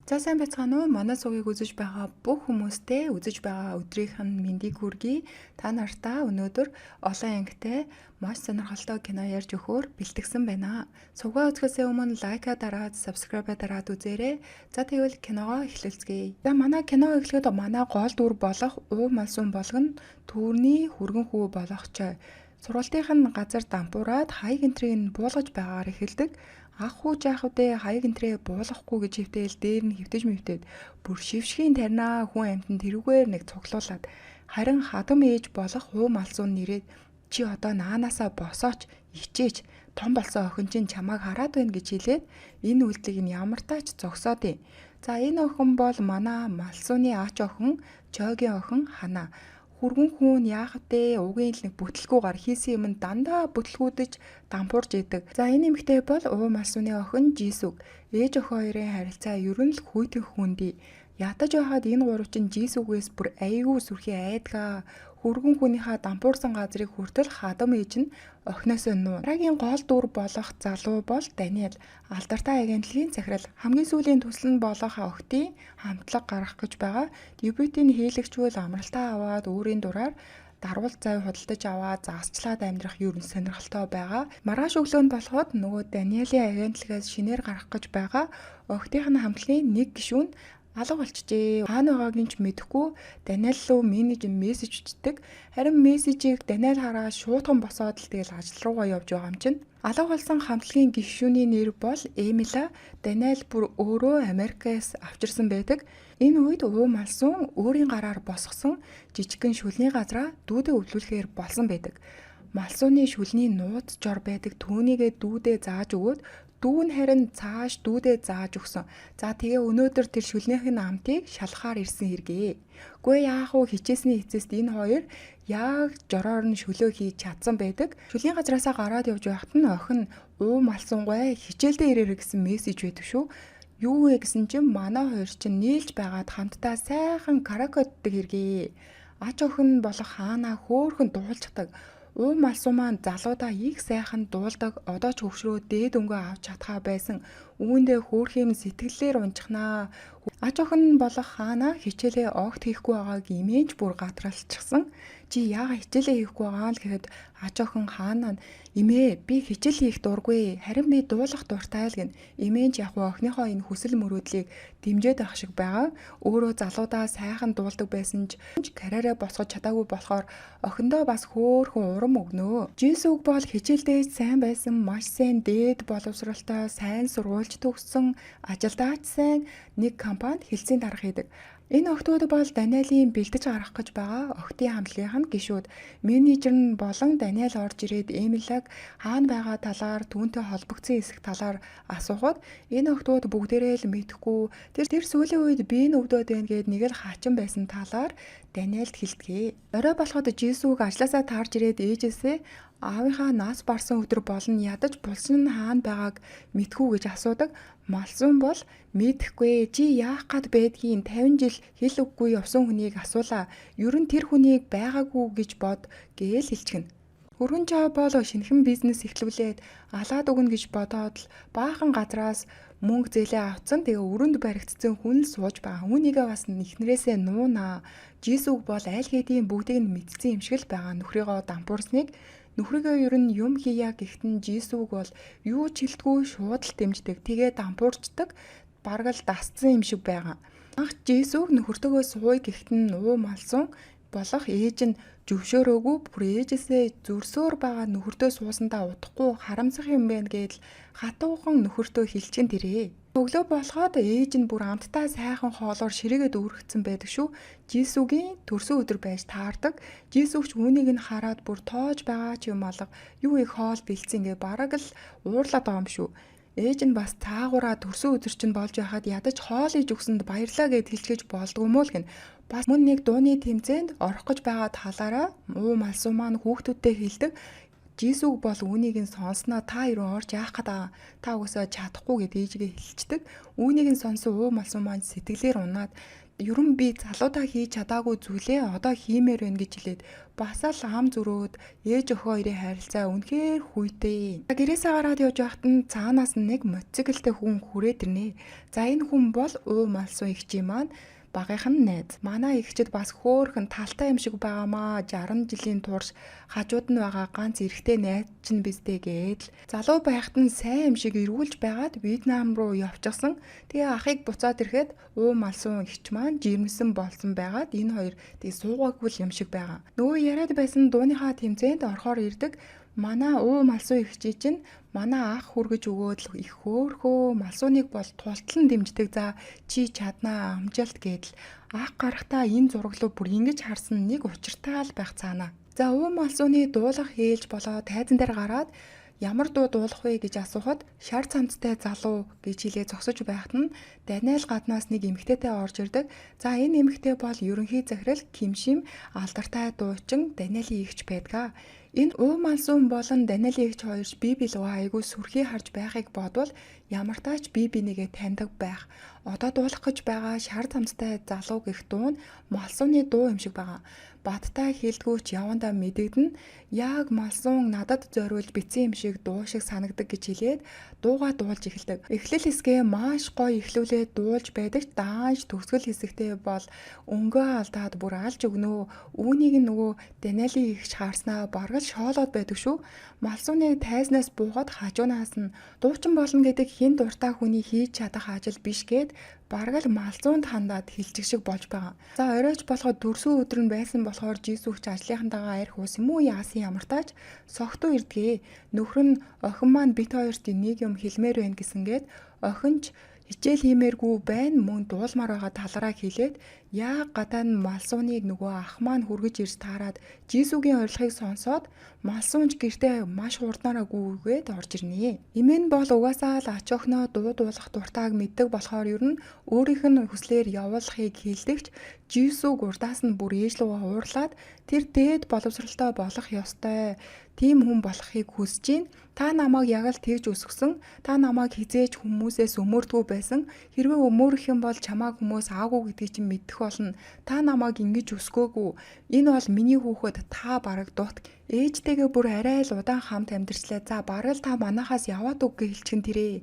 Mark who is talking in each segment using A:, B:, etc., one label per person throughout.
A: За сайн байцгаана уу? Манай сувгийг үзэж байгаа бүх хүмүүстээ үзэж байгаа өдрийнх нь мэндийг хүргэе. Та нартаа өнөөдөр олон ангитай маш сонирхолтой кино ярьж өгөхөөр бэлтгэсэн байна. Сувгаа үзэхээс өмнө лайка дараад, subscribe дараад үзээрэй. За тэгвэл киногоо эхлэлцгээе. За манай кино эхлэхэд манай гол дүр болох Уу Малсун болгоно түүрний хүргэн хүү болохч сургалтынх нь газар дампуураад хаяг энтрийг нь буулгаж байгаагаар эхэлдэг. Ах уу жаахвдээ хаяг энтрээ буулгахгүй гэж хөвтэйл дээр нь хөвтөж мөвтөд бүр шившгийн тарнаа хүн амьтан тэрүүгээр нэг цуглуулад харин хадам ээж болох Уу Малсун нэрээд чи одоо наанаасаа босооч ичээч том болсон охин чинь чамайг хараад байна гэж хэлээд энэ үйлдэлийг нь ямар тач зогсоодیں۔ За энэ охин бол манай Малсууны ач охин Чойгийн охин Хана. Хүргэн хүн яах вэ? Угийн л нэг бүтлгүүгээр хийсэн юм дандаа бүтлгүүдэж дампуурж идэг. За энэ эмэгтэй бол Уу Малсууны охин Жисүг. Ээж охин хоёрын харилцаа ер нь л хүйтэн хүндий. Ядаж байхад энэ гурав чинь Жисүгээс бүр айгүй сүрхий айдгаа. Хүргэн хүнийхээ дампуурсан газрыг хүртэл хадам ээж нь охиноосоо нуу. Дараагийн гол дүр болох залуу бол Даниэл. Алдартай агентлагийн захирал. Хамгийн сүүлийн төсөл нь болох охидын хамтлаг гаргах гэж байгаа. Дебютийн хийлэгчвэл амралтаа аваад өөрийн дураар дарвал зай худалдаж аваад загасчлаад амьдрах ер нь сонирхолтой байгаа. Маргааш өглөөнд болоход нөгөө Даниэлийн агентлагаас шинээр гарах гэж байгаа. Охидынх нь хамтлагийн нэг гишүүн алга болчихжээ. Хаана байгааг нь ч мэдэхгүй Даниэл руу менежер мессеж өчтдөг. Харин мессежийг Даниэл хараад шуутган босоод л тэгэл ажил руугаа явж байгаа юм чинь. Алга болсон хамтлагийн гишүүний нэр бол Эмила. Даниэл бүр өөрөө Америкээс авчирсан байдаг. Энэ үед Уу Малсун өөрийн гараар босгосон жижигхэн шүлний газраа дүүдээ өвлүүлэхээр болсон байдаг. Малсууны шүлний нууц жор байдаг түүнийгээ дүүдээ зааж өгөөд дүү нь харин цааш дүүдээ зааж өгсөн. За тэгээ өнөөдөр тэр шүлнийхээ амтыг шалахаар ирсэн хэрэгээ. Гүй яах вэ хичээсний эцэст энэ хоёр яг жороор нь шүлөө хийж чадсан байдаг. Шүлийн газраасаа гараад явж байхад нь охин Уу Малсунгүй хичээлдээ ирээрэй гэсэн мессеж байдаг шүү. Юу вэ гэсэн чинь манай хоёр чинь нийлж байгаад хамтдаа сайхан караоке ддэг хэрэгээ. Ач охин болох Хаана хөөхөн дуулцдаг. Уу Малсун маань залуудаа их сайхан дуулдаг, одоо ч хөвшрөө дээд өнгөө авч чадхаа байсан. Үүндээ хөөх юм сэтгэлээр унчихнаа. Ач охин болох Хаана хичээлээ огт хийхгүй байгааг имэж бүр гадралчихсан. Чи яагаад хичээлээ хийхгүй байгаа л гэхэд ач охин Хаана имээ би хичээл хийх дургүй. Харин би дуулах дуртай л гэн. Имэж яг охиныхоо энэ хүсэл мөрөөдлийг дэмжиж авах шиг байгаа. Өөрөө залуудаа сайхан дуулдаг байсан ч карьераа босгож чадаагүй болохоор охиндоо бас хөөхөн урам өгнөө. Жисүг бол хичээлдээ сайн байсан, маш сайн дээд боловсралтай, сайн сургуульч төгссөн, ажилдаач сайн нэг компанид хэлцээний дарга хийдэг. Энэ охтууд бол Даниэлийн бэлдэж гарах гэж байгаа охидын хамтлагийнх нь гишүүд. Менежер нь болон Даниэл орж ирээд Эмилаг хаана байгаа талаар түүнтэй холбогдсон эсэх талаар асуухад энэ охтууд бүгдээрээ л мэдэхгүй. Тэр сүүлийн үед би энэ өвдөд байна гэд нэг л хаачин байсан талаар Даниэлд хэлдэгэ. Орой болоход Жисүг ажлаасаа таарж ирээд ээжээсээ аавынхаа нас барсан өдөр болно ядаж булсан нь хаана байгааг мэдхүү гэж асуудаг. Малсун бол мэдэхгүй чи яах гад байдгийг 50 жил хэл үггүй явсан хүнийг асуулаа. Ер нь тэр хүнийг байгаагүй гэж бод гээл хэлчихнэ. Хөргөн жаа бол шинэхэн бизнес эхлүүлээд алаад өгнө гэж бодоод л баахан газраас мөнгө зээлээ авцсан. Тэгээ өрөнд баригдсан хүн л сууж байгаа. Үүнийгээ бас ихнэрээсээ нуунаа. Жисүг бол аль хэдийн бүгдийг нь мэдсэн юм шиг л байгаа нөхрийгөө дампуурсныг. Нөхрийгөө ер нь юм хийя гэхдээ Жисүг бол юу ч хэлдэггүй шууд л дэмждэг. Тэгээ дампуурчдаг. Бараг л дасцсан юм шиг байгаа. Анх Жисүг нөхөртөөгөө сууя гэхдээ Уу Малсун болох ээж нь зөвшөөрөөгүй бүр ээжээсээ зөрсөөр байгаа нөхөртөө суусандаа удахгүй харамсах юм байна гэдэл хатуухан нөхөртөө хэлчихэн тэрээ. Өглөө болоход ээж нь бүр амттай сайхан хоолоор ширээгээд үүргэсэн байдаг шүү. Жисүгийн төрсөн өдөр байж таардаг. Жисүгч үүнийг нь хараад бүр тоож байгаа ч юм алга юу их хоол бэлдсэн гэ бараг л уурлаад байгаа юм шүү. Ээж нь бас цаагаараа төрсөн өдөр чинь болж байхад ядаж хоол иж өгсөнд баярлаа гэд хэлчихэж болдгоо мó л гэн. Бас мөн нэг дууны тэмцээнд орох гэж байгаа талаараа Уу Малсун маань хүүхдүүдтэй хэлдэг. Жисүг бол үүнийг нь сонсноо та ирүүн орж яах гээд байгаа. Та угсаа чадахгүй гэд ээжигээ хэлцдэг. Үүнийг нь сонсон уу малсуу маань сэтгэлээр унаад ерөн би залуудаа хийж чадаагүй зүйлээ одоо хиймээр байна гэж хэлээд бас л ам зөрөөд ээж охин хоёрын харилцаа үнэхээр хүйтээ. Гэрээсээ гараад явж байхад нь цаанаас нэг мотоциклтэй хүн хүрээд ирнэ. За энэ хүн бол уу малсуу ихчийн маань багийнхан найз. Манай эгчэд бас хөөхөн талтай юм шиг байгаамаа. 60 жилийн турш хажууд нь байгаа ганц эрэгтэй найз чинь биздэ гээд л залуу байхад нь сайн юм шиг эргүүлж байгаад Вьетнам руу явчихсан. Тэгээ ахыг буцаад ирэхэд уу малсуун эгч маань жирэмсэн болсон байгаад энэ хоёр тэгээ суугаагүй юм шиг байгаа. Нөгөө яриад байсан дууныхаа тэмцээнд орохоор ирдэг. Манай уу малсуу ихчий чинь манай ах хүргэж өгөөд л их хөөхөө малсууныг бол тултлан дэмждэг. За чи чаднаа амжилт гэдэл ах гарахтаа энэ зураглуу бүр ингэж харсан нэг учиртай л байх цаана. За уу малсууны дуулах ээлж болоо тайзан дээр гараад ямар дуу дуулах вэ гэж асуухад шар цамцтай залуу гэж хэлээ зогсож байхад нь Даниэл гаднаас нэг эмэгтэйтэй орж ирдэг. За энэ эмэгтэй бол ерөнхий захирал Кимшим алдартай дуучин Даниэлийн эгч байдаг. Энэ уу малсуун болон Даниэлийн эгч хоёрч бие биелгээ айгүй сүрхий харж байхыг бодвол ямар таач бие бинийгээ таньдаг байх. Одоо дуулах гэж байгаа шар цамцтай залуу гэх дуу нь малсууны дуу юм шиг байгаа. Бадтай хэлдгүүч явандаа мэдэгдэн яг малсуун надад зориулж битсэн юм шиг дуу шиг санагдаг гэж хэлээд дуугаа дуулж эхэлдэг. Эхлэл хэсгээ маш гоё эхлүүлээд дуулж байдаг ч даанч төгсгөл хэсэгтээ бол өнгөө алдаад бүр алж өгнөө. Үүнийг нөгөө Даниэлийн эгч харснаа бараг шоолоод байдаг шүү. Малсууныг тайзнаас буугаад хажуунаас нь дуучин болно гэдэг хин дуртай хүний хийж чадах ажил биш гэд бараг л малзуунд хандаад хилчиг шиг болж байгаа. За оройч болоход дөрсөө өдөр нь байсан болохоор Жисүгч ажлынхантайгаа арх ус юм уу яасан ямар тааж согтуу ирдгээ. Нөхөр нь охин маань бит хоёрт нэг юм хэлмээр байна гэсэнгээд охинч хичээл хиймээргүй байна мөн дуулмаар байгаа талаараа хэлээд яг гадаа нь малсууныг нөгөө ах маань хүргэж ирж таарад Жисүгийн урилгыг сонсоод малсуунч гэртээ маш хурднаараа гүйгээд орж ирнэ. Эмээ нь бол угаасаа л ач охиноо дуу дуулах дуртайг мэддэг болохоор ер нь өөрийнх нь хүслээр явуулахыг хэлдэгч Жисүг урдаас нь бүр ээж лугаа уурлаад тэр дээд боловсралтай болох ёстой. Тийм хүн болохыг хүсэж байна. Та намайг яг л тэгж өсгсөн. Та намайг хизээж хүмүүсээс өмөрдгөө байсан. Хэрвээ өмөрөх юм бол чамааг хүмүүс аагүй гэдгийг чинь мэдэх болно. Та намайг ингэж өсгөөгүй. Энэ бол миний хүүхэд та бараг дут. Ээжтэйгээ бүр арай л удаан хамт амьдэрчлээ. За бараг л та манахаас яваад үг гэж хэлчихэн тэрээ.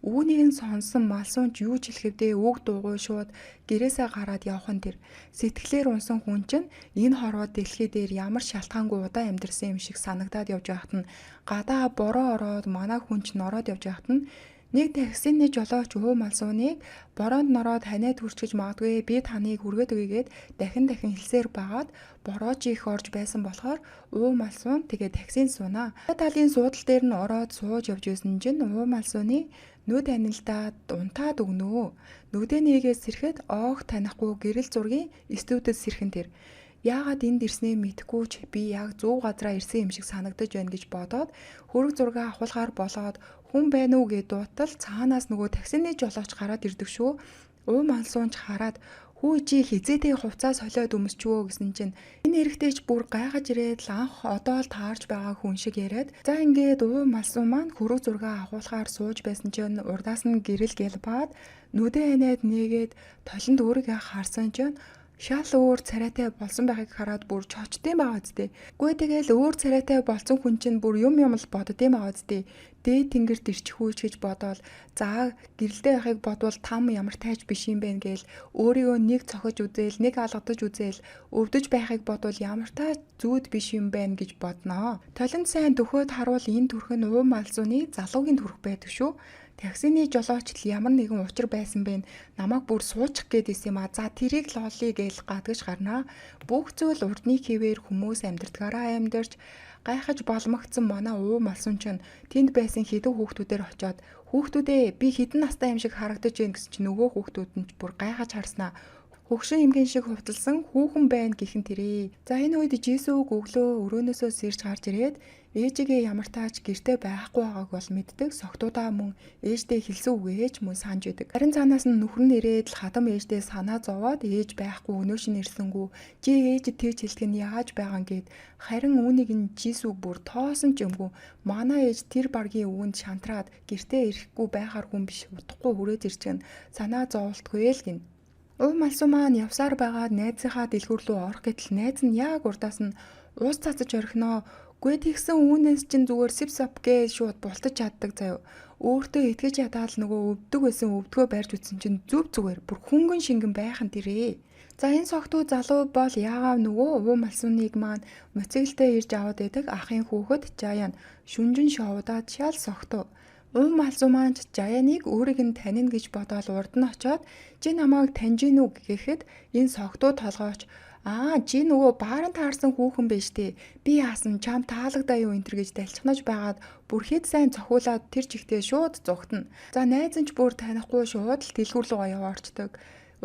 A: Үүнийг нь сонсон малсуунч юу ч хэлэхдээ үг дуугүй шууд гэрээсээ гараад явхан тэр. Сэтгэлээр унсан хүн чинь энэ хорвоо дэлхий дээр ямар шалтгаангүй удаан амьдэрсэн юм шиг санагдаад явж байхад нь гадаа бороо ороод манай хүн чинь ороод явж байхад нь нэг таксины жолооч уу малсууныг бороонд нороод ханиад хүрчгэж магадгүй би таныг хүргээд өгьгээд дахин хэлсээр байгаад борооч их орж байсан болохоор уу малсуун тэгээ таксинд суунаа. Талын суудал дээр нь ороод сууж явж байсан чинь уу малсууны нүд анилдаад унтаад өгнөө. Нүдэ нээгээс сэрэхэд оог танихгүй гэрэл зургийн студид сэрхэн тэр. Яагаад энд ирснээ мэдэхгүй ч би яг зөв газараа ирсэн юм шиг санагдаж байна гэж бодоод хөрөг зураг авахулгаар болоод хүн байна уу гэж дуутал цаанаас нөгөө таксины жолооч гараад ирдэг шүү. Уу малсуунч хараад хүү чи хизээтэй хувцас солиод өмсчвөө гэсэн чинь энэ эрэгтэйч бүр гайхаж ирээд л анх одоо л таарж байгаа хүн шиг яриад за ингээд уу малсуун маань хөрөг зураг авахулгаар сууж байсан чинь урдаас нь гэрэл гэлбаад нүдэ анаад нээгээд толинд өөрийгөө харсан чинь шал өөр царайтай болсон байхыг хараад бүр чочдсон байгаа үстэй. Гүй тэгэл өөр царайтай болсон хүн чинь бүр юм л боддсон байгаа үстэй. Дээд тэнгэрт ирчихүүч гэж бодоол за гэрэлдээ байхыг бодвол там ямар тайж биш юм бэ гээл өөрийгөө нэг цохиж үзээл нэг алгадаж үзээл өвдөж байхыг бодвол ямар таа зүуд биш юм байна гэж бодноо. Толинд сайн дөхөөд харуул энэ төрх нь уу малзууны залуугийн төрх байдаг шүү. Таксины жолооч л ямар нэгэн учир байсан бэ? Намайг бүр суучих гээд исэн юм а. За тэрийг л олъё гээл гадагш гарнаа. Бүх зүйл урдны хിവэр хүмүүс амьдардгаараа амьдарч гайхаж боломгдсон манай уу малсуун чинь тэнд байсан хэдэн хүүхдүүдээр очиод хүүхдүүдээ би хэдэн настай юм шиг харагдаж байна гэсэн чинь нөгөө хүүхдүүд нь бүр гайхаж харснаа. Хөгшин эмгэн шиг хувцалсан хүүхэн байна гэхэн тэрий. За энэ үед Жисүг өглөө өрөөнөөсөө сэрж гарч ирээд ээжигээ ямар тааж гэртээ байхгүй байгааг бол мэддэг. Согтуудаа мөн ээждээ хэлсэн үгээж мөн санаж идэг. Харин цаанаас нь нөхөр нь ирээд л хадам ээждээ санаа зовоод ээж байхгүй өнөөш нь ирсэнгүү чи ээж тэгж хэлдэг нь яаж байгаа юм гээд харин үүнийг нь Жисүг бүр тоосон ч юмгүй манай ээж тэр баргийн өвөнд шантраад гэртээ ирэхгүй байхаар хүн биш утахгүй хүрээд ирчихэн санаа зоволтгүй л гин. Ув малсуу маань явсаар байгаад найзынхаа дэлгүүр рүү орох гэтэл найз нь яг урдаас нь уус цацаж орхиноо. Гүй тэгсэн үүнээс чинь зүгээр сив сап гэж шууд бултаж чаддаг заяа. Өөртөө итгэж ядаад л нөгөө өвдөг байсан өвдгөө барьж үтсэн чинь зүв зүгээр бүр хөнгөн шингэн байхан тэрээ. За энэ согтуу залуу бол яагаад нөгөө ув малсууныг маань моцигилтэй ирж аваад байдаг ахын хүүхэд Жаян шүнжин шоудаад шал согтуу. Ув малсуу маань Жаяныг өөрийг нь танина гэж бодоод урд нь очоод чи намайг таньж гин үү гэхэд энэ согтуу толгойч чи нөгөө бааран таарсан хүүхэн биш дээ. Би яасан чам таалагдаа юу энэ гэж далчхнаж байгаад бүр хэд сайн цохиулаад тэр чигтээ шууд зүгтэн. За найз нь ч бүр танихгүй шууд л дэлгүүр рүү яваарчдаг.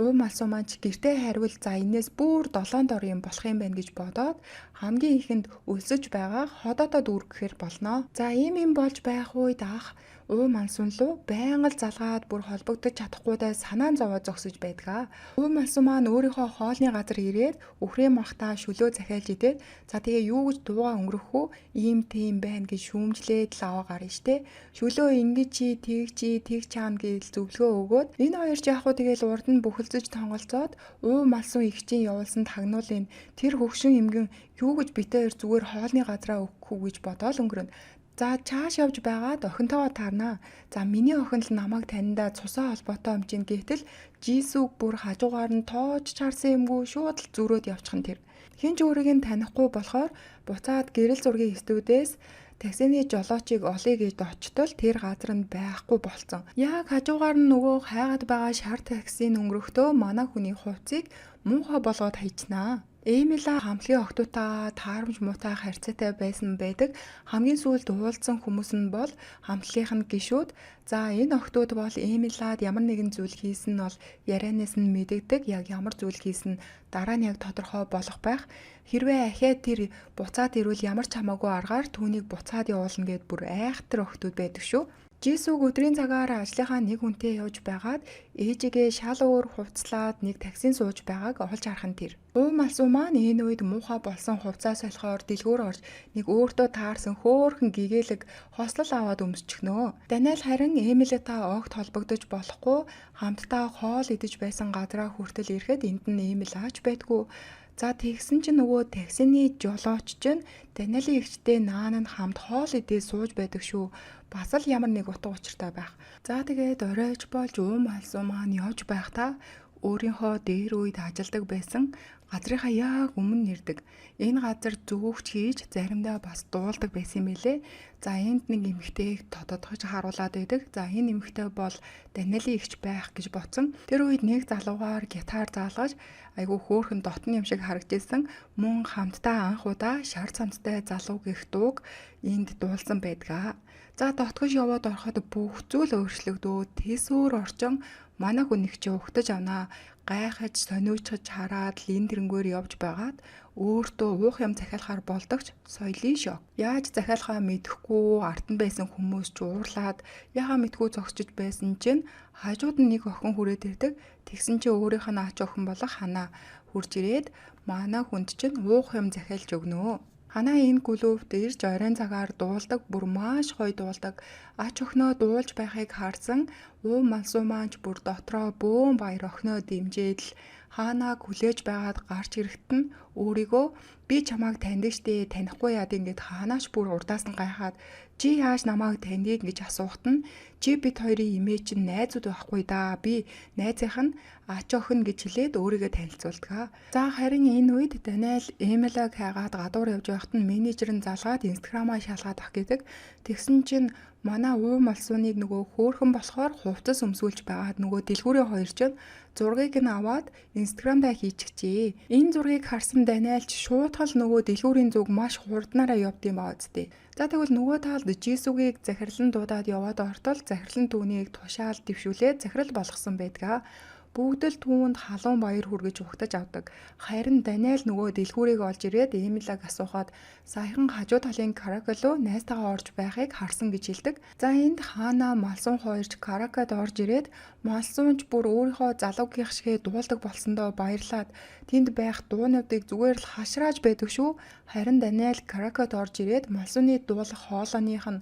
A: Ув малсуу маань гэртээ харивал за энээс бүр 7 дор юм болох юм байна гэж бодоод хамгийн ихэнд өлсөж байгаа ходоодоо дүүргэхээр болно. За ийм юм болж байх үед ах ув малсуун руу байнга л залгаад бүр холбогдож чадахгүйдаа санаан зовоод зогсож байдаг. Ув малсуун маань өөрийнхөө хоолны газар ирээд үхрээ махтаа шөлөө захиалж идээд за тэгээ юу гэж дуугаа өнгөрөх үү ийм тийм байна гэж шүүмжлээд л аваа гарна штэ. Шөлөө ингэж чи тэг чаана гэж зөвлөгөө өгөөд энэ хоёр ч яг хуу тэгээл урд нь бүхэлдэж тонголцоод ув малсуун игчийн явуулсан тагнуулын тэр хөгшин эмгэн юу гэж битээр зүгээр хоолны газараа өгөхгүй гэж бодоол өнгөрнө. За чааш явж байгаад охинтойгоо таарнаа. За миний охин л намайг таниндаа цусаа холбоотой юм чинь гэтэл Жисүг бүр хажуугаар нь тоож чарсан юмгүй шууд л зүрөөд явчихна тэр. Хин ч өөрийг нь танихгүй болохоор буцаад гэрэл зургийн студиэс таксины жолоочийг олъё гэж очтол тэр газар нь байхгүй болцсон. Яг хажуугаар нь нөгөө хайгаад байгаа шар таксийн өнгөрөхдөө манай хүний хувцсыг муухай болгоод хайчнаа. Эмила хамтлагийн охтуудаа таарамж муутай харьцаатай байсан байдаг. Хамгийн сүүлд уулзсан хүмүүс нь бол хамтлагийнх нь гишүүд. За энэ охтууд бол Эмилад ямар нэгэн зүйл хийсэн нь бол ярианаас нь мэдэгдэг. Яг ямар зүйл хийсэн дараа нь яг тодорхой болох байх. Хэрвээ ахиад тэр буцаад ирвэл ямар ч хамаагүй аргаар түүнийг буцаад явуулна гэд бүр айхтар охтууд байдаг шүү. Жисүг өдрийн цагаар ажлынхаа нэг хүнтэй явж байгаад ээжигээ шал өөр хувцлаад нэг таксин сууж байгааг олж харах нь тэр. Ув малсуу маань энэ үед муухай болсон хувцаа солихоор дэлгүүр орж нэг өөртөө таарсан хөөхөн гэгээлэг хослол аваад өмсчихнөө. Даниэл харин Эмилитай огт холбогдож болохгүй хамтдаа хоол идэж байсан газараа хүртэл ирэхэд энд нь Эмил аач байдгүй. За тэгсэн чинь нөгөө таксины жолооч чинь Даниэлийн эгчтэй наан нь хамт хоол идээ сууж байдаг шүү. Бас л ямар нэг утга учиртай байх. За тэгээд оройч болж ув малсуу маань явж байхдаа өөрийнхөө дээр үед ажилдаг байсан газрынхаа яг өмнө нэрдэг. Энэ газар зүгч хийж заримдаа бас дуулдаг байсан юм билэ. За энд нэг эмэгтэйг тодотгож харуулад байдаг. За энэ эмэгтэй бол Даниэлийн эгч байх гэж бодсон. Тэр үед нэг залуугаар гитар заалгаж айгүй хөөхөн дотн юм шиг харагдсан. Мөн хамтдаа анх удаа шар цамцтай залуу гэх дууг энд дуулсан байдгаа. За дотгош яваад ороход бүх зүйл өөрчлөгдөө. Тэсүүр орчин манай хүнийг чи угтаж авнаа. Гайхаж сониучж хараад лин тэрнгөөр явж байгаад өөртөө уух юм захиалахаар болдогч соёлын шок. Яаж захиалахаа мэдэхгүй ард нь байсан хүмүүс ч уурлаад яхаа мэдгүй зогсож байсан чинь хажууд нь нэг охин хүрээд ирдэг. Тэгсэн чинь өөрийнх нь ач охин болох ханаа хурж ирээд манай хүнд чинь уух юм захиалж өгнөө. Ханаа энэ гүлөвт ирж оройн цагаар дуулдаг бүр маш гоё дуулдаг. Ач охиноо дуулж байхыг харсан ув малсуу маань бүр дотроо бөөн баяр охиноо дэмжээд л хаанаа хүлээж байгаад гарч ирэхэд нь өөрийгөө би чамайг таньдаг штэ танихгүй яад ингээд ханаач бүр урдаас нь гайхаад чи яаж намайг таньдгийг гэж асуухт нь чи бид хоёрын имээ чинь найзууд байхгүй да би найзынх нь ач охин гэж хэлээд өөрийгөө танилцуулдаг. За харин энэ үед Даниэл Эмилаг хайгаад гадуур явж байхад нь менежер нь залгаад инстаграмаа шалгаад ах гэдэг. Тэгсэн чинь манай ув малсууныг нөгөө хөөхөн болохоор хувцас өмсүүлж байгаад нөгөө дэлгүүрийн хоёр чинь зургийг нь аваад инстаграмдаа хийчихжээ. Энэ зургийг харсан Даниэл ч шуудхал нөгөө дэлгүүрийн зүг маш хурднаараа явд юм баа үстэй. За тэгвэл нөгөө талд Жисүгийг захирлан дуудаад яваад ортол захирлан түүнийг тушаал дэвшүүлээд захирал болгосон байдгаа. Бүгд л түүнд халуун баяр хүргэж ухтаж авдаг. Харин Даниэл нөгөө дэлгүүрийг олж ирээд Эмилаг асуухад саяхан хажуу талын Карака руу найзтайгаа орж байхыг харсан гэж хэлдэг. За энд хаана Малсун хоёрч Каракад орж ирээд Малсунч бүр өөрийнхөө залуугийнх шигээ дуулдаг болсондоо баярлаад тэнд байх дуунуудыг зүгээр л хашрааж байдаг шүү. Харин Даниэл Каракад орж ирээд Малсуны дуулах хоолойных нь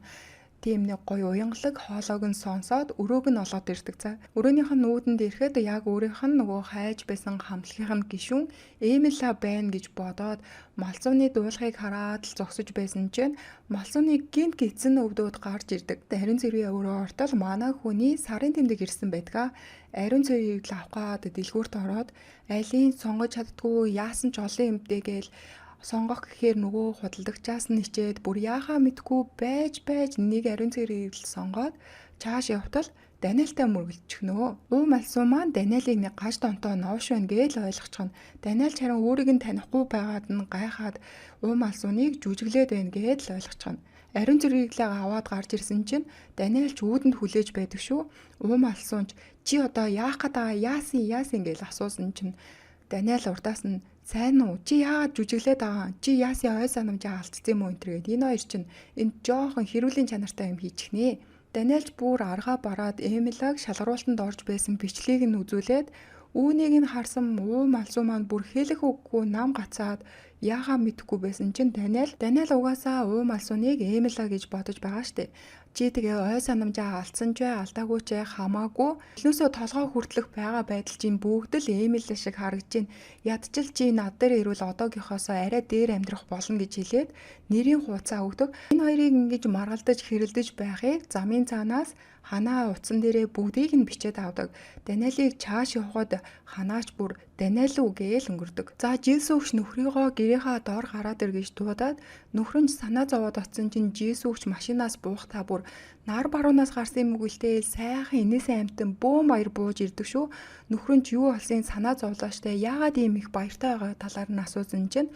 A: тийм нэг гоё уянгалаг хоолойг нь сонсоод өрөөг нь олоод ирдэг. За өрөөнийх нь нүүдэнд ирэхэд яг өөрийнх нь нөгөө хайж байсан хамтлагийнх нь гишүүн Эмила байна гэж бодоод Малсууны дуулахыг хараад л зогсож байсан чинь Малсууны гинт гидсэн өвдөөд гарч ирдэг. Ариун цэврийн өрөө ортол манай хүний сарын тэмдэг ирсэн байдаг. Ариун цэврийг л авахад дэлгүүрт ороод алийг сонгож чаддгүй яасан ч олон юмтэй гээл сонгох гэхээр нөгөө худалдагчаас нь хичээд бүр яахаа мэдгүй байж нэг ариун цэврийг л сонгоод чааш явтал Даниэлтай мөргөлчихнөө. Малсуу маань Даниэлийг нэг гаж донтоо новш байна гэж ойлгочихно. Даниэл харин өөрийг нь танихгүй байгаад нь гайхаад Малсууныг жүжиглээд байна гэж л ойлгочихно. Ариун цэврийг л аваад гарч ирсэн чинь Даниэл ч үүдэнд хүлээж байдаг шүү. Малсуунч чи одоо яах гээд байгаа яасан гэж асуусан чинь Даниэл урдаас нь сайн уу? Чи яагаад жүжиглээд байгаа? Чи яасын ой санамжаа алдсан юм уу энэ гээд энэ хоёр чинь энд жоохон хэрүүлийн чанартай юм хийчихнэ. Даниэлч бүр аргаа бараад Эмилаг шалгаруултанд орж байсан бичлэгийг нь үзүүлээд үүнийг нь харсан Малсуу маань бүр хэлэх үггүй нам гацаад яахаа мэдэхгүй байсан чинь Даниэл угаасаа Малсууныг Эмила гэж бодож байгаа штэ. Чи тэгээ ой санамжаа алдсан ч алдаагүй ч хамаагүй эхнээсөө толгой хүртлэх байгаа байдал чинь бүгд л Эмила шиг харагдаж байна. Ядчил чи над дээр ирвэл одоогийнхоосоо арай дээр амьдрах болно гэж хэлээд нэрийн хуудасаа өгдөг. Энэ хоёрыг ингэж маргалдаж хэрэлдэж байхыг замын цаанаас ханаа утсан дээрээ бүгдийг нь бичээд авдаг. Даниэлийг чааш явахад ханаач бүр Даниэл үү гээл өнгөрдөг. За Жисүгч нөхрийгөө гэрийнхаа доор гараад ир гэж дуудаад нөхрөнч санаа зовоод оцсон чинь Жисүгч машинаас буухтаа бүр нар баруунаас гарсан юм үгэлтэй сайхан инээсэн амтан бөөм баяр бууж ирдэг шүү. Нөхрөнч юу болсын санаа зовлоочтой яагаад ийм их баяртай байгаа талаар нь асуусан чинь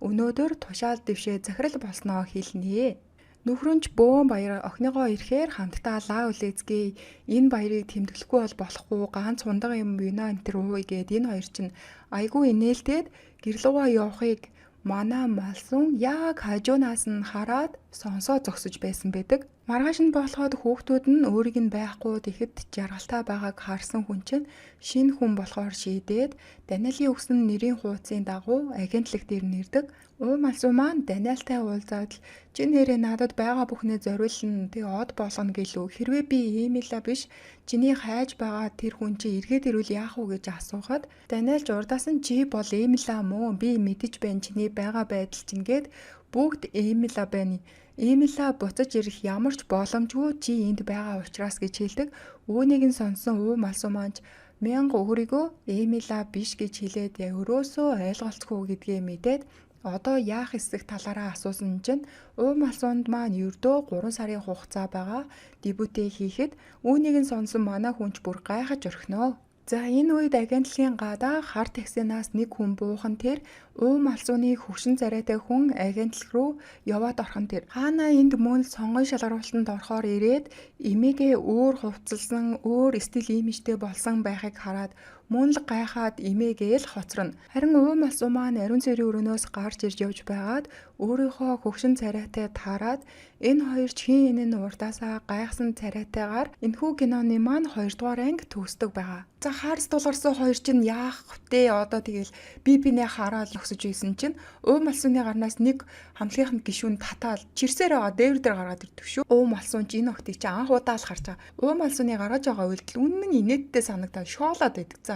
A: өнөөдөр тушаал дэвшээ захирал болсноо хэлнэ. Нөхрөнч бөөм баяр охиныгоо ирэхээр хамтдаа лаа үлээцгээе. Энэ баярыг тэмдэглэхгүй бол болохгүй ганц хундаг юм байна энэ төр ууй гэд энэ хоёр чинь айгүй инээлтэд гэрлуугаа явахыг манай Малсун яг хажуунаас нь хараад сонсоо зогсож байсан байдаг. Маргааш нь болоход хүүхдүүд нь өөрийг нь байхгүй тэгэхэд жаргалтай байгааг харсан хүн чинь шинэ хүн болохоор шийдээд Даниэлийн өгсөн нэрийн хуудсын дагуу агентлаг дээр нэрдэг. Малсуу маань Даниэлтай уулзаад л чи нэрээ надад байгаа бүхнээ зориулна тэг од болгоно гэлөө хэрвээ би Эмила биш чиний хайж байгаа тэр хүн чи эргээд ирвэл яах вэ гэж асуухад Даниэлч урдаас нь чи бол Эмила мөн би мэдэж байна чиний байгаа байдал чинь гээд бүгд Эмила байна. Эмила буцаж ирэх ямар ч боломжгүй чи энд байгаа учраас гэж хэлдэг. Үүнийг нь сонсон Малсуу маань мянга өөрийгөө Эмила биш гэж хэлээд өрөөсөө ойлголцгүй гэдгээ мэдээд одоо яах эсэх талаараа асуусан чинь Малсуунд маань ердөө 3 сарын хугацаа байгаа дебютээ хийхэд үүнийг нь сонсон манай хүнч бүр гайхаж орхиноо. За энэ үед агентлагийн гадаа хар таксинаас нэг хүн буухан тэр Малсууны хөвшин царайтай хүн агентлаг руу яваад орхон тэр хаана энд мөн сонгон шалгаруулалтанд орохоор ирээд эмээгээ өөр хувцалсан өөр стил имижтэй болсон байхыг хараад мөн л гайхаад эмээгээ л хоцорно. Харин Малсуу маань ариун цэврийн өрөөнөөс гарч ирж явж байгаад өөрийнхөө хөвшин царайтай таарад энэ хоёр чин энэ нь урдаасаа гайхсан царайтайгаар энэхүү киноны маань 2 дугаар анги төгсдөг байгаа. За хаарс дулгарсан хоёр чинь яах вэ? Одоо тэгэл бинээ хараад өгсөж ийсэн чинь Малсууны гарнаас нэг хамтлагийнх нь гишүүн татаал чирсээр байгаа дээвэр дээр гаргаад ирдэг шүү. Малсуун ч энэ октыг чи анх удаа л харж байгаа. Малсууны гараж байгаа үйлдэл үнэн инээдтэй санагдаад шоолоод байдаг. За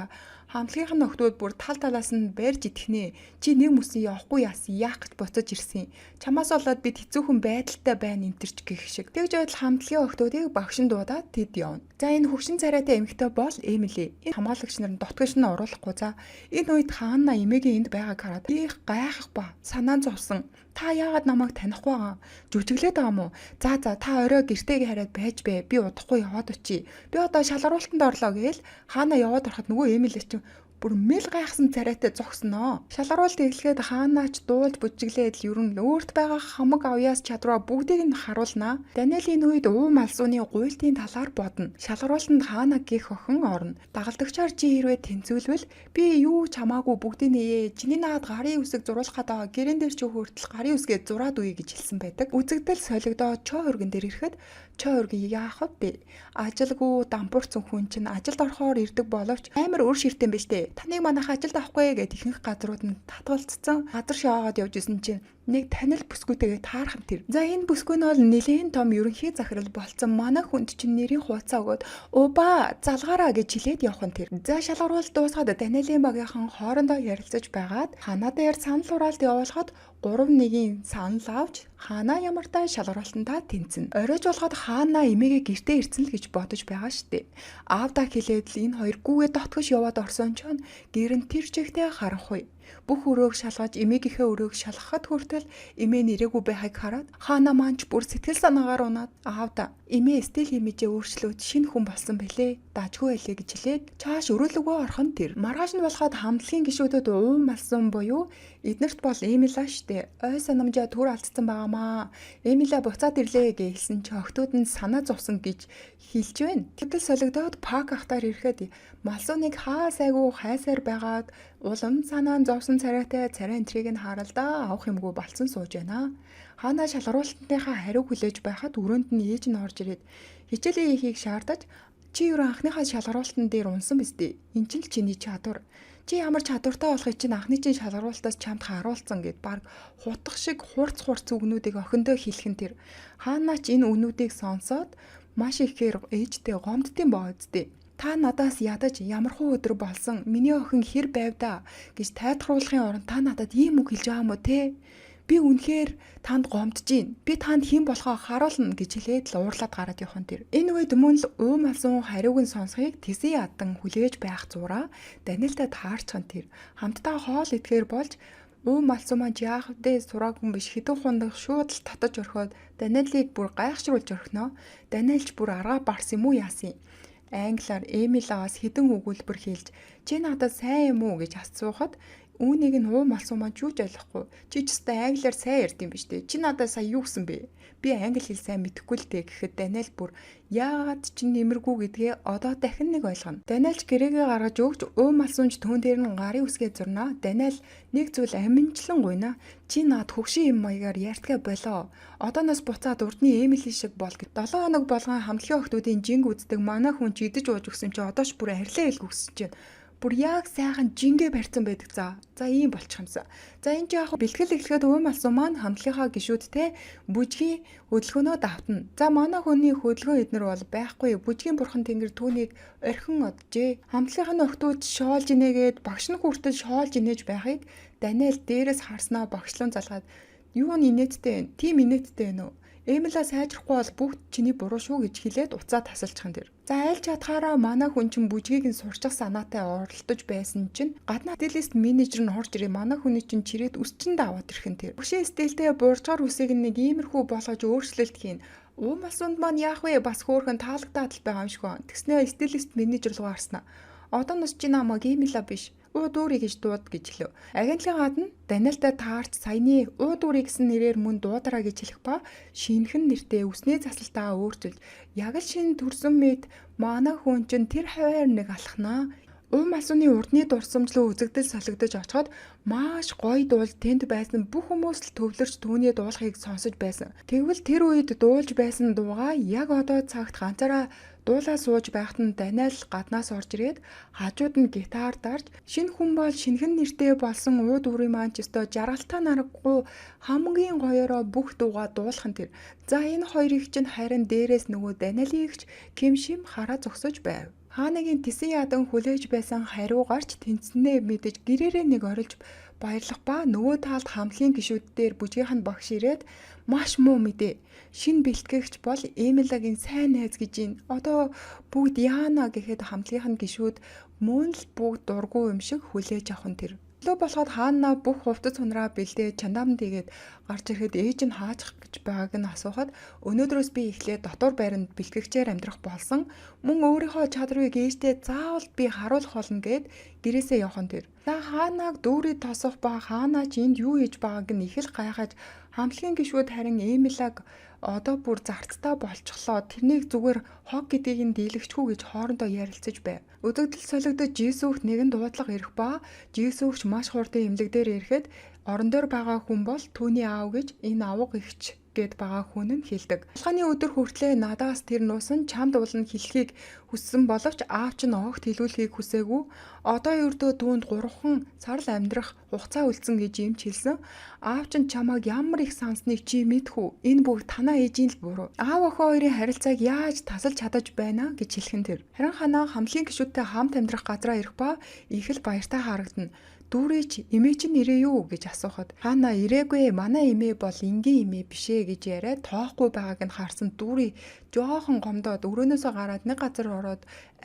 A: хамтлагийнх нь охтууд бүр тал талаас нь барьж идэхнэ. Чи нэг мөсөн явахгүй яасан яах гэж буцаж ирсэн. Чамаас болоод бид хэцүүхэн байдалтай байна энтерч гэх шиг. Тэгж байтал хамтлагийн охтуудыг багшин дуудаад тэд явна. За энэ хөвшин царайтай эмэгтэй бол Эмили. Энэ хамгаалагч нар нь дотгош нь оруулахгүй. За энэ үед хаана эмээгийн энд байгааг хараад их гайхах ба санаа зовсон. Та яагаад намайг танихгүй байгаа? Жүжиглээд байгаа мó? За та орой гэртээгээ хараад байж бэ. Би удахгүй яваад очие. Би одоо шалгаруултанд орлоо гээл хаана яваад ороход нөгөө Эмили чинь бүр мэл гайхсан царайтай зогсноо. Шалгаруулалт эхлэхэд хаанаач дуулж бүжиглээд л ер нь өөрт байгаа хамаг авьяас чадвараа бүгдийг нь харуулнаа. Даниэлийн үед уум алсууны гуйлтын талаар бодно. Шалгаруулалтанд хаана гих охин орно. Дагалдагчаар чи хэрвээ тэнцвэлвэл би юу ч хамаагүй бүгдийг нээе. Чиний наад гарын үсэг зурулах гэдэг гэрэн дээр чи хүртэл гарын үсгээ зураад үе гэж хэлсэн байдаг. Үзэгдэл солигдоод чоо өргөн дээр ирэхэд чоо өргөн яах вэ? Ажилгүй дампуурсан хүн чинь ажилд орохоор ирдэг боловч амар өр ширтэн биш дээ. Таныг манайх ажилд авахгүй гэд ихэнх газрууд нь татгалцсан. Газар шаагаад явж исэн чинь нэг танил бүсгүйтэйгээ таарах юм тэр. За энэ бүсгүй нь бол нэлээд том ерөнхий захирал болцсон манай хүнд чинь нэрийн хуудасаа өгөөд "Ууба, залгаараа" гэж хэлээд явах нь тэр. За шалгаруулалт дуусгаад Даниэлийн багийнхан хоорондоо ярилцаж байгаад ханаа дээр санал хураалт явуулахад 3-1-ийн санал авч хаана ямартай шалгаруулалтандаа тэнцэнэ. Оройж болоход хаана эмээгээ гэртээ ирсэн л гэж бодож байгаа штеп. Аавдаа хэлээд л энэ хоёр гүүгээ дотгош яваад орсон ч гэр нь тэр чигтээ харанхуй. Бүх өрөөг шалгаж эмээгийнхээ өрөөг шалгахад хүртэл эмээ нэрээгүй байхыг хараад хаана маанч бүр сэтгэл санаагаар унаад аавда эмээ стил имижээ өөрчлөөд шинэ хүн болсон бэлээ. Дажгүй байлээ гэж хэлээд чааш өрөөлөгөө орхон тэр. Маргааш нь болоход хамтлагийн гишүүдэд уум малсан буюу эднэрт бол Эмила штэ. Ой санамжаа түр алдсан байгаамаа. Эмила буцаад ирлээ гэсэн чи охтууд нь санаа зовсон гэж хэлж байна. Гэтэл солигдоод пак ахтаар ирэхэд малсууныг хаа сайгүй хайсаар байгаад улам санаан зовсон царайтай царай энтрийг нь харалдаа авах юмгүй болцсон сууж байна. Хаана шалгаруулалтынхаа хариу хүлээж байхад өрөөнд нь ээж нь орж ирээд хичээлийн ихийг шаардаж чи юу анхныхаа шалгаруулалтан дээр унсан биз дээ. Энд чинь л чиний чадвар. Чи ямар чадвартай болохыг чинь анхны чинь шалгаруулалтаас чамд харуулсан гэд баг хутах шиг хурц үгнүүдийг охиндоо хэлхэн тэр. Хаанаач энэ үгнүүдийг сонсоод маш ихээр ээжтэй гомдтiin бооцдээ. Та надаас ядаж ямархуу өдөр болсон миний охин хэр байв да гэж тайлбарлахын оронд та надад ийм үг хэлж байгаа юм уу те? Би үнэхээр танд гомдож гин. Би танд хэн болохоо харуулна гэж хэлээд л уурлаад гараад явхан тэр. Энэ үед мөн л уум алсын хариуг нь сонсхийг тэсий ядан хүлээж байх зураа Даниэлтэй таарчхан тэр. Хамтдаа хоол идэхээр болж уум алсын маань яах вэ сураагүй хүн биш хідэн хундаг шууд л татаж орхиод Даниэлийг бүр гайхшруулж орхиноо. Даниэлч бүр аргаа барсан юм уу яасан юм. Англиар Эмилагаас хідэн өгүүлбэр хэлж чи надад сайн юм уу гэж асуухад үүнийг нь уум алсан маань юуж ойлгохгүй. Чи ч гэсэн англиар сайн ярьд юм биш үү? Чи надад сая юу гэсэн бэ? Би англи хэл сайн мэдэхгүй л дээ гэхэд Даниэл бүр яагаад чи нэмэргүй гэдгээ одоо дахин нэг ойлгоно. Даниэлч гэрээгээ гаргаж өгч уум алсунч түүн дээр нь гарын үсгээ зурнаа. Даниэл нэг зүйл аминчлан гуйна. Чи наад хөгшин юм маягаар ярьтгаа болоо. Одооноос буцаад урдны Эмили шиг бол гэд 7 хоног болгон хамтлагийн охтуудын жинг үздэг манай хүн ч идэж ууж өгсөн чи одоо ч бүр арилаа хэлг өгсөн чинь. Бүр яг сайхан жингээ барьсан байдаг за. За ийм болчих юмсан. За энэ ч яг бэлтгэл эхлэхэд уум алсан маань хамтлагийнхаа гишүүдтэй бүжгийн хөдөлгөөнөө давтна. За манай хүний хөдөлгөөн эднэр бол байхгүй. Бүжгийн бурхан тэнгэр түүнийг орхин оджээ. Хамтлагийнхаа охтууд шоолж инээгээд багш нь хүртэл шоолж инээж байхыг Даниэл дээрээс харснаа багшлан залгаад юу нь инээдтэй вэ? Тим инээдтэй вэ нөө? Эмила сайжрахгүй бол бүгд чиний буруу шүү гэж хэлээд уцаа тасалчихсан тэр. За аль чадхаараа манай хүн чинь бүжгийг нь сурчих санаатай оролдож байсан чинь гадна стилист менежер нь орж ирээ манай хүний чинь чирээд өсчөнд аваад ирхэн тэр. Бүшийн стилтэй буурчгаар үсийг нэг иймэрхүү болгож өөрчлөлт хийн. Уум алсунд маань яах вэ? Бас хөөрхөн таалагдаад л байгаа юм шиг байна. Тэгснээ стилист менежер руу гарснаа. Одооноос чи намайг Эмила биш. Уудуурий гэж дууд гэж хэлв. Агентлагийн гадна Даниэлтэй таарч саяны уудуурий гэсэн нэрээр мөн дуудараа гэж хэлэх ба шинэхэн нэртэй үсний засалтаа өөрчилж яг л шинэ төрсөн мэд манай хүн чинь тэр хаваар нэг алхнаа. Уум алсууны урдны дурсамжлуу үзэгдэл солигдож очиход маш гоё дуул тэнд байсан бүх хүмүүс л төвлөрч түүний дуулахыг сонсож байсан. Тэгвэл тэр үед дуулж байсан дуугаа яг одоо цагт ганцаараа дуулаа сууж байхад нь Даниэл гаднаас орж ирээд хажууд нь гитар дарж шинэ хүн бол шинэхэн нэртэй болсон ууд үрийн маань ч өстой жаргалтай наргагүй хамгийн гоёороо бүх дуугаа дуулах нь тэр. За энэ хоёрыг чинь харин дээрээс нөгөө Даниэлийгч Кимшим хараа зогсож байв. Хааныгийн тэсэн ядан хүлээж байсан хариу гарч тэнцэнэ мэдэж гэрээрээ нэг орилж баярлах ба нөгөө талд хамтлагийн гишүүдээр бүжгийнх нь багш ирээд маш муу мэдээ. Шинэ бэлтгэгч бол Эмилагийн сайн найз гэж юм. Одоо бүгд яана гэхэд хамтлагийнх нь гишүүд Мөн л бүгд дургүй юм шиг хүлээж авах нь тэр. Өглөө болоход хаана бүх хувцас хунраа бэлдээ чандаамд игээд гарч ирэхэд ээж нь хаачих гэж байгааг нь асуухад өнөөдрөөс би эхлээд дотор байранд бэлтгэгчээр амьдрах болсон. Мөн өөрийнхөө чадрыг ээжтэй заавал би харуулах болно гэд гэрээсээ явах нь тэр. За хаанаг дүүрий тосох ба хаанаа ч энд юу хийж байгааг нь их л гайхаж хамтлагийн гишүүд харин Эмилаг одоо бүр зарцтай болчихлоо. Тэрнийг зүгээр хог гэдгийг нь дийлэгчгүй гэж хоорондоо ярилцаж байв. Өдөгдөл солигдож Жисүүхт нэгэн дуудлага ирэх ба Жисүүхч маш хурдан эмнэлэг дээр ирэхэд орон дээр байгаа хүн бол түүний аав гэж энэ авга ихч гэд байгаа хүн нь хэлдэг. Алхааны өдөр хүртлээр надаас тэр нуусан чамд уулна хэлхийг хүссэн боловч аав ч нь огт хэлүүлэхийг хүсээгүй. Одоо ердөө түүнд 3 сар л амьдрах хугацаа үлдсэн гэж юм хэлсэн. Аав ч чамайг ямар их сансныг чи мэдхүү. Энэ бүгд танаа ээжийн л буруу. Аав охин хоёрын харилцааг яаж тасалж чадаж байна гэж хэлхэн тэр. Харин ханаа хамтлагийн гишүүдтэй хамт амьдрах газраа ирэх ба их л баяртай харагдана. Дүүрийч эмээ чинь ирээ юу гэж асуухад хаана ирээгүй манай эмээ бол энгийн эмээ бишээ гэж яриад тоохгүй байгааг нь харсан дүүрий жоохон гомдоод өрөөнөөсөө гараад нэг газар ороод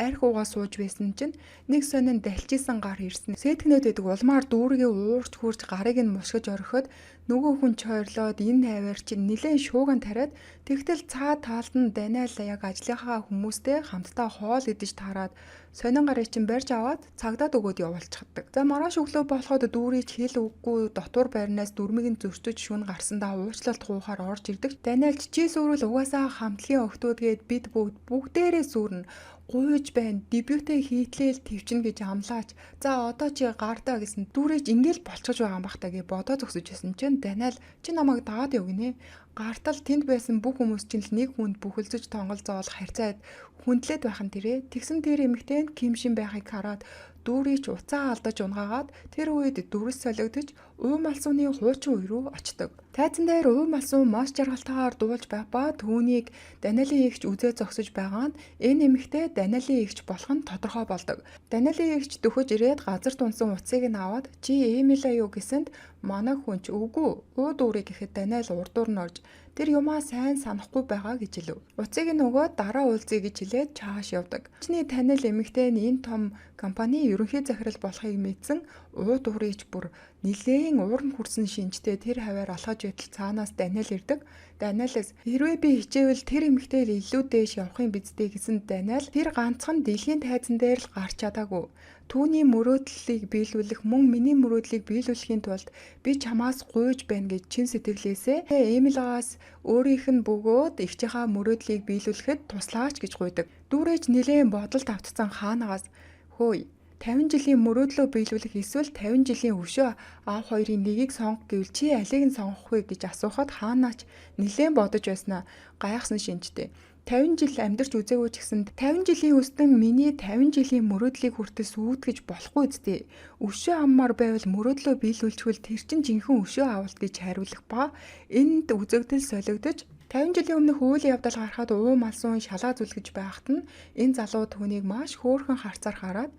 A: арх уугаа сууж байсан чинь нэг сонин далчисан гар ирсэн. Сэтгнээд байдаг улмаар дүүргээ уурч хурж гарыг нь мушгиж орхиод нөгөө хүн чойрлоод энэ хайваар чинь нилээн шууган тариад тэгтэл цаа таалд нь Даниэл яг ажлынхаа хүмүүстэй хамтдаа хоол идэж таарад сонин гарыг чинь барьж аваад цагдаад өгөөд явуулчихдаг. За маргааш өглөө болоход дүүрийч хэл үггүй дотор байрнаас дүрмийг нь зөрчиж шүн гарсандаа уучлалт хуухаар орж ирдэг. Даниэлч чи сүрүүл угаасаа хамтлагийн охтуудгээд бид бүгдээрээ сүрнэ. Гуйж байна. Дебютээ хийтлээл твчнэ гэж амлаач. За одоо чи гардаа гэсэн дүүрэж ингээл болчихж байгаа юм бах та гэж бодоо зогсож байсан чинь Даниэл чи намайг дагаад яв гинэ. Гартал тэнд байсан бүх хүмүүс чинь л нэг хүнд бүхэлзэж тонголзоол харьцаад хүндлээд байх нь тэрэ. Тэгсэн тэр эмэгтэй нь кимшин байхыг хараад дүүрийч уцаа алдаж унгаагаад тэр үед дүрс солигдож уум алсууны хуучин үе рүү очдог. Тайзан дээр уум алсуу маш жаргалтайгаар дуулж байх ба түүнийг Даниэлийн эгч үзээ зогсож байгаа нь энэ эмэгтэй Даниэлийн эгч болох нь тодорхой болдог. Даниэлийн эгч дөхөж ирээд газар тунсан уцыг нь аваад чи Эмила юу гэсэнд манай хүнч үгүй уу дүүрий гэхэд Даниэл урдуур нь орж тэр юмаа сайн санахгүй байгаа гэж хэлв. Уцыг нь өгөөд дараа уулзъя гэж хэлээд чааш явдаг. Чиний Даниэл эмэгтэй нь энэ том компани ерөнхий захирал болохыг мэдсэн ууд уурыч бүр нилээн уурн хүрсэн шинжтэй тэр хаваар алхаж байтал цаанаас Даниэл ирдэг. Даниэлээс хэрвээ би хичээвэл тэр эмэгтэй илүү дээш явахын биздэй гэсэн Даниэл тэр ганцхан дэлхийн тайзан дээр л гарч чадаагүй. Түүний мөрөөдлийг биелүүлэх мөн миний мөрөөдлийг биелүүлэхийн тулд би чамаас гуйж байна гэж чин сэтгэлээсээ Эмилагаас өөрийнх нь бөгөөд эгчийнхаа мөрөөдлийг биелүүлэхэд туслаач гэж гуйдаг. Дүүрэж нилээн бодолд автцсан хаанаас хөөе 50 жилийн мөрөөдлөө биелүүлэх эсвэл 50 жилийн өшөө аав хоёрын нэгийг сонгох гэвэл чи алийг нь сонгох вэ гэж асуухад хаанаач нилээн бодож байснаа гайхсан шинжтэй. 50 жил амьдарч үзээгүй ч гэсэн 50 жилийн өстөн миний 50 жилийн мөрөөдлийг хүртэл сүйтгэж болохгүй үстэй. Өшөө аммаар байвал мөрөөдлөө биелүүлчихвэл тэр чинь жинхэнэ өшөө авалт гэж хариулах ба энд үзэгдэл солигдож 50 жилийн өмнөх үйл явдал гарахад уум алсуун шалаа зүлгэж байхад нь энэ залуу түүнийг маш хөөрхөн харцаар хараад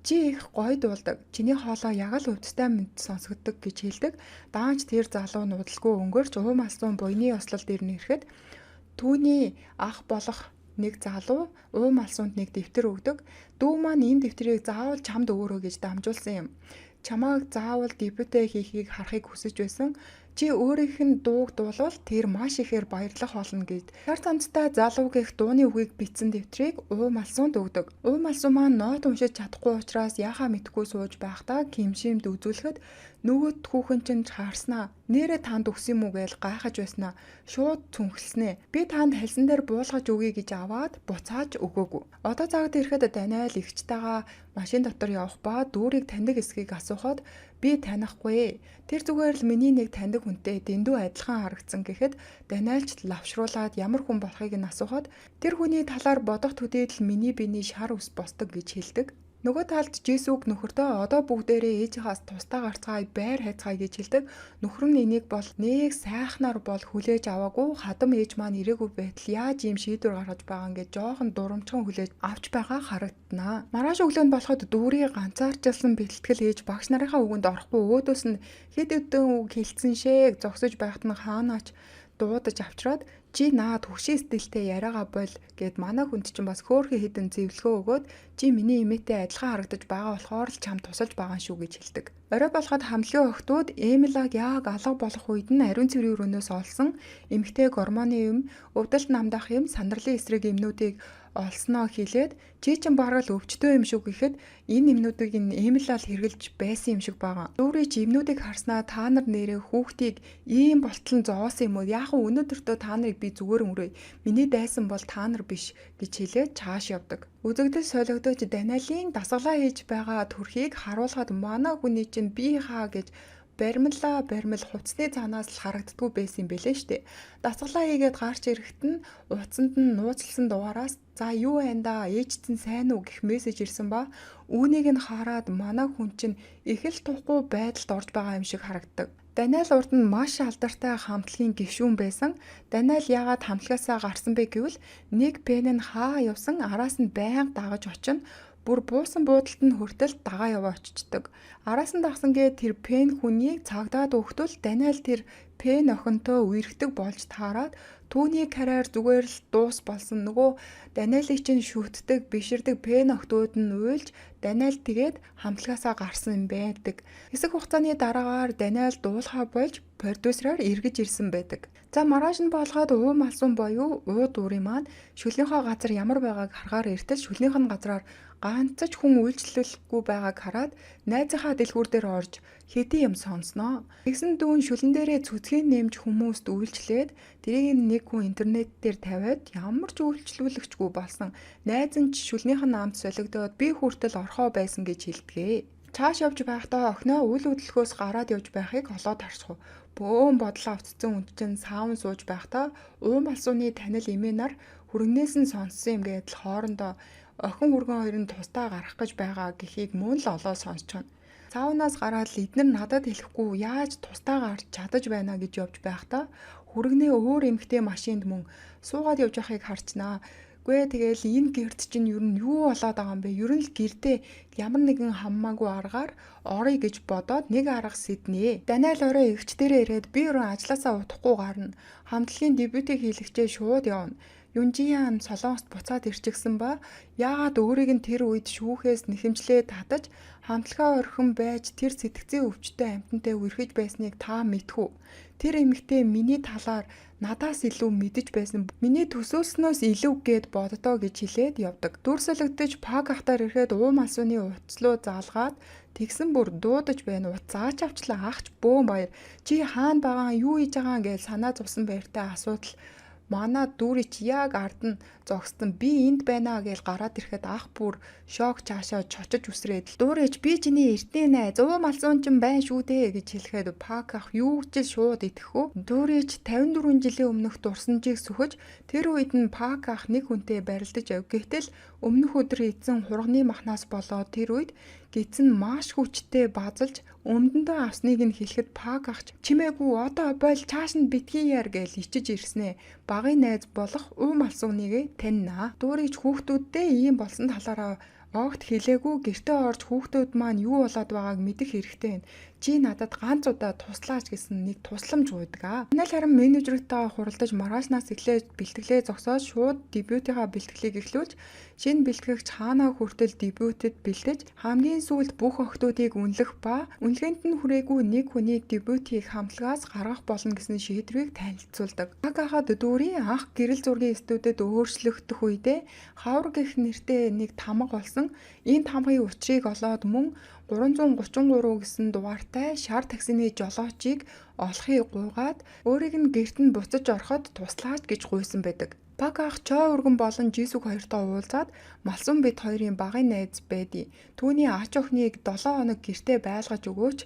A: чи их гоё дуулдаг. Чиний хоолой яг л өвдөлттэй мэд сонсогддог гэж хэлдэг. Даанч тэр залуу нудалгүй өнгөрч уум алсуун буйны ослол дээр нэрэхэд түүний ах болох нэг залуу уум алсуунд нэг дэвтэр өгдөг. Дүү маань энэ дэвтрийг заавал чамд өгөөрэй гэж дамжуулсан юм. Чамааг заавал дебютээ хийхийг харахыг хүсэж байсан. Чи өөрийнх нь дууг дуулвал тэр маш ихээр баярлах болно гэд. Хар цамцтай залуу гэх дууны үгийг бичсэн дэвтрийг уум алсуунд өгдөг. Уум алсуу маань нот уншиж чадахгүй учраас яхаа мэдгүй сууж байхдаа кимшимд үзүүлэхэд нөгөө хүүхэн чинь харснаа нэрэ танд өгсөн юм уу гэж гайхаж байснаа шууд цүнхэлснэ. Би танд хальсан дээр буулгаж өгье гэж аваад буцааж өгөөгүй. Одоо цагт ирэхэд Даниэл эгчтэйгээ машин дотор явах ба дүүрийг таньдаг эсхийг асуухад би танихгүй. Тэр зүгээр л миний нэг таньдаг хүнтэй дэндүү адилхан харагдсан гэхэд Даниэлч лавшруулад ямар хүн болохыг нь асуухад тэр хүний талаар бодох төдийд л миний биений шар ус босдог гэж хэлдэг. Нөгөө талд Жисүүг нөхөртөө одоо бүгдээрээ ээжийнхээс тусдаа гарцгаая байр хайцгаая гэж хэлдэг. Нөхөр нь энийг бол нэг сайхнаар бол хүлээж аваагүй. Хадам ээж маань ирээгүй байтал яаж ийм шийдвэр гаргаж байгаа ингээд жоохон дурамчхан хүлээж авч байгаа харагдана. Маргааш өглөөнд болоход дүүрий ганцаарчилсан бэлтгэл хийж багш нарынхаа үгэнд орохгүй өөдөөс нь хэд хэдэн үг хэлсэн шээ зогсож байхад нь хаанаач дуудаж авчраад чи наад хөвшин стилтэй яриагаа бол гэд манай хүнд чинь бас хөөрхөн хідэн зэвлэгөө өгөөд чи миний эмээтэй адилхан харагдаж байгаа болохоор л чамд тусалж байгаа шүү гэж хэлдэг. Орой болоход хамтлагийн охтууд Эмилаг яг алга болох үед нь ариун цэврийн өрөөнөөс олсон эмэгтэй гормоны юм, өвдөлт намдах юм, сандралын эсрэг юмнуудыг олсноо хэлээд чи чин бараг л өвчтөө юм шүү гэхэд энэ юмнуудыг Эмилал хэрглэж байсан юм шиг байгаа. Дүүрий чи юмнуудыг харснаа та нар нэрээ хүүхдийг ийм болтол зоосон юм уу? Яг өнөөдөртөө та нарыг би зүгээр өнгөрөөе. Миний дайсан бол та нар биш гэж хэлээд чааш явдаг. Үзэгдэл солигдож Даниэлийн дасгалаа хийж байгаа төрхийг харуулхад манай хүний чинь би хаа гэж баримл хувцсны цаанаас л харагддгүй байсан юм бэлээ штэ. Дасгалаа хийгээд гарч ирэхэд нь утсанд нь нууцлсан дугаараас за юу байна да ээжтэн сайн уу гэх мессеж ирсэн ба үүнийг нь хараад манай хүн чинь их л тухгүй байдалд орж байгаа юм шиг харагддаг. Даниэл урд нь маш алдартай хамтлагийн гишүүн байсан. Даниэл яагаад хамтлагаасаа гарсан бэ гэвэл нэг пен нь хаа явсан араас нь байнга дагаж очино. Бүр буусан буудалд нь хүртэл дагаа яваа очичдаг. Араас нь дагсангээ тэр пен хүнийг цагдаад өгтөл Даниэл тэр пен охинтой үерхдэг болж таарад түүний карьер зүгээр л дуус болсон. Нөгөө Даниэлийг чинь шүтдэг, биширдэг пен охтууд нь уйлж Даниэл тэгээд хамтлагаасаа гарсан юм байдаг. Хэсэг хугацааны дараагаар Даниэл дуулахаа болж продюсераар эргэж ирсэн байдаг. За маргааш нь болгоод уум алсуун боёо ууд уурын маань шүлгийнхаа газар ямар байгааг харахаар эртэл шүлгийнх нь газраар ганцч хүн үйлчлүүлэхгүй байгааг хараад найзынхаа дэлгүүр дээр орж хэдий юм сонсноо. Тэгсэн дүүн шүлэн дээрээ цүцгийг нэмж хүмүүст үйлчлээд тэрийг нэг хүн интернет дээр тавиад ямар ч үйлчлүүлэгчгүй болсон. Найз нь шүлгийнх нь амт солигдоод би хүртэл орхоо байсан гэж хэлдэгэ. Чааш явж байхдаа охиноо үл хөдлөхөөс гараад явж байхыг олоод харсав. Бөөн бодлоо авцсан үнд чинь саавн сууж байхдаа уум алсууны танил эмээ нар хүргнээс нь сонссон юм гээд л хоорондоо охин хүргэн хоёр нь тусдаа гарах гэж байгаа гэхийг мөн л олоод сонсч байна. Саунаас гараад л эднэр надад хэлэхгүй яаж тусдаа гарч чадаж байна гэж явж байхдаа хүргэнээ өөр эмхтэй машинд мөн суугаад явж байхыг харчнаа. Гүй тэгэл энэ гэрд чинь ер нь юу болоод байгаа юм бэ? Ер нь л гэрдээ ямар нэгэн хамаагүй аргаар орё гэж бодоод нэг арга сэднэ. Даниэл орой эгч дээрээ ирээд би өрөө ажилласаа удахгүй гарна. Хамтлагийн дебютийг хийлэгчээ шууд явна. Юнжиян Солонгост буцаад ирчихсэн ба яагаад өөрийг нь тэр үед шүүхээс нэхэмжлээ татаж хамтлагаа орхин байж тэр сэтгцийн өвчтөй амьтантай үрхэж байсныг та мэдхүү. Тэр эмэгтэй миний талаар надаас илүү мэдэж байсан. Миний төсөөлснөөс илүү гэд боддоо гэж хэлээд явдаг. Дүрсэлэгдэж паг ахтаар ирэхэд уум алсууны утаслуу заалгаад тэгсэн бүр дуудаж байна. Заач авчлаа ахч бөөн баяр. Чи хаана байгаа юу хийж байгаа гэж санаа зовсон байртай асуудал. Манай дүүрий чи яг ард нь зогссон би энд байна гэж гараад ирэхэд ах бүр шок цаашаа чочож үсрээд дүүрийч би чиний эртний найз уум алсуун чинь байна шүү дээ гэж хэлэхэд пак ах юу ч шууд итгэхүү. Дүүрийч 54 жилийн өмнөх дурсамжийг сүхэж тэр үед нь пак ах нэг хүнтэй барилдаж яв. Гэтэл өмнөх өдөр эзэн хурганы махнаас болоод тэр үед гидсэн маш хүчтэй базалж өмдөндөө авсныг нь хэлэхэд пак ахч чимээгүй одоо бойл чааш нь битгий яар гэж ичиж ирснэ. Багын найз болох уум алсууныг таньнаа. Дүүрийч хүүхдүүдтэй ийм болсон талаараа огт хэлээгүй гэртээ орж хүүхдүүд маань юу болоод байгааг мэдэх хэрэгтэй байна. Чи надад ганц удаа туслаач гэсэн нэг тусламж гуйдаг. Даниэл харин менежертэйгээ хуралдаж маргаашнаас эхлээд бэлтгэлээ зогсоод шууд дебютийнхаа бэлтгэлийг эхлүүлж шинэ бэлтгэгч хаанаа хүртэл дебютэд бэлтэж хамгийн сүүлд бүх охтуудыг үнэлэх ба үнэлгээнд нь хүрээгүй нэг хүний дебютийг хамтлагаас гаргах болно гэсэн шийдвэрийг танилцуулдаг. Агахад дүүрийн анх гэрэл зургийн студид өөрчлөгдөх үедээ хавар гэх нэртэй нэг тамга болсон. Энэ тамгын учрыг олоод мөн 333 гэсэн дугаартай шар таксины жолоочийг олохыг гуйгаад өөрийг нь гэрт нь буцаж ороход туслаач гэж гуйсан байдаг. Пак ах чоо өргөн болон Жисүг хоёртой уулзаад малсун бит хоёрын багын найз байдیں۔ Түүний ач охиныг 7 хоног гэртээ байлгаж өгөөч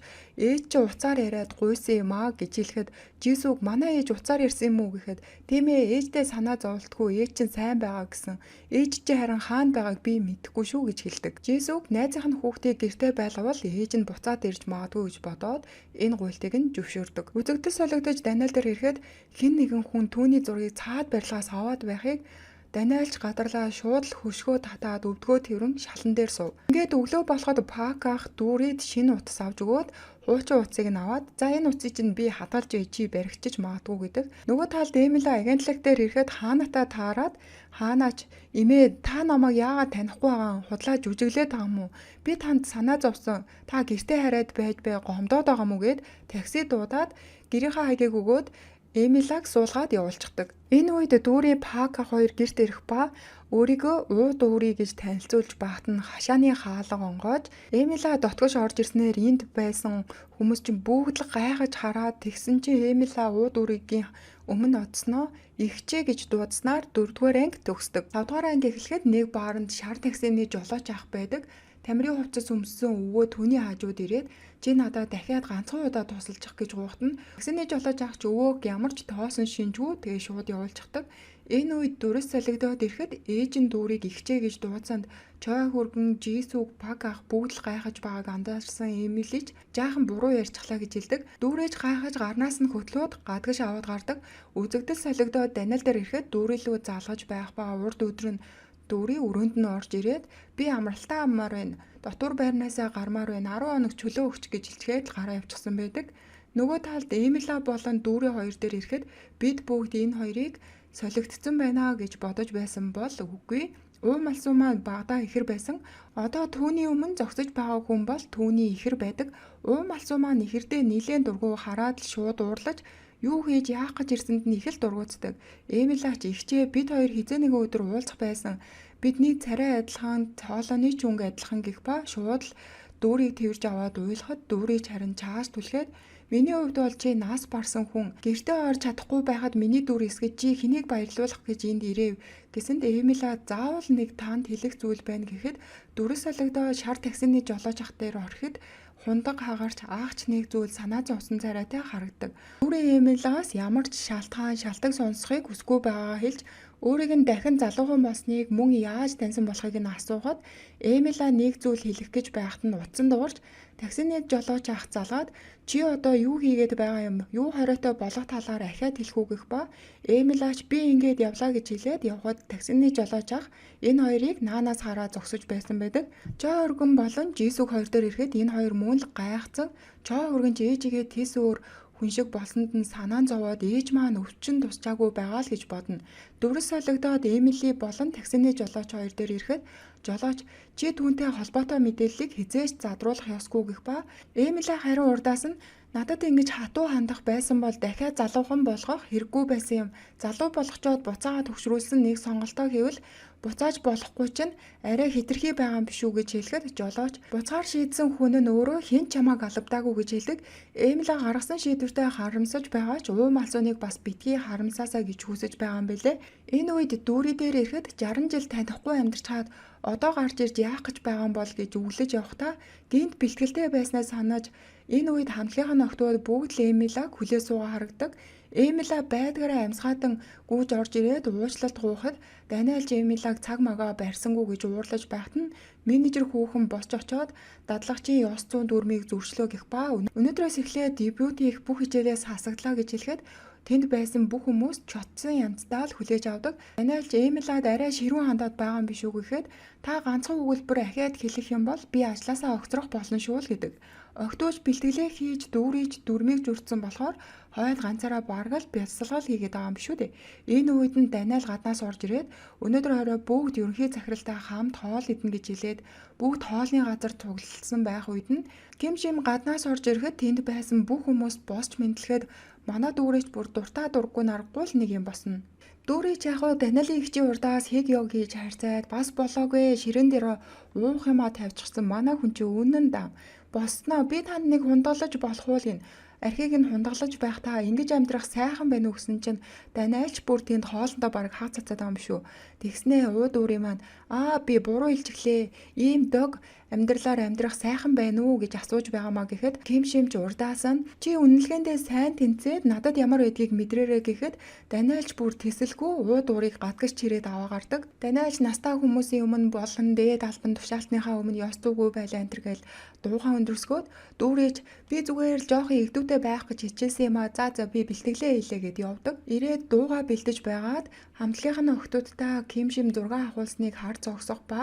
A: ээж чи уцаар яриад гуйсан юм аа гэж хэлэхэд Жисүг манай ээж уцаар ярьсан юм уу гэхэд тийм ээ ээжтэй санаа зовлтгүй ээж чинь сайн байгаа гэсэн. Ээж чи харин хаана байгааг би мэдэхгүй шүү гэж хэлдэг. Жисүг найзынх нь хүүхдийг гэртээ байлгавал ээж нь буцаад ирж магадгүй гэж бодоод энэ гуйлтыг нь зөвшөөрдөг. Үзэгдэл солигдож Даниэл дээр ирэхэд хэн нэгэн хүн түүний зургийг цаад барилгаас аваад байхыг Даниэлч гадарлаа шууд л хөшгөө татаад өвдгөө тэрэн шалан дээр сув. Ингээд өглөө болоход Пак ах дүүрийд шинэ утас авч өгөөд хуучин утсыг нь аваад за энэ утсыг чинь би хадгалж өгье чи баригчиж магадгүй гэдэг. Нөгөө талд Эмила агентлаг дээр ирэхэд хаанатаа таарад хаанаач эмээ та намайг яагаад танихгүй байгаа худлаа жүжиглээд байгаа юм уу? Би танд санаа зовсон. Та гэртээ хараад байж бай гомдоод байгаа мүү гэд такси дуудаад гэрийнхаа хаягийг өгөөд Эмилаг суулгаад явуулчихдаг. Энэ үед дүүрий Пак ах хоёр гэрт ирэх ба өөрийгөө уу дүүрий гэж танилцуулж багт нь хашааны хаалга онгоож Эмила дотгош орж ирснээр энд байсан хүмүүс чинь бүгд л гайхаж хараад тэгсэн чинь Эмила уу дүүрийгийн өмнө одсноо ихчээ гэж дуудснаар 4-р анги төгсдөг. 5-р анги эхлэхэд нэг бааранд шар таксины жолооч ах байдаг. Тамирын хувцас өмссөн өвөө түүний хажууд ирээд чи надад дахиад ганцхан удаа тусалчих гэж гуйхтана. Таксины жолооч ах ч өвөөг ямар ч тоосон шинжгүй тэгээ шууд явуулчихдаг. Энэ үед дүрс солигдоод ирэхэд ээж нь дүүрийг ихчээ гэж дуудсанд чой хүргэн Жисүг Пак ах бүгд л гайхаж байгааг анзаарсан Эмилич жаахан буруу ярьчихлаа гэж хэлдэг. Дүүрэж гайхаж гарнаас нь хөтлөөд гадагш аваад гардаг. Үзэгдэл солигдоод Даниэл дээр ирэхэд дүүрэлөө залгаж байх ба урд өдөр нь дүүрий өрөөнд нь орж ирээд би амралтаа аммаар байна. Дотор байрнаасаа гармаар байна. 10 хоног чөлөө өгч гэж илчгээд л гараа явчихсан байдаг. Нөгөө талд Эмила болон дүүрий хоёр дээр ирэхэд бид бүгд энэ хоёрыг солигдсон байна гэж бодож байсан бол үгүй. Уум алсуу маань багадаа ихэр байсан. Одоо түүний өмнө зогсож байгаа хүн бол түүний ихэр байдаг. Уум алсуу маань ихэрдээ нилээн дургу хараад л шууд уурлаж юу хийж яах гэж ирсэнд нь их л дургуутдаг. Эмилач ихчээ бид хоёр хизээ нэгэн өдөр уулзах байсан. Бидний царай адилхан, хоолойны ч өнгө адилхан гэх ба шууд л дүүрийг тэрж аваад уйлахад дүүрийг харин чааш түлхээд миний хувьд бол чи нас барсан хүн гэртээ орж чадахгүй байхад миний дүүр эсгэж чи хэнийг баярлуулах гэж энд ирэв гэсэнд Эмила заавал нэг танд хэлэх зүйл байна гэхэд дүрс солигдоо шар таксины жолооч ах дээр ороход хундаг хагарч аагч нэг зүйл санаа зовсон царайтай харагдаг. Дүүрэн Эмилагаас ямар ч шалтак сонсохыг хүсгүй байгаагаа хэлж өөрийг нь дахин залуухан болсныг мөн яаж таньсан болохыг нь асуухад Эмила нэг зүйл хэлэх гэж байхад нь утсан дуурч таксины жолооч ах залгаад чи одоо юу хийгээд байгаа юм? Юу хориотой болох талаар ахиад хэлэх үү гэх ба Эмилач би ингээд явлаа гэж хэлээд явхад таксины жолооч ах энэ хоёрыг наанаас хараа зогсож байсан байдаг. Чой өргөн болон Жисүг хоёр дээр ирэхэд энэ хоёр мөн л гайхацсан. Чой өргөн ээжигээ тис өөр хүн шиг болсонд нь санаан зовоод ээж маань өвчин тусчаагүй байгаа л гэж бодно. Дүрс солигдоод Эмили болон таксины жолооч хоёр дээр ирэхэд жолооч чи түүнтэй холбоотой мэдээллийг хизээж задруулах ёсгүй гэх ба Эмили харин урдаас нь надад ингэж хатуу хандах байсан бол дахиад залуухан болгох хэрэггүй байсан юм. Залуу болгочоод буцаагаа төгшрүүлсэн нэг сонголтоо хийвэл буцааж болохгүй чинь арай хитрхи байгаа юм биш үү гэж хэлэхэд жолооч буцаар шийдсэн хүн нь өөрөө хэн чамааг алавдаагүй гэж хэлдэг. Эмила гаргасан шийдвэртэй харамсаж байгаа ч уум алсууныг бас битгий харамсаасаа гэж хүсэж байгаа юм бэлээ. Энэ үед дүүрий дээр ирэхэд 60 жил танихгүй амьдарч хаад одоо гарч ирж яах гэж байгаа юм бол гэж өглөж явхдаа гинт бэлтгэлтэй байснаа санааж энэ үед хамтлагийн нөхдүүд бүгд л Эмилаг хүлээ суугаа харагдаг. Эмила байдгаараа амьсгаатан гүйж орж ирээд уучлалт гуйхад Даниэлж Эмилаг цаг магаа барьсангүй гэж уурлаж байхад нь менежер хүүхэн босч очоод дадлагчийн ёс зүйн дүрмийг зөрчлөө гэх ба өнөөдрөөс эхлээд дебют хийх бүх хичээлээс хасагдлаа гэж хэлэхэд тэнд байсан бүх хүмүүс чотсон янзтай л хүлээж авдаг. Даниэлж Эмилад арай ширүүн хандаад байгаа юм биш үү гэхэд та ганцхан өгүүлбэр ахиад хэлэх юм бол би ажлаасаа огцрох болно шүү л гэдэг. Огтууч бэлтгэлээ хийж дүүрийж дүрмийг зүртсэн болохоор хойд ганцаараа баргал бясалгал хийгээд байгаа юм шүү дээ. Энэ үед нь Даниэл гаднаас орж ирээд өнөөдөр орой бүгд ерөнхий захиралтай хамт хоол идэнэ гэж хэлээд бүгд хоолны газар цуглалсан байх үед нь Ким Шим гаднаас орж ирэхэд тэнд байсан бүх хүмүүс босч мэдлэхэд манай дүүрийч бүр дуртай дурггүй нарггүй л нэг юм босно. Дүүрийч яг уу Даниэлийн ихчийн урдаас хэг ёг хийж харьцаад бас болоогүй ширэн дээр уух юмаа тавьчихсан манай хүн чи үнэн даа. Босноо би танд нэг хундаглаж болох уу гин. Архийг нь хундаглаж байх та ингэж амьдрах сайхан байна уу гэсэн чинь Даниэлч бүр тэнд хоолндоо бараг хаа цацаад байгаа юм шүү. Тэгснээ ууд өөрийн маань би буруу хэлчихлээ. Ийм дог амьдралаар амьдрах сайхан байна уу гэж асууж байгаамаа гэхэд Ким Шимж урдаас нь чи үнэлгээндээ сайн тэнцээд надад ямар байдгийг мэдрээрэй гэхэд Даниэлч бүр тэсэлгүй ууд уурыг гадагш чирээд аваагардаг. Даниэлч настай хүмүүсийн өмнө болон дээд албан тушаалтныхаа өмнө ёс зүйгүй байлаа энэ гэл дуухан өндөрсгөөд дүүрэж би зүгээр л жоохон игдүүтэй байх гэж хичээсэн юм а. За би бэлтгэлээ хийлээ гэд явдаг. Ирээд дууга бэлдэж байгаад хамтлагийнх нь охтуудтай Ким Шим зураг ахуулсныг харж зогсох ба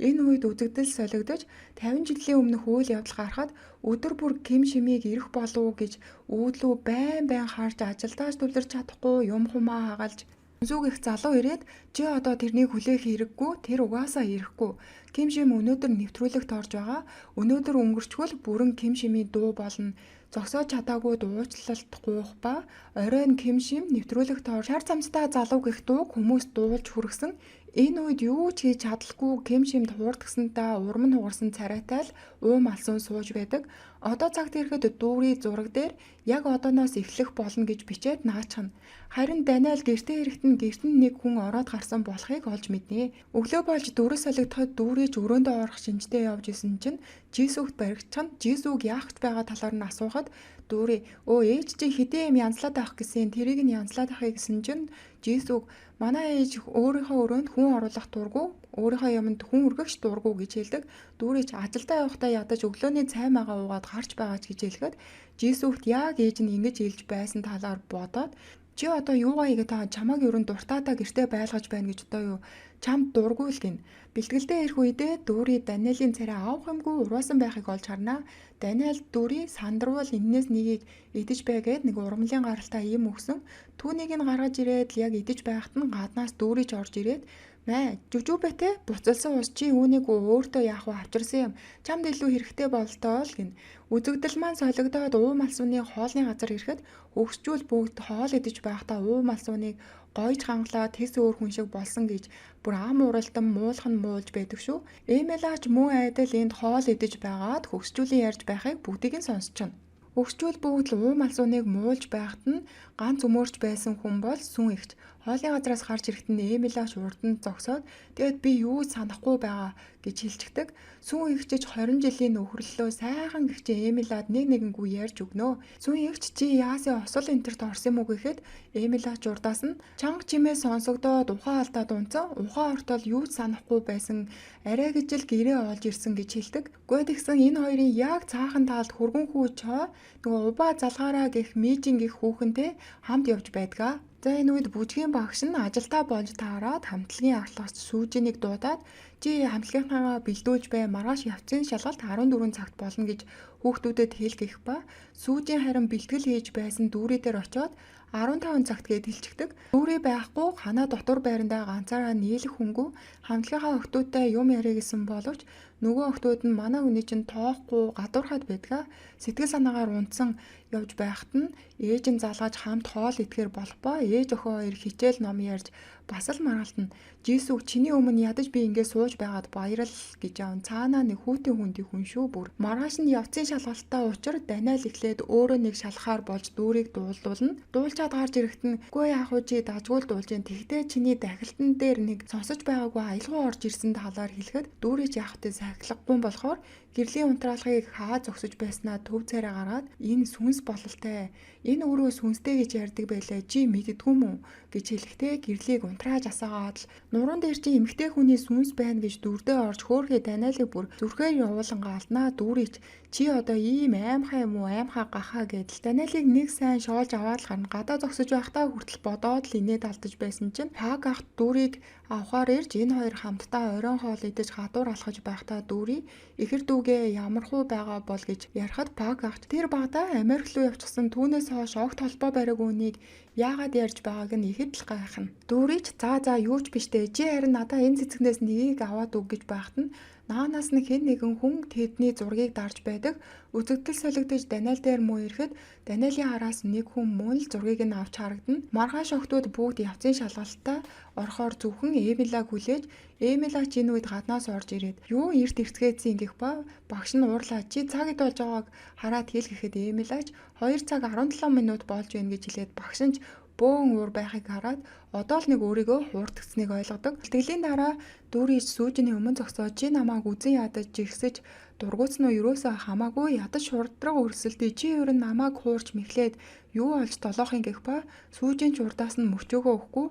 A: энэ үед үзэгдэл солигдож 50 жилийн өмнөх үйл явдал гарахад өдөр бүр Ким Шимийг ирэх болов гэж өөдлөө байн харж ажилдаа төвлөрч чадахгүй юм хумаа хагалж зүг их залуу ирээд чи одоо тэрнийг хүлээх хэрэггүй тэр угаасаа ирэхгүй. Ким Шим өнөөдөр нэвтрүүлэгт орж байгаа. Өнөөдөр өнгөрчгөл бүрэн Ким Шимийн дуу болно. Зогсоож чадаагүй дуучлалт гуйх ба оройн Ким Шим нэвтрүүлэгт орж шар цамцтай залуу гэх дууг хүмүүс дуулж хүргэсэн. Энэ үед юу ч хийж чадалгүй Ким Шимд хуурдагсантаа урам нь хугарсан царайтай л уум алсуун сууж байдаг. Одоо цагт ирэхэд дүүрий зураг дээр яг одооноос эхлэх болно гэж бичээд наачхна. Харин Даниэл гэртээ ирэхэд гэрт нь нэг хүн ороод гарсан болохыг олж мэднэ. Өглөө болж дүүрээ солигдоход дүүрийч өрөөндөө орох шинжтэй явж исэн чинь Жисүгт баригдчихна. Жисүг яах гэж байгаа талаар нь асуухад дүүрий ээж чи хэдийн юм янзлаад авах гэсэн тэрийг нь янзлаад авахыг гэсэн чинь Жисүг манай ээж өөрийнхөө өрөөнд хүн оруулах дурггүй өөрийнхөө юмд хүн өргөгч дурггүй гэж хэлдэг. Дүүрийч ажилдаа явахдаа ядаж өглөөний цай магаа уугаад гарч байгаа ч гэж хэлэхэд Жисүгт яг ээж нь ингэж хэлж байсан талаар бодоод чи одоо юугаа хийгээд байгаа чамааг ерөн дуртаатаа гэртээ байлгаж байна гэж одоо юу чамд дургүй л гин. Бэлтгэлдээ ирэх үедээ дүүрий Даниэлийн царай авах юмгүй урвасан байхыг олж харнаа. Даниэл дүүрий сандруул эннээс нэгийг идэж байгээд нэг ургамлын гаралтай юм өгсөн. Түүнийг нь гаргаж ирээд яг идэж байхад нь гаднаас дүүрийч орж ирээд мэ жүжүүбэтэ буцалсан ус чи үүнийг өөртөө яах вэ авчирсан юм. Чамд илүү хэрэгтэй болтоо л гин. Үзэгдэл маань солигдоод уум алсууны хоолны газар ирэхэд хөгсчүүл бүгд хоол идэж байхдаа уум алсууныг гойж хангалаад тэс өөр хүн шиг болсон гэж бүр ам уралдан муулхан муулж байдаг шүү. Эмэлаач муу айдал энд хоол идэж байгаад хөгсчүүлийн ярьж байхыг бүгдийг нь сонсчихно. Хөгсчүүл бүгд л уум алсууныг муулж байхад нь ганц өмөрч байсан хүн бол сүн ихч. Хоолын газраас гарч ирэхэд нь Эмилаач урд нь зогсоод "Тэгэд би юу санахгүй байгаа" гэж хэлчихдэг. Сүн ихчж 20 жилийн нөхөрлөлөө сайхан гихчээ Эмилаад нэгэнгүй ярьж өгнө. Сүн ихч чи яасын осол энтерт орсон юм уу гэхэд Эмилаач урдаас нь чанга чимээ сонсогдоод ухаан алдаад унцсан. Ухаан ортол юу ч санахгүй байсан. Арай гэж л гэрээ олж ирсэн гэж хэлдэг. Гэхдээ тэгсэн энэ хоёрын яг цаахан таалд хөргөн хүү чоо нөгөө убаа залгаараа гэх мижин гих хүүхэнтэй хамт явж байдгаа. За энэ үед бүжгийн багш нь ажилдаа болж таараад хамтлагийн ахлагч сүүжинийг дуудаад чи хамтлагийнхаа бэлдүүлж бай маргааш явцын шалгалт 14 цагт болно гэж хүүхдүүдэд хэлгэх ба сүүжин харин бэлтгэл хийж байсан дүүрээ дээр очиод 15 цагт гээд хэлчихдэг. Дүүрээ байхгүй ханаа дотор байрандаа ганцаараа нийлэх хүнгүй хамтлагийнхаа охтуудтай юм яриа гэсэн боловч нөгөө охтууд нь манай хүний чинь тоохгүй гадуурхаад байдгаа. Сэтгэл санаагаар унтсан явж байхад нь ээж нь залгаж хамт хоол идэхээр болох ба ээж охин хоёр хичээл ном ярьж бас л маргалтна. Жисүг чиний өмнө ядаж би ингэ сууж байгаад баярал гэж явна. Цаанаа нэг хүүтийн хүндий хүн шүү бүр. Маргааш нь явцын шалгалтаа учир Даниэл эхлээд өөрөө нэг шалхаар болж дүүрийг дуулдуулна. Дуулчаад гарч ирэхэд нь "Үгүй яах вэ чи дажгүй дуулж जैन. Тэгтээ чиний дахилтан дээр нэг сонсож байгаагүй аялгаа орж ирсэн талаар хэлэхэд дүүрийч яах вэ сахилахгүй болохоор гэрлийн унтраалгыг хаа зогсож байснаа төв царай гаргаад энэ сүнс бололтой. Энэ өөрөө сүнстэй гэж ярьдаг байлаа. Чи мэддэггүй мүү гэж хэлэхдээ гэрлийг унтрааж асаагаад л нуруунд дээр чи эмэгтэй хүний сүнс байна гэж дүрдээ орж хөөхөө Даниэлийг бүр зүрхээр явуулангаа алднаа дүүрийч чи одоо ийм аимхай юм уу аимхай гахаа гэдэл Даниэлийг нэг сайн шоолж аваад л гарна. Гадаа зогсож байхдаа хүртэл бодоод л инээд алдаж байсан чинь паг ахт дүүрийг авахаар ирж энэ хоёр хамтдаа оройн хоол идэж гадуур алхаж байхдаа дүүрий ихэр дүүгээ ямархуу байгаа бол гэж ярихад паг ахт тэр багада Америк руу явчихсан түүнээс хойш огт холбоо бариагүй үнийг яагаад ярьж байгааг нь ихэд л гайхна. Дүүрийч за юу ч биш дээ. Чи харин надаа энэ цэцгнээс нэгийг аваад өг гэж байхад нь наанаас нь хэн нэгэн хүн тэдний зургийг дарж байдаг. Үзэгдэл солигдож Даниэл дээр муу ирэхэд Даниэлийн араас нэг хүн мөн л зургийг нь авч харагдана. Маргааш охтууд бүгд явцын шалгалтаа орохоор зөвхөн Эмилаг хүлээж Эмилач энэ үед гаднаас орж ирээд юу эрт эртгээцэн ингэх ба багш нь уурлаа чи цагт болж байгааг хараад хэл гэхэд Эмилач 2 цаг 17 минут болж байна гэж хэлээд багш нь бөөн уур байхыг хараад одоо л нэг өөрийгөө хуурдагдсныг ойлгодог. Бэлтгэлийн дараа дүүрийн сүүжний өмнө зогсоод чи намайг үзэн ядаж жигсэж дургуутсан уу юусаа хамаагүй ядаж шуурдраг өрсөлдөй чи ер нь намайг хуурч мэхлээд юу олж долоохын гэх ба сүүжийн ч урдаас нь мөчөөгөө өгөхгүй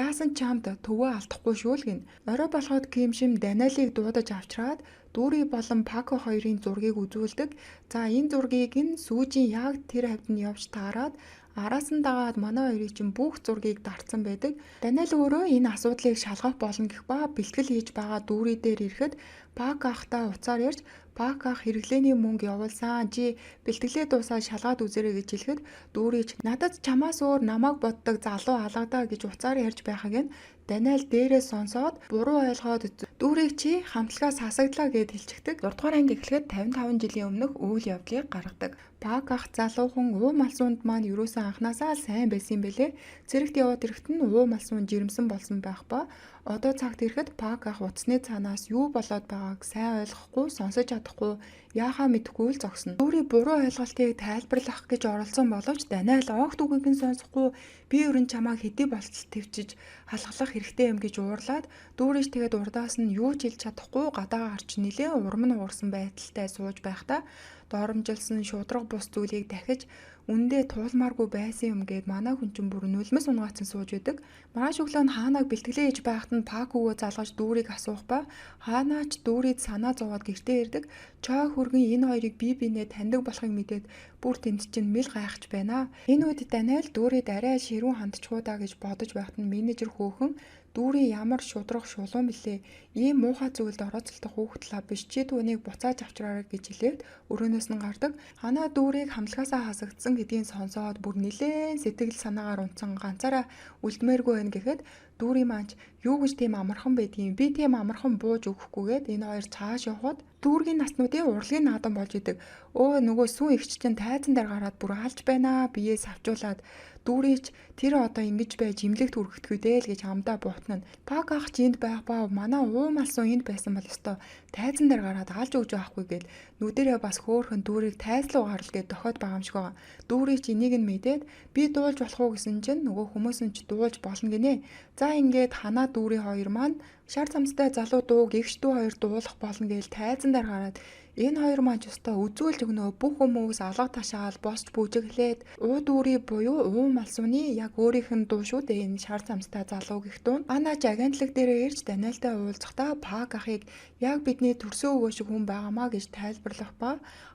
A: яасан чамд төвөө алдахгүй шүү л гин. Орой болоход Кимшим Даниэлийг дуудаж авчраад Дүүри болон Пако хоёрын зургийг үзүүлдэг. За энэ зургийг нь сүүжийн яг тэр хавьд нь явж таарад араас нь дагаад манай хоёрын чинь бүх зургийг дарцсан байдаг. Даниэл өөрөө энэ асуудлыг шалгах болно гэх ба бэлтгэл хийж байгаа дүүри дээр ирэхэд Пак ахтай уцаар ярьж Пак ах хэрэглээний мөнгө явуулсан. Чи бэлтгэлээ дуусаад шалгаад үзээрэй гэж хэлэхэд дүүрийч надад чамаас өөр намайг боддог залуу алгадаа гэж уцаар ярьж байхаг нь Даниэл дээрээ сонсоод буруу ойлгоод дүүрийг чи хамтлагаас хасагдлаа гэд хэлчихдэг. 6 дугаар анги эхлэхэд 55 жилийн өмнөх үйл явдлыг гаргадаг. Пак ах залуухан уу малсуунд маань юусэн анханасаа сайн байсан юм бэлээ. Цэрэгт яваад ирэхэд нь уу малсуун жирэмсэн болсон байх ба одоо цагт ирэхэд Пак ах утасны цаанаас юу болоод байгааг сайн ойлгохгүй, сонсож чадахгүй, яахаа мэдэхгүй л зогсно. Дүүрий буруу ойлголтыг тайлбарлах гэж оролцсон боловч Даниэл огт үгийг нь сонсохгүй би ерөн чамайг хэдий болтол твчиж халахлах хэрэгтэй юм гэж уурлаад дүүрийч тэгээд урдаас нь юу ч хэлж чадахгүй гадаа гарч нилээн урам нь уурсан байдалтай сууж байхдаа доромжилсан шудраг бус зүйлийг дахиж үндэ туулмааргүй байсан юм гээд манай хүн чинь бүр нулимс унгаацсан сууж идэг. Маргааш өглөө нь хаанаг бэлтгэлээ хийж байхад нь Пакугөө залгаж дүүрийг асуух ба хаанаач дүүрийд санаа зовоод гэртээ ирдэг. Чой хүргэн энэ хоёрыг бие биенээ таньдаг болохыг мэдээд бүр тэнд чинь мэл гайхаж байна. Энэ үед Даниэл дүүрийд арай ширүүн хандчихуу даа гэж бодож байхад нь менежер хөөхөн дүүрийн ямар шудрах шулуун билээ. Ийм муухай зүйлд орооцолдох хүүхдлаа биш чи түүнийг буцааж авчраарай гэж хэлээд өрөөнөөс нь гардаг. Ханаа дүүрийг хамтлагаасаа хасагдсан гэдгийг сонсоод бүр нилээн сэтгэл санаагаар унтсан ганцаараа үлдмээргүй байна гэхэд дүүрийн маань юу гэж тийм амархан байдгийг би тийм амархан бууж өгөхгүйгээд энэ хоёр цааш явхад дүүргийн наснуудын урлагийн наадам болж идэг. Өө нөгөө сүүн эгч чинь тайзан дээр гараад бүр алж байна биеэс авчуулаад дүүрийч тэр одоо ингэж байж имлэгт үргэтгэв дээ л гэж амдаа буутна. Пак ах ч энд байх ба манай уу малсуу энд байсан бол өстой тайзан дээр гараад алж өгж байхгүй гээд нүдэрээ бас хөөхөн дүүрийг тайз руу гарал гээд дохиод байгаа юм шиг байгаа. Дүүрийч энийг нь мэдээд би дуулж болох уу гэсэн чинь нөгөө хүмүүс нь ч дуулж болно гинэ. За ингээд ханаа дүүрийн хоёр маань шар цамцтай залуу дууг эгч дүү хоёр дуулах болно гээл тайзан дээр гараад энэ хоёр маань ч өстой үзүүлж өгнөө бүх хүмүүс алга ташаал босч бүжиглээд уу дүүрий буюу уу малсууны яг өөрийнх нь дуу шүү дээ энэ шар цамцтай залуу гэх дуу. Анаач агентлаг дээрээ ирж Даниэлтай уулзахдаа Пак ахыг яг бидний төрсөн өвөө шиг хүн байгаамаа гэж тайлбарлах ба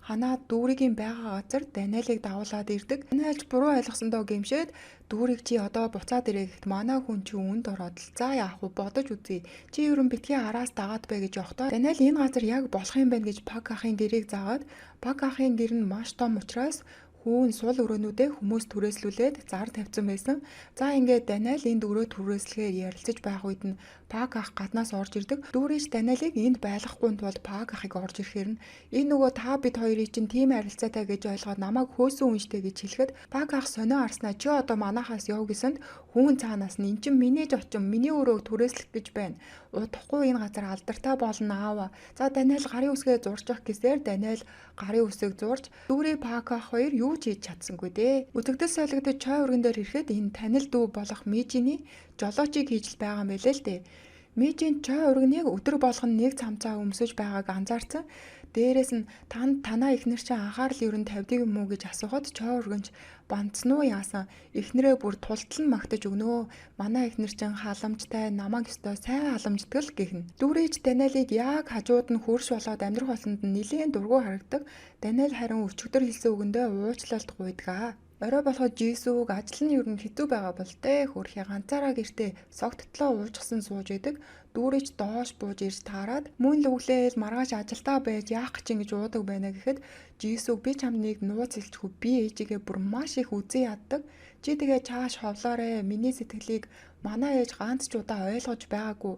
A: ханаа дүүригийн байгаа газар Даниэлийг дагуулад ирдэг. Даниэлч буруу ойлгосондоо гэмшээд дүүрийг чи одоо буцаад ирээ гэхэд манай хүн чи үнд ороод л за яах вэ бодож үзье. Чи ерөн битгий араас дагаад бай гэж явахдаа Даниэл энэ газар яг болох юм байна гэж Пак ахын гэрийг заагаад Пак ахын гэр нь маш том учраас хүүн сул өрөөнүүдээ хүмүүс түрээслүүлээд зар тавьсан байсан. За ингээд Даниэл энд өрөө түрээслэхээр ярилцаж байх үед нь Пак ах гаднаас орж ирдэг. Дүүрийч Даниэлийг энд байлгахгүй тулд Пак ахыг орж ирэхээр нь энэ нөгөө та бид хоёрыг чинь тийм харилцаатай гэж ойлгоод намайг хөөсөн үнштэй гэж хэлэхэд Пак ах сонио арснаа чи одоо манахаас яв гэсэнд хүүн цаанаас нь эн чинь миний ч очим миний өрөөг түрээслэх гэж байна. Удахгүй энэ газар алдартай болно аава. За Даниэл гарын үсгээ зурчих гэсээр Даниэл гарын үсэг зурж дүүрий Пак ах хоёр юу ч хийж чадсангүй дээ. Үзэгдэл солигдож чой өргөн дээр ирэхэд энэ танил дүү болох Мижиний жолоочийг хийж байгаа юм байлээ л дээ. Мижийн чой өргөнийг өдөр болгон нэг цамцаа өмсөж байгааг анзаарсан. Дээрээс нь танаа эхнэр чинь анхаарал ерөн тавьдаг юм уу гэж асуухад чой өргөнч бандсан уу яасан эхнэрээ бүр тултал нь магтаж өгнөө. Манай эхнэр чинь халамжтай намайг өстой сайн халамждаг л гихнэ. Дүүрийч Даниэлийг яг хажууд нь хөрш болоод амьдрах болсонд нь нилээн дургу харагдаг. Даниэл харин өчигдөр хэлсэн үгэндээ уучлалт гуйдгаа. Орой болоход Жисүүг ажил нь ер нь хэцүү байгаа бол тэ хөрхий ганцаараа гэртээ согттлоо уужсан сууж идэг. Дүүрийч доош бууж ирж таарад мөн л өглөөл маргааш ажилдаа байж яах гэж ингэж уудаг байна гэхэд Жисүүг би чамд нэг нууц хэлчихв би ээжигээ бүр маш их үзэн яддаг. Чи тэгээ чааш ховлоорой миний сэтгэлийг манай ээж ганц ч удаа ойлгож байгаагүй.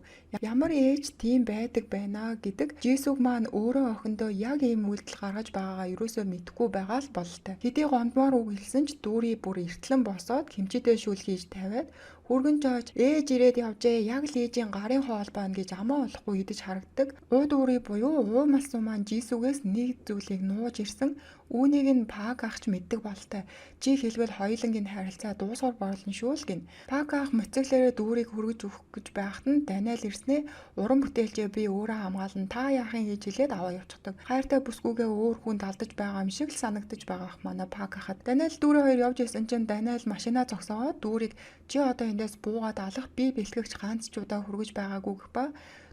A: Ямар ээж тийм байдаг байна гэдэг Жисүүг маань өөрөө охиндоо яг ийм үйлдэл гаргаж байгаагаа юусоо мэдэхгүй байгаа л бололтой. Хэдий гомдмоор үг хэлсэн ч дүүрий бүр эртлэн босоод хэмжээтэй шүүл хийж тавиад хүргэн жойж ээж ирээд явжээ яг л ээжийн гарын хоол байна гэж амаа олохгүй идэж харагддаг. Ууд уурыг буюу уу малсуу маань Жисүгээс нэг зүйлийг нууж ирсэн. Үүнийг нь Пак ахч мэддэг болтой. Жи хэлбэл хоёулангийн харилцаа дуусгар болно шүү л гин. Пак ах моциклээрээ дүүрийг хүргэж өгөх гэж байхад нь Даниэл ирснээ уран бүтээлчээ би өөрөө хамгаална та яахын гэж хэлээд аваа явчихдаг. Хайртай бүсгүйгээ өөр хүнд алдаж байгаа юм шиг л санагдаж байгаа ах манай Пак ахад. Даниэл дүүрээ хоёр явж исэн чинь Даниэл машинаа зогсоогоод дүүрийг чи одоо эндээс буугаад алах би бэлтгэгч ганц ч удаа хүргэж байгаагүй гэх ба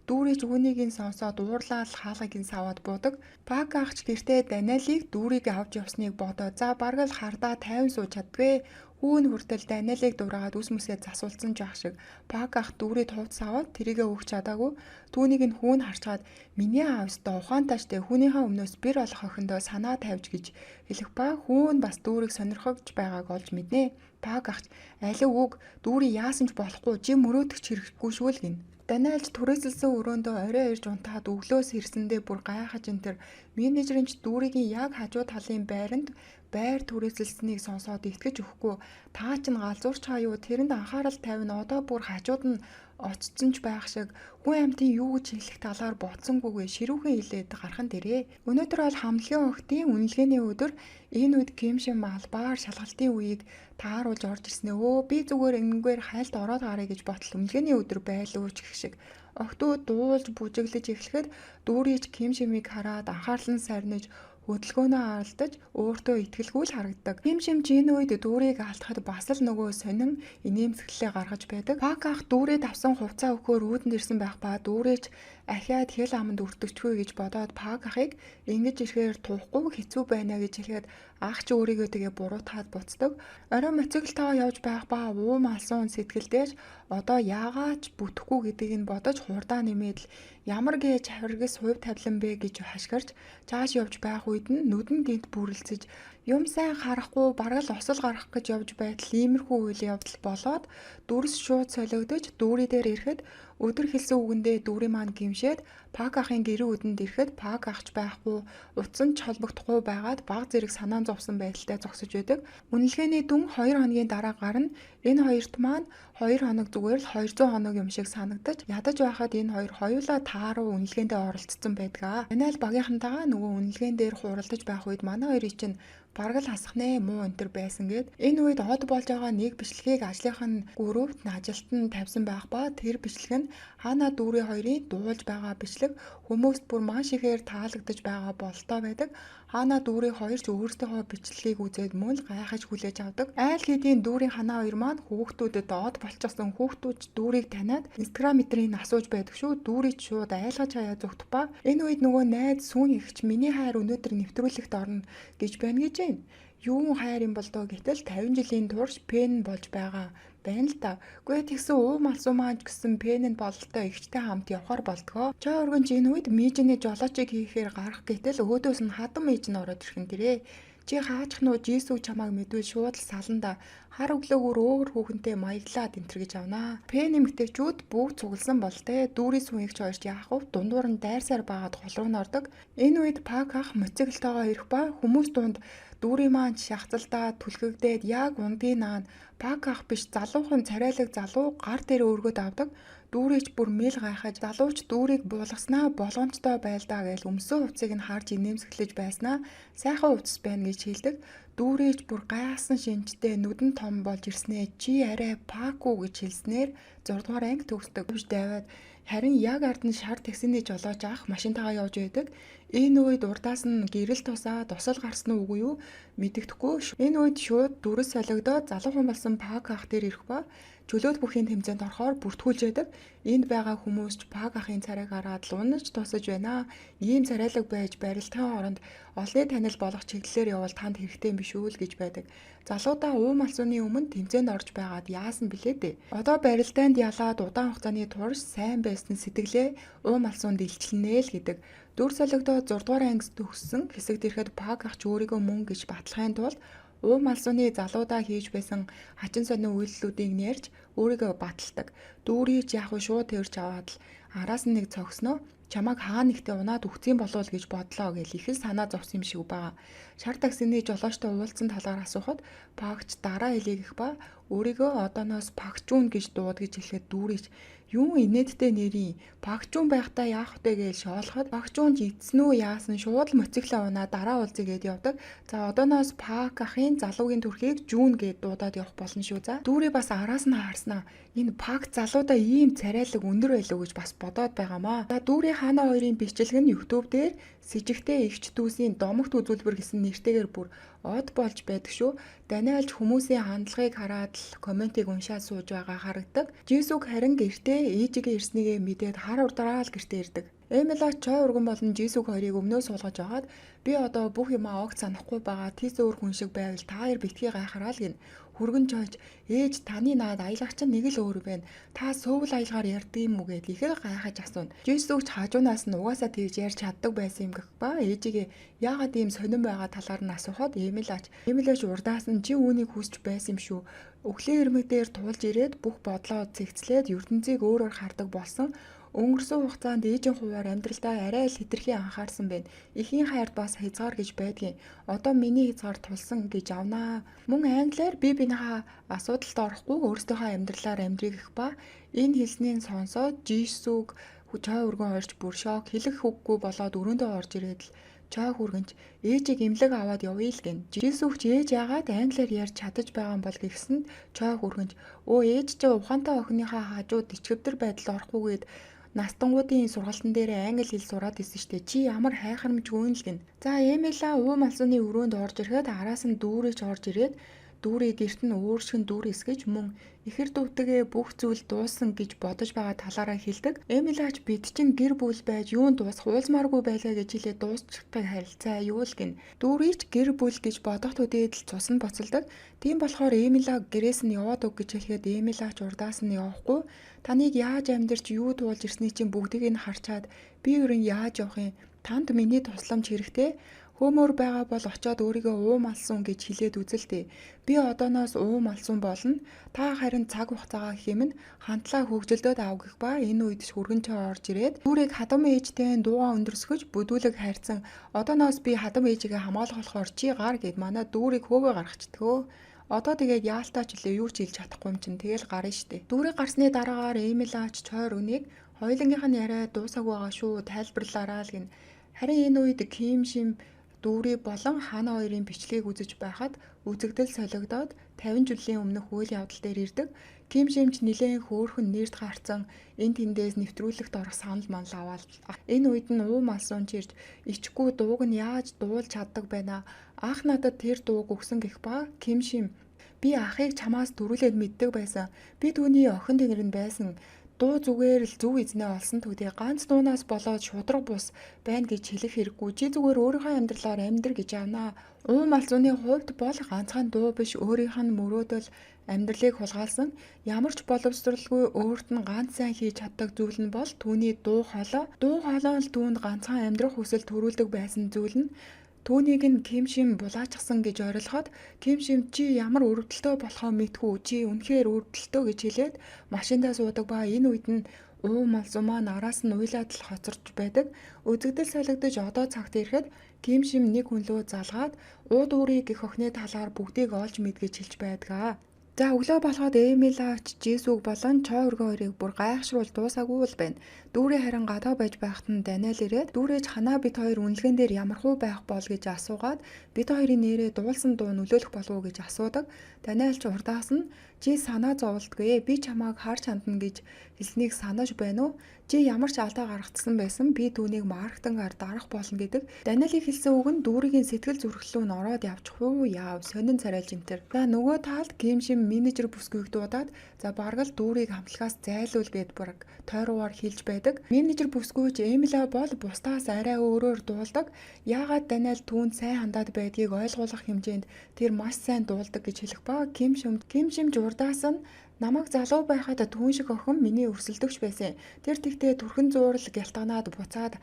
A: дүүрийч үүнийг нь сонсоод уурлаад хаалгыг нь саваад буудаг. Пак ахч гэртээ Даниэлийг дүүрийг авч явсныг бодоод за бараг л хардаа 50 сууж чаддгүй. Хүүн хүртэл Даниэлийг дураагаад үс мүсээ засуулсан жаах шиг Пак ах дүүрийг хувцас аваад тэрийгэ өгч чадаагүй. Түүнийг нь хүүн харчаад миний аав өстө ухаантай штэ хүнийхээ өмнөөс бэр олох охиндоо санаа тавьж гэж хэлэх ба хүүн бас дүүрийг сонирхогч байгааг олж мэднэ. Пак ахч алив үг дүүрийг яасан ч болохгүй жим мөрөөдөгч хэрэггүй шүү л гин. Даниэлж түрээсэлсэн өрөөндөө орой ирж унтаад өглөөс ирсэндээ бүр гайхаж энэ менежерийн ч дүүригийн яг хажуу талын байранд байр түрээсэлсэнийг сонсоод итгэж өгөхгүй таа ч галзуурч хаа юу тэрэнд анхаарал тавина одоо бүр хажууд нь очсон ч байх шиг хүн амьтын юу гэж хэлэх талаар бодсонгүйгээ ширүүхэн хилээд гархан дээрээ. Өнөөдөр бол хамлагийн охидын үнэлгээний өдөр энэ үед Кимшин малбаар шалгалтын үеийг тааруулж орж ирснээ. Өө би зүгээр энэгээр хайлт ороод гарыг гэж ботл үнэлгээний өдөр байлууч гэх шиг. Охтууд дуулж бүжиглэж эхлэхэд дүүрийч Кимшимийг хараад анхаарал нь сарниж хөдөлгөөнөө алдаж өөртөө итгэлгүй л харагддаг. Кимшим энэ үед дүүрийг алдахад бас л нөгөө сонин инээмсэглэлээ гаргаж байдаг. Пак ах дүүрээ давсан хувцаа өгөхөөр үүдэнд ирсэн байх ба дүүрээч ахиад хэл аманд өртөгчгүй гэж бодоод Пак ахыг ингэж ирэхээр туухгүй хэцүү байна гэж хэлэхэд ах ч өөрийгөө тэгээ буруутгаад буцдаг. Орой моциклтойгоо явж байх ба уум алсуун сэтгэлдээж одоо яагаад бүтэхгүй гэдгийг нь бодож хурдаа нэмээд л ямар гэж харгас хувь тавилан бэ гэж хашгирч цааш явж байх үед нь нүдэн гинт бүрэлцэж юм сайн харахгүй бараг л осол гарах гэж явж байтал иймэрхүү үйл явдал болоод дүрс шууд солигдож дүүрий дээр ирэхэд өдөр хэлсэн үгэндээ дүүрий маань гимшээд Пак ахын гэрээ үдэнд ирэхэд Пак ахч байхгүй утсан ч холбогдохгүй байгаад баг зэрэг санаан зовсон байдалтай зогсож байдаг. Үнэлгээний дүн 2 хоногийн дараа гарна. Энэ хоёрт маань 2 хоног зүгээр л 200 хоног юм шиг санагдаж ядаж байхад энэ хоёр хоёулаа тааруу үнэлгээндээ оролцсон байдаг. Даниэл багийнхантайгаа нөгөө үнэлгээн дээр хуралдаж байх үед манай хоёрыг чинь бараг л хасах нэ муу өнтер байсан гэд энэ үед од болж байгаа нэг бичлэгийг ажлынхан гүрүүвт ажилтан тавьсан байх ба тэр бичлэг нь хаана дүүрээ хоёрын дуулж байгаа бичлэг хүмүүст бүр маш ихээр таалагдаж байгаа болтой байдаг. Хаана дүүрээ хоёр ч өөрсдийнхөө бичлэгийг үзээд мөн л гайхаж хүлээж авдаг. Айл хэдийн дүүрийн ханаа хоёр маань хүүхдүүдэд од болчихсон хүүхдүүд дүүрийг таниад Instagram мэтрийг асууж байдаг шүү. Дүүрийг шууд айлгаж хаяа зүгт ба энэ үед нөгөө найз сүүн ихч миний хайр өнөөдөр нэвтрүүлэгт орно гэж байна гэж байна. Юу хайр юм бол доо гэтэл 50 жилийн турш пен болж байгаа байна л да. Гүй тэгсэн уум алсуу маань гэсэн пен нь бололтой ихтэй хамт явахаар болдгоо. Чой өргөн энэ үед мижиний жолоочийг хийхээр гарах гэтэл өөдөөс нь хадам миж нь ороод ирхэн дэрээ. Чи хаачих нуу Жисүү чамааг мэдвэл шууд л саланда хар өглөөгөр өөр хүүхэнтэй маяглаад энтэр гэж авнаа. Пен эмэгтэйчүүд бүгд цугласан бол тэ дүүрийн сүнхч хоёрч яах вэ? Дундуур нь дайрсаар баагаад хол руу нордог. Энэ үед Пак ах моциклтойгоо ирэх ба хүмүүс дунд дүүрийн маань шахацалдаа түлхэгдээд яг ундгийн наан Пак ах биш залуухан царайлаг залуу гар дээр өргөд авдаг. Дүүрийч бүр мэл гайхаж залууч дүүрийг буулгаснаа болгоомжтой байлдаа гэж өмсөн хувцсыг нь харж инээмсэглэж байснаа сайхан хувцас байна гэж хэлдэг. Дүүрийч бүр гайхсан шинжтэй нүдэн том болж ирснээ чи арай Паку гэж хэлснээр 6 дугаар анги төгсдөг. Даваад харин яг ард нь шар таксины жолооч ах машинтайгаа явж байдаг. Энэ үед урдаас нь гэрэл тусаа дусал гарсан уу үгүй юу мэддэхгүй. Энэ үед шууд дүрс солигдоод залуухан болсон Пак ах дээр ирэх ба чөлөөт бүхийн тэмцээнд орохоор бүртгүүлж байдаг. Энд байгаа хүмүүс ч Пак ахын царайг хараад лунаж тусаж байна. Ийм царайлаг байж барилтын оронд олны танил болох чиглэлээр явал танд хэрэгтэй юм биш үү л гэж байдаг. Залуудаа уум алсууны өмнө тэмцээнд орж байгаад яасан билээ дээ. Одоо барилдаанд ялаад удаан хугацааны турш сайн байсан сэтгэлээ уум алсуунд илчлэнэ л гэдэг. Дүр солигдоод 6 дугаар анги төгссөн хэсэгт ирэхэд Пак ах ч өөрийгөө мөн гэж батлахын тулд уум алсууны залуудаа хийж байсан хачин сонин үйлдэлүүдийг нэрж өөрийгөө баталдаг. Дүүрийч яг шууд тэрч аваад л араас нь нэг цогсноо чамайг хаа нэгтээ унаад үхсэн болов гэж бодлоо гэж их л санаа зовсон юм шиг байгаа. Шар таксины жолоочтой уулзсан талаар асуухад Пакч дараа хэлийг их ба өөрийгөө одооноос Пакчүүн гэж дууд гэж хэлэхэд дүүрийч юу инээдтэй нэрийн Пакчүүн байхдаа яах вэ гэж шоолоход Пакчүүн идсэн үү яасан шууд л моциклоо унаа дараа уулзъя гэд явдаг. За одооноос Пак ахын залуугийн төрхийг Жүүн гэд дуудаад явах болно шүү. За дүүрий бас араас нь харснаа энэ Пак залуудаа ийм царайлаг өндөр байлуу гэж бас бодоод байгаамаа. За дүүрий хаана хоёрын бичлэг нь YouTube дээр с ижигтэй эгч дүүсийн домогт үзүүлбэр гэсэн нэртэйгээр бүр од болж байдаг шүү. Даниэлж хүмүүсийн хандлагыг хараад л комментиг уншаад сууж байгаа харагдаг. Жисүг харин гэртээ ээжигээ ирснийгээ мэдээд хар урдраа л гэртээ ирдэг. Эмила Чой урган болон Жисүг хоёрыг өмнөө суулгаж агаад би одоо бүх юмаа огт санахгүй байгаа тийс өөр хүн шиг байвал та хоёр битгий гайхараа л гин. Хүргэн Чойч ээж таны наад аялагч нэг л өөр байна. Та сөүл аялагаар ярьдаг юм уу гэд ихэр гайхаж асууна. Жисүгч хажуунаас нь угаасаа тэгж ярьж чаддаг байсан юм гэх ба ээжигээ яагаад ийм сонирн байгаа талаар нь асуухад Эмилач урдаас нь чи үүнийг хүсч байсан юм шүү. Өглөө ирмэг дээр туулж ирээд бүх бодлоо цэгцлээд ертөнцийг өөрөөр хардаг болсон. Өнгөрсөн хугацаанд ээжийн хуваар амьдралдаа арай л хэтэрхий анхаарсан байна. Эхийн хайрд бас хязгаар гэж байдгийн. Одоо миний хязгаар тулсан гэж авнаа. Мөн англиар би бинийхээ асуудалд орохгүй өөрсдийнхөө амьдралаар амьдрий гэх ба энэ хэлснийн сонсоод Жисүг Чой өргөн орж бүр шок хэлэх үггүй болоод өрөөндөө орж ирээд л Чой хүргэнч ээжийг имлэг аваад явъя л гэн. Жисүгч ээж яагаад англиар ярьж чадаж байгаа юм бол гэсэнд Чой хүргэнч өө ээж чи ухаантай охиныхаа хажууд ичгэвдэр байдалд орохгүйгээд настангуудын сургалтын дээр англи хэл сураад исэн штэ чи ямар хайхрамжгүй л гин. За Эмила уу малсууны өрөөнд орж ирэхэд араас нь дүүрэж орж ирээд дүүрийг гэрт нь өөршгөн дүүр эсгэж мөн ихэр дүүтэйгээ бүх зүйл дууссан гэж бодож байгаа талаараа хэлдэг. Эмилач бид чинь гэр бүл байж юунд дуусах уулзмааргүй байлаа гэж хэлээд дуусчихдаг харилцаа юу л гин. Дүүрийч гэр бүл гэж бодох төдийд л цус нь боцолдог. Тийм болохоор Эмила гэрээс нь яваад өг гэж хэлэхэд Эмилач урдаас нь явахгүй. Таныг яаж амьдарч юу туулж ирсний чинь бүгдийг нь харчаад би ерөн яаж явах юм? Танд миний тусламж хэрэгтэй. Хөмөр байгаа бол очиод өөрийгөө уум алсан гэж хэлээд үзэлтэй. Би одооноос уум алсан болно. Та харин цаг хугацаагаа хэмнэ хамтлаа хөгжилдөд ав гэх ба энэ үед хүргэн Чой орж ирээд дүүрийг хадам ээжтэй дуугаа өндөрсгөж бүдүүлэг хайрцан одооноос би хадам ээжигээ хамгаалах болохоор чи гар гэд манай дүүрийг хөөгөө гаргачдгөө. Одоо тэгээд яалтаач лээ юу ч хэлж чадахгүй юм чинь тэгэл гарна штэ. Дүүрийг гарсны дараагаар Эмилач Чой өргөнийг хоёулангийнх нь яриа дуусаагүй байгаа шүү тайлбарлаараа л гин. Харин энэ үед Ким Шим дүүрий болон хаана хоёрын бичлэгийг үзэж байхад үзэгдэл солигдоод 50 жилийн өмнөх үйл явдал дээр ирдэг. Ким Шимч нэлээд хөөрхөн нэрд гарцсан энэ тэндээс нэвтрүүлэгт орох санал манал аваад энэ үед нь уум алсуун чирж ичгүй дууг нь яаж дуулж чаддаг байна. Ах надад тэр дууг өгсөн гэх ба Ким Шим би ахыг чамаас төрүүлээд мэддэг байсан. Би түүний охин тэнгэр нь байсан. Дуу зүгээр л зүв эзнээ олсон төдий ганц дуунаас болоод шудраг бус байна гэж хэлэх хэрэггүй. Чи зүгээр өөрийнхөө амьдралаар амьдр гэж авнаа. Уум алзууны хувьд бол ганцхан дуу биш өөрийнх нь мөрөөдөл амьдралыг хулгайлсан ямар ч боловсралгүй өөрт нь ганц сайн хийж чаддаг зүйл нь бол түүний дуу хоолой. Дуу хоолой л түүнд ганцхан амьдрах хүсэл төрүүлдэг байсан зүйл нь түүнийг нь Ким Шим булаачсан гэж орилоход Ким Шим чи ямар өрөвдөлтөө болохоо мэдгүй чи үнэхээр өрөвдөлтөө гэж хэлээд машиндаа суудаг ба энэ үед нь уум алзумаа нараас нь уйлаад л хоцорч байдаг. Үзэгдэл солигдож одоо цагт ирэхэд Ким Шим нэг хүн лөө залгаад ууд уурыг гэх охины талаар бүгдийг олж мэдгэж хэлж байдгаа. За өглөө болоход Эмилач Жисүг болон Чой өргөн хоёрыг бүр гайхшруул дуусаагүй л байна. Дүүрээ харин гадаа байж байхад нь Даниэл ирээд дүүрэж ханаа бид хоёр үнэлгэн дээр ямархуу байх бол гэж асуугаад бид хоёрын нэрээ дуулсан дуу нөлөөлөх болов уу гэж асуудаг. Даниэл ч урдаас нь чи санаа зовлтгүй би чамааг харж хандна гэж хэлснийг санаж байна уу? Чи ямар ч алдаа гаргацсан байсан би түүнийг маркетингаар дарах болно гэдэг. Даниэлийн хэлсэн үг нь дүүрийн сэтгэл зүрхлүү нь ороод явчих уу яав сонин царайлж энтер. За нөгөө талд Ким Шим менежер бүсгүйг дуудаад за баргал дүүрийг хамтлагаас зайлуул гэд баг тойруугаар хэлж байдаг. Менежер бүсгүйч Эмила бол бусдаас арай өөрөөр дуулдаг. Яагаад Даниэл түүнд сайн хандаад байдгийг ойлгуулах хэмжээнд тэр маш сайн дуулдаг гэж хэлэх ба Ким Шим урдаас нь намайг залуу байхад түүн шиг охин миний өрсөлдөгч байсан. Тэр тэгтээ түрхэн зуурал гялтганаад буцаад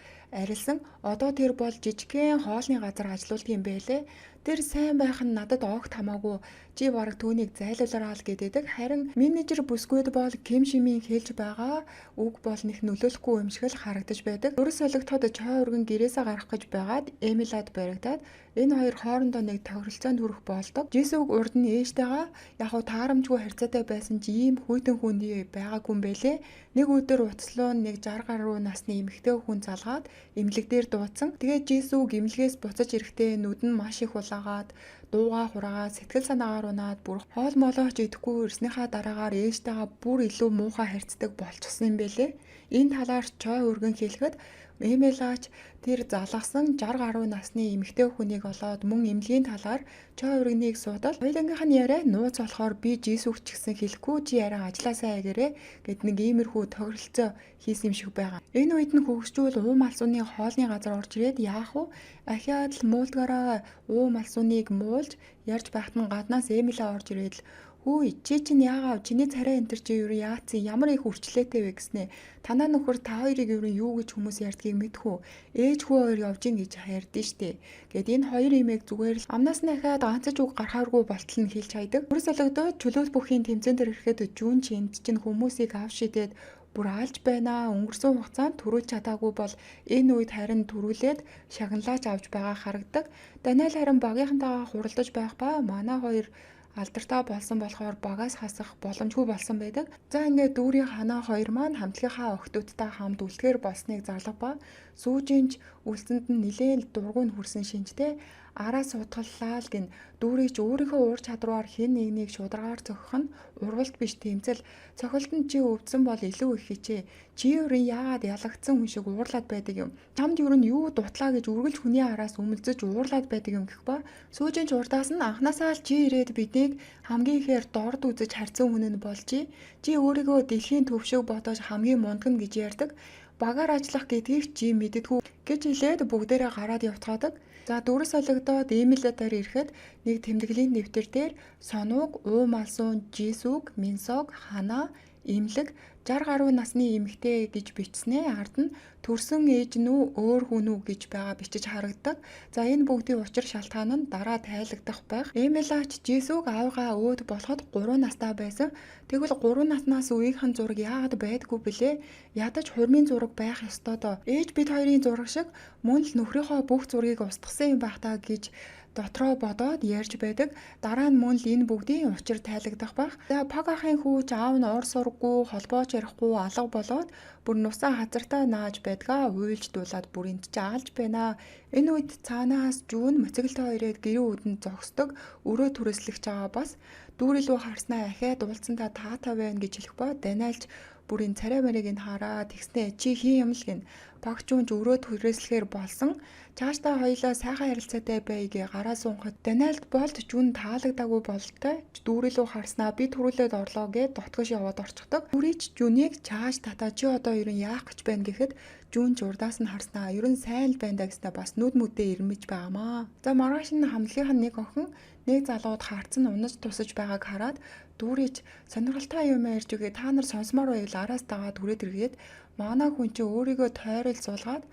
A: арилсан. Одоо тэр бол жижигхэн хоолны газар ажилладаг юм байлээ. Тэр сайн байх нь надад огт хамаагүй. Чи бараг түүнийг зайлуулаарай л гэдэг. Харин менежер бүсгүйд бол Ким Шимийн хэлж байгаа үг бол нэг нөлөөлөхгүй юм шиг л харагдаж байдаг. Дөрөс солигдоход Чой өргөн гэрээсээ гарах гэж байгаад Эмилад баригдаад энэ хоёр хоорондоо нэг тохиролцоонд хүрэх болдог. Жисүг урд нь ээжтэйгээ яг хуу таарамжгүй харьцаатай байсан ч ийм хүйтэн хүний байгаагүй юм бэлээ. Нэг өдөр уцлуу нэг 60 гаруй насны эмэгтэй хүн залгаад эмнэлэг дээр дуудсан. Тэгээд Жисүг эмнэлгээс буцаж ирэхдээ нүд нь маш их улаагаад дуугаа хураагаад сэтгэл санаагаар унаад бүр хоол молооч идэхгүй ирснийхаа дараагаар ээжтэйгээ бүр илүү муухай харьцдаг болчихсон юм бэлээ. Энэ талаар Чой өргөн хэлэхэд Эмилаач тэр залгасан 60 гаруй насны эмэгтэй хүнийг олоод мөн эмнэлгийн талаар Чой өргөнийг суудал хоёулангийнх нь яриа нууц болохоор би Жисүг ч гэсэн хэлэхгүй чи яриа ажилласаа гэрээ гэд нэг иймэрхүү тохиролцоо хийсэн юм шиг байгаа. Энэ үед нь хөгсчүүл уум алсууны хоолны газар орж ирээд яах вэ? Ахиад л муулдгараа уум алсууныг муулж ярьж байхад нь гаднаас Эмилаа орж ирээд л хүй чи чинь яагаад чиний царай энтер чи юу яатсан ямар их үрчлээтэй вэ гэснэ. Танаа нөхөр та хоёрыг юу гэж хүмүүс ярьдгийг мэдхүү. Ээж хүү хоёр явж ин гэж ярьдэн штэ. Гэт энэ хоёр имийг зүгээр л амнаас нь ахаад ганцж үг гарахааргүй болтол нь хэлж хайдаг. Бүр солигдоод чөлөөт бүхийн тэмцээн дээр ирэхэд Жун чи энд чинь хүмүүсийг авш шидэд бүр алж байна. Өнгөрсөн хугацаанд төрүүлж чадаагүй бол энэ үед харин төрүүлээд шагналаач авч байгаа харагдаг. Даниэл харин багийнхантайгаа хуралдаж байх ба манай хоёр алдартай болсон болохоор багаас хасах боломжгүй болсон байдаг. За ингээд дүүрийн ханаа хоёр маань хамтлагийнхаа охтуудтай хамт үлдэхэр болсныг зарлага ба сүүжинч үлсэнд нь нэлээд дургуун хүрсэн шинжтэй араас суудгаллаа л гин дүүрийч өөрийнхөө уур чадвараар хэн нэгнийг шударгаар зөхөх нь урвалт биш тэмцэл цохилтонд чи өвдсөн бол илүү их хичээ. Чи ерөн яагаад ялагдсан хүн шиг уурлаад байдаг юм. Чамд ерөн юу дутлаа гэж үргэлж хүний араас өмөлзөж уурлаад байдаг юм гэх ба сүүжинч урдаас нь анханасаа л чи ирээд биднийг хамгийн ихээр дорд үзэж харьцсан хүн нь болж чи өөрийгөө дэлхийн төв шиг бодож хамгийн мундаг нь гэж ярьдаг. Багаар ажиллах гэдгийг чи мэддэггүй гэж хэлээд бүгдээрээ гараад явцгаадаг. За дөрөс солигдоод Эмилатаар ирэхэд нэг тэмдэглэлийн дэвтэр дээр Сонууг, Уум алсуун, Жисүг, Минсог, Ханаа, Эмнэлэг 60 гаруй насны эмэгтэй гэж бичснээ ард нь төрсөн ээж нь үү өөр хүн үү гэж байгаа бичиж харагддаг. За энэ бүгдийн учир шалтгаан нь дараа тайлагдах байх. Эмилаач Жисүг аавгаа өөд болоход 3 настай байсан. Тэгвэл 3 наснаас үеийнхэн зураг яагаад байдгүй блэ? Ядаж хурмын зураг байх ёстой доо. Ээж бид хоёрын зураг шиг мөн л нөхрийнхөө бүх зургийг устгасан юм байх таа гэж дотроо бодоод ярьж байдаг. Дараа нь мөн л энэ бүгдийн учир тайлагдах байх. За Пагахын хүүч аав нь ор сурггүй, холбооч ярихгүй алга болоод бүр нусаа хазартаа нааж байдгаа уйлж дуулаад бүр энд ч аалж байна. Энэ үед цаанаас Жүүн моциглтой хоёрыг гэрээ үдэнд зогсдог өрөө түрээслэгч байгаа бас дүүрэлүү харснаа ахиад уулзсандаа таатай байна гэж хэлэх ба Даниэлч бүрийн царай марийг нь хараа тэгснэ чи хий юм л гин багчуунж өрөө түрээслэхээр болсон чааштай хоёлаа сайхан ярилцаатай байгээ гараа суунхад Даниэлд болд Жүүн таалагдаагүй бололтой дүүрэлүү харснаа би төрүүлээд орлоо гэд дотгош яваад орчихдог. Дүрийч Жүүнийг чааш татаа чи одоо ерөн яах гэж байна гэхэд Жүүн ч урдаас нь харснаа ерөн сайн л байна да гэснэ бас нүд мүдээ ирмэж байгаамаа. За маргааш нь хамтлагийнх нь нэг охин нэг залууд харцсан унаж тусаж байгааг хараад дүүрийч сонирхолтой юм ярьж өгөө та нар сонсомоор байвал араас дагаад түрээд иргээд манай хүн чи өөрийгөө тойрол суулгаад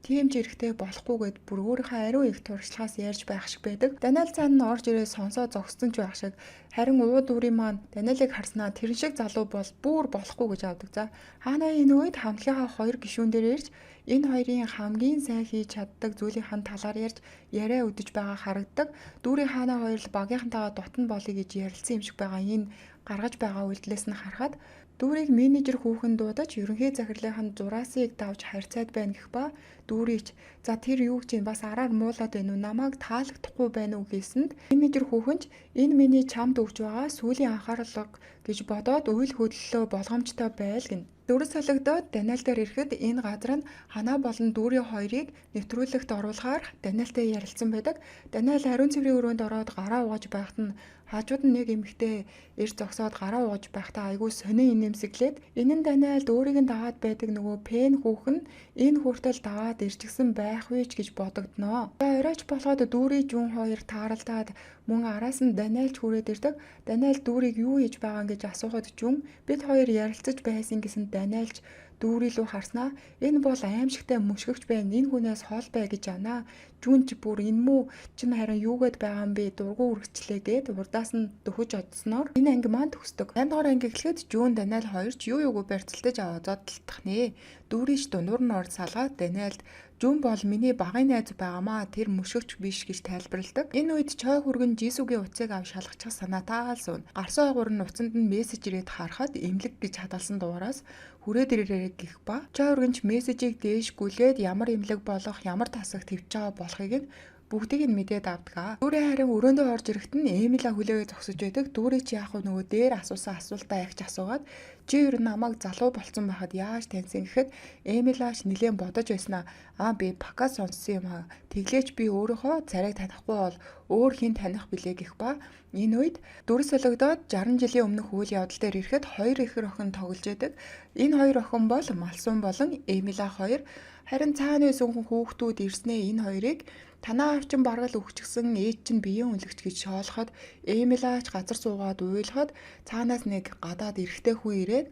A: тийм ч эрэхтэй болохгүйгээд бүр өөрийнхөө ариун их туршлагаас ярьж байх шиг байдаг. Даниэл цаана нь орж ирээ сонсоо зогссон ч байх шиг харин уу дүүрийн маань Даниэлийг харснаа тэрэн шиг залуу бол бүр болохгүй гэж авдаг. За хаана энэ үед хамтлагийнхаа хоёр гишүүн дээр ирж энэ хоёрын хамгийн сайн хийж чаддаг зүйлийнхэн талаар ярьж яриа өдөж байгаа харагддаг. Дүүрийн хаана хоёр л багийнхантайгаа дотн болъё гэж ярилцсан юм шиг байгаа. Энэ гаргаж байгаа үйлдэлээс нь харахад дүүрийг менежер хүүхэн дуудаж ерөнхий захирлынханд зураасыг давж харьцаад байна гэх ба дүүрийч за тэр юу гэж бас араар муулаад байна уу намайг таалагдахгүй байна уу гэсэнд менежер хүүхэнч энэ миний чамд өгж байгаа сүүлийн анхаарлага гэж бодоод үйл хөдлөлөө болгоомжтой байл гин. Дөрөс солигдоод Даниэл дээр ирэхэд энэ газар нь ханаа болон дүүрийн хоёрыг нэвтрүүлэгт оруулахаар Даниэлтэй ярилцсан байдаг. Даниэл ариун цэврийн өрөөнд ороод гараа угааж байхад нь хажууд нь нэг эмэгтэй эрт зогсоод гараа угааж байхдаа айгүй сонин инээмсэглээд энэ нь Даниэлд өөрийг нь дагаад байдаг нөгөө Пен хүүхэн энэ хүртэл дагаад ирчихсэн байх вэ гэж бодогдноо. За оройч болоход дүүрийн Жүүн хоёр тааралдаад мөн араас нь Даниэлч хүрээд ирдэг. Даниэл дүүрийг юу хийж байгаа гэж асуухад Жүүн бид хоёр ярилцаж байсан гэсэн Даниэлч Дүүрий лүү харснаа энэ бол аимшигтай мөшгөгч байна. Энэ хүнээс хол бай гэж анаа. Жүнж бүр энэ мүү чин харин юугээд байгаа юм бэ? Дургу үргэлжлээ гэд урдаас нь дөхөж одсноор энэ анги маань төгсдөг. 8 дугаар анги эхлэхэд Жүүн Даниэл хоёр ч юу юугүй барьцалтаж аваа зодтолдох нэ. Дүүрийч дундуур нь орж салгаад Даниэлд Жүн бол миний багын найз байгаамаа тэр мөшгөгч биш гэж тайлбарладаг. Энэ үед Чой хүргэн Жисүгийн утсыг авч шалгачих санаатаа л суун. Гарсан ойгуур нь утсанд нь мессеж ирээд харахад эмлэг гэж хадгалсан дугаараас хүрээд ирээрэй гэх ба Чой хүргэнч мессежийг дээш гүлээд ямар эмлэг болох, ямар тасаг твж байгаа болохыг нь бүгдийг нь мэдээд авдаг. Дүүрээ харин өрөөндөө орж ирэхэд нь Эмила хүлээгээ зогсож байдаг. Дүүрээ чи яах вэ нөгөө дээр асуусан асуултаа ягч асуугаад чи ер нь намайг залуу болцсон байхад яаж таньсан гэхэд Эмилач нэлээд бодож байснаа. Би подкаст сонссон юм аа. Тэглээч би өөрийнхөө царайг танихгүй бол өөр хин таних билээ гэх ба энэ үед дүрс солигдоод 60 жилийн өмнөх үйл явдал дээр ирэхэд хоёр ихэр охин тоглож байдаг. Энэ хоёр охин бол Малсун болон Эмила хоёр. Харин цааны сүнхэн хүүхдүүд ирснээ энэ хоёрыг танаа авчин баргал өгчихсэн ээж чинь биеийн үлгч гэж шоолоход Эмилач газар суугаад уйлахад цаанаас нэг гадаад эрэхтэй хүн ирээд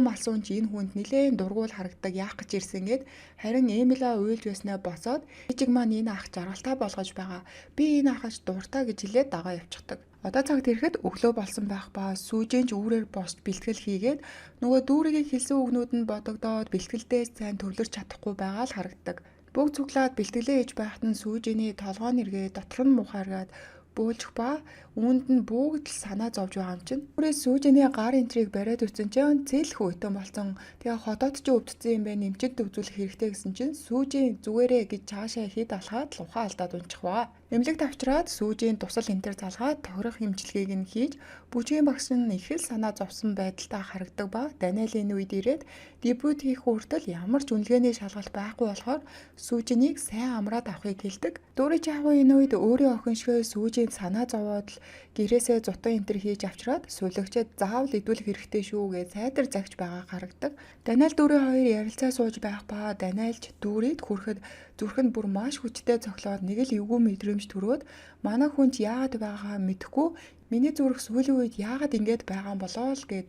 A: Малсун ч энэ хүнд нилээн дургуул харагдаг яах гэж ирсэн гэд харин Эмила уйлж байснаа боцоод ээжиг маань энэ ах жаргалтай болгож байгаа. Би энэ ахаж дуртай гэж хэлээд дагаа явчихдаг. Одоо цагт ирэхэд өглөө болсон байх ба сүүжэнч үүрээр босч бэлтгэл хийгээд нөгөө дүүргийн хэлсэн үгнүүд нь бодогдоод бэлтгэлдээ сайн төвлөрч чадахгүй байгаа л харагдаг. Бүгд цуглаад бэлтгэлээ хийж байхад нь сүүжиний толгой нэргээ дотор нь мухааргаад бөөлжих ба үүнд нь бүгд л санаа зовж байгаа юм чинь. Түрээс сүүжиний гар энтрийг бариад үтсэн чинь зээлх үйтэн болсон. Тэгээ ходоод ч өвдсөн юм байна нэмчид төвзүүлэх хэрэгтэй гэсэн чинь сүүжийн зүгээрээ гэж цаашаа хід алхаад лухаа алдаад унчих ба. Эмнэлэгт авчираад сүүжийн тусал энтер залгаад тохирох эмчилгээг нь хийж бүжгийн багш нь их л санаа зовсон байдалтай харагдаг ба Даниэлийн үед ирээд дебют хийх хүртэл ямар ч үнэлгээний шалгалт байхгүй болохоор сүүжинийг сайн амраад авахыг хэлдэг. Дүүрий чаавуу энэ үед өөрийн охин шигээ сүүжийн санаа зовоод л гэрээсээ зутан энтер хийж авчираад сүлэгчэд заавал идүүлэх хэрэгтэй шүү гэж сайтар загч байгаа харагдаг. Даниэл дүүрий хоёр ярилцаа сууж байх ба Даниэлч дүүрийд хүрэхэд зүрхэнд бүр маш хүчтэй цохлоод нэг л эвгүй мэдрэмж төрөөд манай хүн ч яагаад байгаагаа мэдэхгүй миний зүрх сүүлийн үед яагаад ингэж байгаа юм болоо л гэд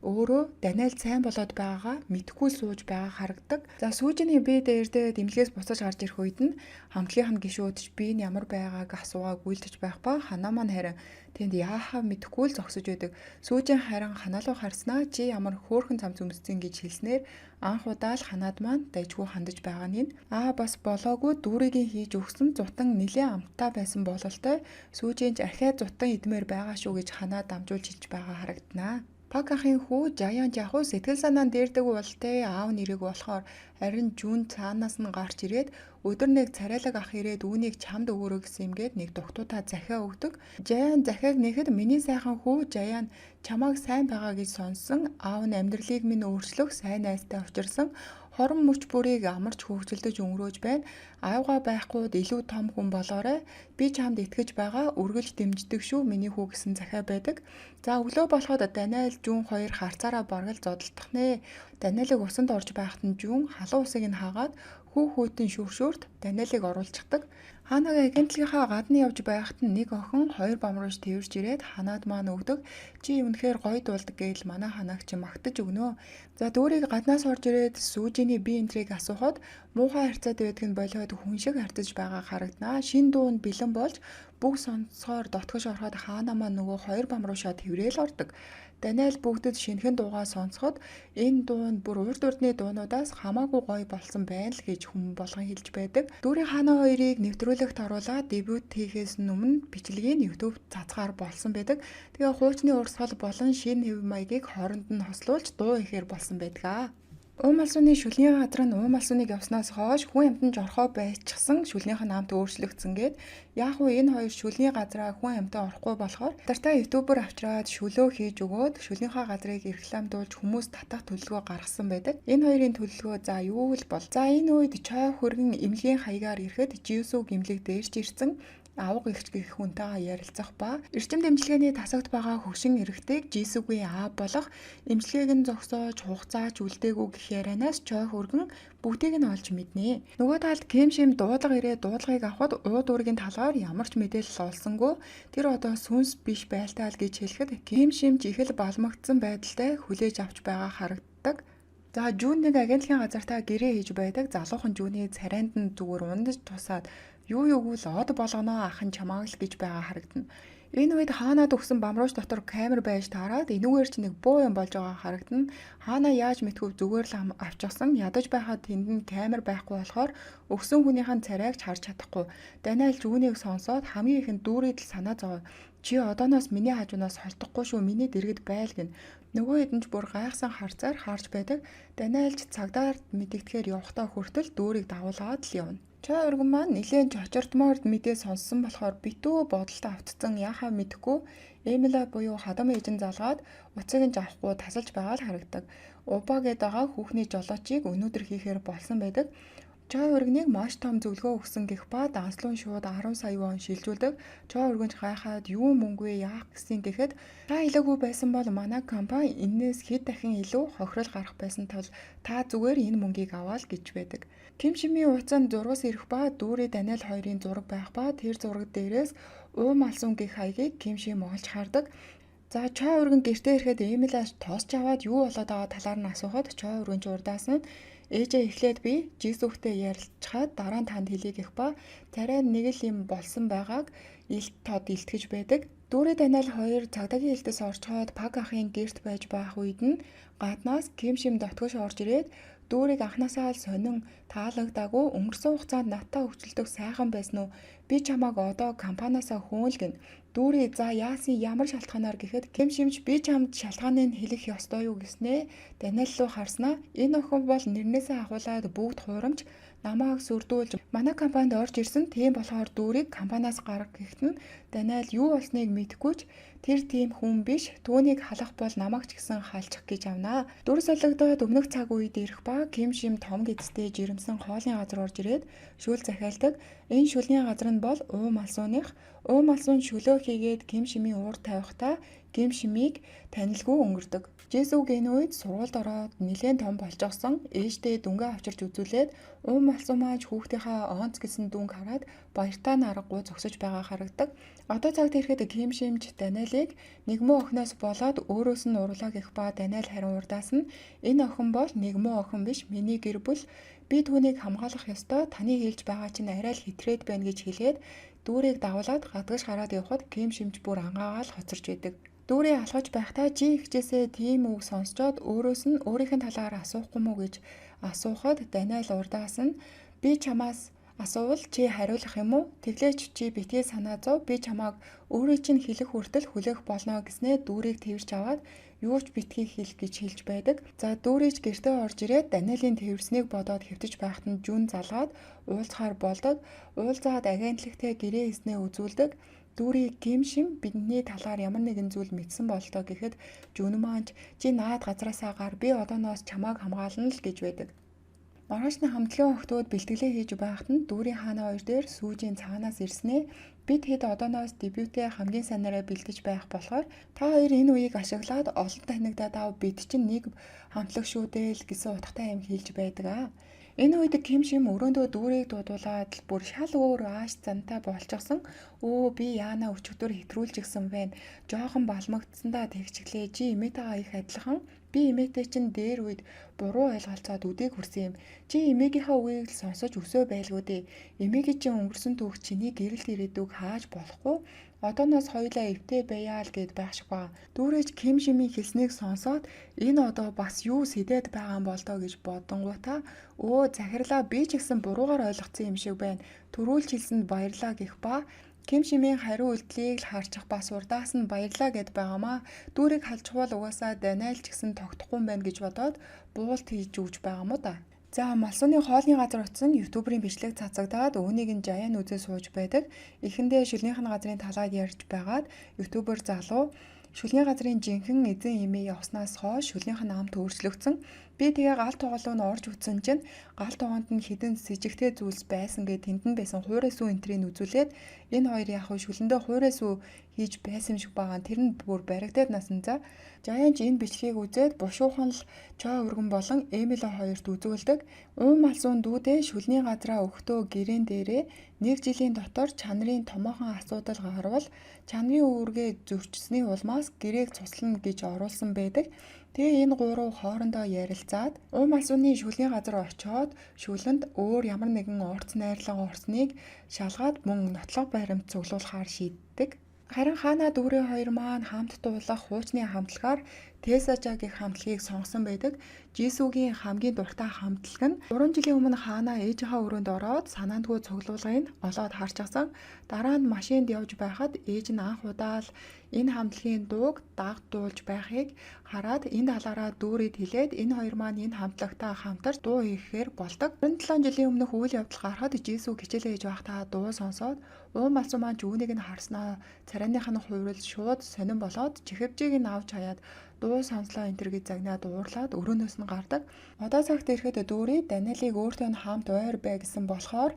A: өөрөө Даниэл сайн болоод байгаагаа мэдхгүй сууж байгаа харагдаг. За сүүжиний бие дээрдээ дэмлэгээс буцаж гарч ирэх үед нь хамтлагийнх нь гишүүдч би нь ямар байгааг асуугааг үйлдэж байх ба ханаа маань харин тэнд яахаа мэдэхгүй л зогсож байдаг. Сүүжин харин ханаалуу харснаа чи ямар хөөрхөн цамц өмсцэн гэж хэлснээр анх удаа л ханаад маань дайжгүй хандаж байгаа нь бас болоогүй дүүргийн хийж өгсөн зутан нэлээд амттай байсан бололтой сүүжинч ахиад зутан идмээр байгаа шүү гэж ханаа дамжуулж хэлж байгаа харагдана. Пак ахын хүү Жаян жахуу сэтгэл санаанд дээрдэг болтой аав нэрийг болохоор харин Жүн цаанаас нь гарч ирээд өдөр нэг царайлаг ах ирээд үүнийг чамд өгөрөө гэсэн юмгээд нэг дугтуудаа захиа өгдөг. Жаян захиаг нэхэд миний сайхан хүү Жаян чамайг сайн байгаа гэж сонссон. Аав нь амьдралыг минь өөрчлөх сайн найзтай учирсан. Хорон мөч бүрийг амарч хөвгөлдөж өнгөрөөж байна. Аавгаа байхгүйд илүү том хүн болоорой. Би чамд итгэж байгаа. Үргэлж дэмждэг шүү миний хүү гэсэн захиа байдаг. За өглөө болоход Даниэл Жүн хоёр харцаараа баргал зодтолдох нэ. Даниэлийг усанд орж байхад нь Жүн халуун усыг нь хаагаад хүүхүүдэн шүршүрт Даниэлийг оруулчихдаг. Ханаг агентлагийнхаа гадна явж байхад нь нэг охин хоёр бамруулж тэрж ирээд ханаад маань өгдөг. Чи үнэхээр гоё дуулдаг гээл манай ханаг чи магтаж өгнө. За дүүрийг гаднаас орж ирээд сүүжиний бие энтрийг асуухад муухай харьцаад байдаг нь болоод хүн шиг харьцаж байгаа харагдана. Шин дуунд бэлэн болж бүх сонсохоор дотгош ороход хаана маань нөгөө хоёр бамруушаа тэврээл ордог. Даниэл бүгдэд шинэхэн дуугаа сонсоход энэ дуунд бүр урд урдны дуунуудаас хамаагүй гоё болсон байна л гэж хүмүүс болгон хэлж байдаг. Дүүрийн хаана хоёрыг нэвтрүүлэгт оруулаад дебют хийхээс өмнө бичлэгийг YouTube цацгаар болсон байдаг. Тэгээ хуучны урсгал болон шинэ хэв маягийг хооронд нь хослуулж дуу ихээр болсон байдаг. Малсууны шүлгийн газар нь Малсууныг явснаас хойш хүн амьтанд орхоо байчихсан шүлгийнх нь намт өөрчлөгдсөн гээд яг уу энэ хоёр шүлгийн газараа хүн амьтан орохгүй болохоор тартаа ютубер авчираад шүлөө хийж өгөөд шүлгийнхаа газрыг рекламдуулж хүмүүс татах төлөвлөгөө гаргасан байдаг. Энэ хоёрын төлөвлөгөө за юу л бол. За энэ үед Чой хөргөн эмнэлгийн хаягаар ирэхэд Жисү гимлэг дээрч ирсэн авга ихч гэх хүнтэйгээ ярилцах ба эрчим дэмжлэгээний тасагт байгаа хөгшин эрэгтэйг Жисүгийн аав болох эмчилгээг нь зогсоож хугацаач үлдээгүү гэх ярианаас Чой хөргөн бүгдийг нь олж мэднэ. Нөгөө талд Ким Шим дуудлага ирээд дуудлагыг авахд ууд уургийн талаар ямар ч мэдээлэл олсонгүй тэр одоо сүнс биш байлтаа л гэж хэлэхэд Ким Шим ч их л балмагдсан байдалтай хүлээж авч байгаа харагддаг. За Жүүн нэг агентлагийн газартаа гэрээ хийж байдаг залуухан Жүүний царайнд нь зүгээр ундаж тусаад юу юугүй л од болгоноо ахын чамааг л гэж байгаа харагдана. Энэ үед хаанаад өгсөн бамруулж дотор камер байж таарад энүүгээр ч нэг буу юм болж байгаа харагдана. Хаана яаж мэдгүй зүгээр л авчихсан ядаж байхад тэнд нь камер байхгүй болохоор өгсөн хүнийхэн царайг ч харж чадахгүй. Даниэл Жүүнийг сонсоод хамгийн ихэнд дүүрээд л санаа зовоо. Чи одооноос миний хажуунаас холдохгүй шүү, миний дэргэд байл гин. Нөгөө хэдэн ч бүр гайхсан харцаар харж байдаг. Даниэлж цагдаар мэдэгдэхээр явахдаа хүртэл дүүрийг дагуулгаад л явна. Чой өргөн маань нэлээд чочортмоор мэдээ сонссон болохоор битүү бодолтой автцсан яхаа мэдэхгүй Эмила буюу хадам эжэн залгаад уцыг нь авахгүй тасалж байгаа л харагдаг. Уба гээд байгаа хүүхний жолоочийг өнөөдөр хийхээр болсон байдаг. Чой өргөнийг маш том зөвлөгөө өгсөн гэх ба данслуун шууд 10 сая вон шилжүүлдэг. Чой өргөнч гайхаад юу мөнгөө яах гэсэн гэхэд та хэлээгүй байсан бол манай компани энээс хэд дахин илүү хохирол гарах байсан тул та зүгээр энэ мөнгийг аваа л гэж байдаг. Ким Шимийн уцанд зургас ирэх ба дүүрээ Даниэл хоёрын зураг байх ба тэр зураг дээрээс уум алсун гэх хаягийг Ким Шим олж хардаг. За Чой өргөн гэртээ ирэхэд Эмилаш тоосч аваад юу болоод байгаа талаар нь асуухад Чой өргөн ч урдаас нь ээжээ эхлээд би Жисүүхтэй ярилцахад дараа нь танд хэлье гэх ба царай нэг л юм болсон байгааг илт тод илтгэж байдаг. Дүүрээ Даниэл хоёр цагдаагийн хэлтэс орчхоод Паг ахын гэрт байж байх үед нь гаднаас Ким Шим дотгош орж ирээд дүүрийг анхнаасаа л сонин таалагдаагүй өнгөрсөн хугацаанд надтай хөвчлөдөг сайхан байсан уу? Би чамааг одоо компаниасаа хөөнл гин. Дүүрээ за яасан ямар шалтгаанаар гэхэд Ким Шимч би чамд шалтгааныг хэлэх ёстой юу гэснээ. Даниэл руу харснаа энэ охин бол нэрнээсээ ахуулаад бүгд хурамч намааг сүрдүүлж манай компанид орж ирсэн. Тийм болохоор дүүрийг компаниас гарга гэхэд нь Даниэл юу болсныг мэдэхгүй ч тэр тийм хүн биш. Түүнийг халах бол намайг ч гэсэн халчих гэж авнаа. Дүр солигдоод өмнөх цаг үед ирэх ба Ким Шим том гэцтэй жирэмсэн хоолны газар орж ирээд шүл захиалдаг. Энэ шүлний газар нь бол уум алсууных. Уум алсуун шүлөө хийгээд Ким Шимийн уур тавихтаа Ким Шимийг танилгүй өнгөрдөг. Жисүүг энэ үед сургуульд ороод нэлээд том болчихсон. Ээжтэй дүнгээ авчирч үзүүлээд уум алсуу маань хүүхдийнхээ онц гэсэн дүнг хараад баяртай наргагүй зогсож байгаа харагдаг. Одоо цагт ирэхэд Ким Шимж Даниэлийг нэгмөө охиноос болоод өөрөөс нь урлаа гэх ба Даниэл харин урдаас нь энэ охин бол нэгмөө охин биш, миний гэр бүл. Би түүнийг хамгаалах ёстой. Таны хэлж байгаа чинь арай л хитрээд байна гэж хэлээд дүүрийг дагуулад гадагш гараад явхад Ким Шимж бүр ангаагаал хоцорч байдаг. Дүүрээ алхаж байхдаа чи ихжээсээ тийм үг сонсчоод өөрөөс нь өөрийнх нь талаар асуухгүй мүү гэж асуухад Даниэл урдаас нь би чамаас асуувал чи хариулах юм уу? Тэглээч чи битгий санаа зов. Би чамааг өөрийн чинь хэлэх хүртэл хүлээх болно гэснээ дүүрийг тэрч аваад юу ч битгий хэл гэж хэлж байдаг. За дүүрийч гэртээ орж ирээд Даниэлийн тэрснийг бодоод хэвтэж байхад нь Жүүн залгаад уулзахаар болдог. Уулзаад агентлагтай гэрээ хийснээ үзүүлдэг. Дүүрий Ким Шим бидний талаар ямар нэгэн зүйл мэдсэн болтоо гэхэд Жүүн маань чи наад газраасаа гар би одооноос чамааг хамгаална л гэж байдаг. Маргаашны хамтлагийн охтууд бэлтгэлээ хийж байхад нь дүүрийн хаана хоёр дээр сүүжийн цаанаас ирснээ бид хэд одооноос дебютээ хамгийн санаараа бэлтэж байх болохоор та хоёр энэ үеийг ашиглаад олон танигдаад ав бид чинь нэг хамтлаг шүү дээ л гэсэн утгатай юм хэлж байдаг аа. Энэ үед Ким Шим өрөөндөө дүүрийг дуудуулаад бүр шал өөр ааш зантай болчихсон. Өө би яана өчигдөр хэтрүүлж гисэн байна. Жохон балмагдсандаа тэгчглээ. Чи имэтайгаа их адилхан. Би имэтэй чинь дээр үед буруу ойлголцоод үдийг хүрсэн юм. Чи имэгийнхаа үгийг л сонсож өсөө байлгүй дээ. Имэгийн чинь өнгөрсөн түүх чиний гэрэлт ирээдүг хааж болохгүй. Одооноос хоёулаа эвтэй байяа л гэд байх шиг ба. Дүүрэж Ким Шимийн хэлснийг сонсоод энэ одоо бас юу сэдээд байгаа юм бол тоо гэж бодонгуудаа өө захирлаа би ч гэсэн буруугаар ойлгоцсон юм шиг байна. Төрүүлж хэлсэнд баярлаа гэх ба Ким Шимийн хариу үйлдэлийг л харчих бас урдаас нь баярлаа гэд байгаамаа. Дүүрийг халжхуул угаасаа Даниэл ч гэсэн тогтохгүй юм байна гэж бодоод буулт хийж өгч байгаа мó да. За малсууны хоолны газар утсан ютуберийн бичлэг цацагдаад үүнийг нь жаяан үзээ сууж байдаг. Эхэндээ шүлгийнх нь газрын талаад ярьж байгаад ютубер залуу шүлгийн газрын жинхэнэ эзэн эмээ явснаас хойш шүлгийнх нь амт өөрчлөгдсөн. Би тэгээ гал тугалуу нь орж үтсэн чинь гал тугаанд нь хідэн сэжигтэй зүйлс байсан гэд тэнд нь байсан хуурай сүү энтрийг үзүүлээд энэ хоёр яг шүлэндээ хуурай сүү хийж байсан юм шиг байгаа. Тэр нь бүр баригдаад насан за. Жаянч энэ бичлэгийг үзээд бушуухан л Чой өргөн болон Эмила хоёрт үзүүлдэг. Уум алсуун дүүдээ шүлний газраа өгтөө гэрээн дээрээ 1 жилийн дотор чанарын томоохон асуудал гарвал чанарын үүргээ зөрчсөний улмаас гэрээг цуслана гэж оруулсан байдаг. Тэгээ энэ гурав хоорондоо ярилцаад ум алсууны шүлгийн газар очоод шүлэнд өөр ямар нэгэн орц найрлага орсныг шалгаад мөн нотлох баримт цуглуулахаар шийддэг. Харин хаана дүүрээ хоёр маань хамт дуулах хуучны хамтлагаар Тесажа гэх хамтлагийг сонгосон байдаг. Жисүүгийн хамгийн дуртай хамтлаг нь 3 жилийн өмнө хаана ээжийнхээ өрөөнд ороод санаандгүй цуглуулгыг олоод харж асан. Дараа нь машинд явж байхад ээж нь анх удаа л энэ хамтлагийн дууг дагдуулж байхыг хараад энэ талаараа дүүрийд хэлээд энэ хоёр маань энэ хамтлагтай хамтарч дуу хийхээр болдог. 27 жилийн өмнөх үйл явдал гарахад Жисүү хичээлээ хийж байхдаа дуу сонсоод ум алсуу маань үүнийг нь харснаа царайных нь хуурал шууд сонирн болоод чихвжийг нь авч хаяад дуу сонслоо энтер гэж загнаад уурлаад өрөөнөөс нь гардаг. Одоо цагт ирэхэд дүүрий Даниэлийг өөртөө нь хамт ойр бай гэсэн болохоор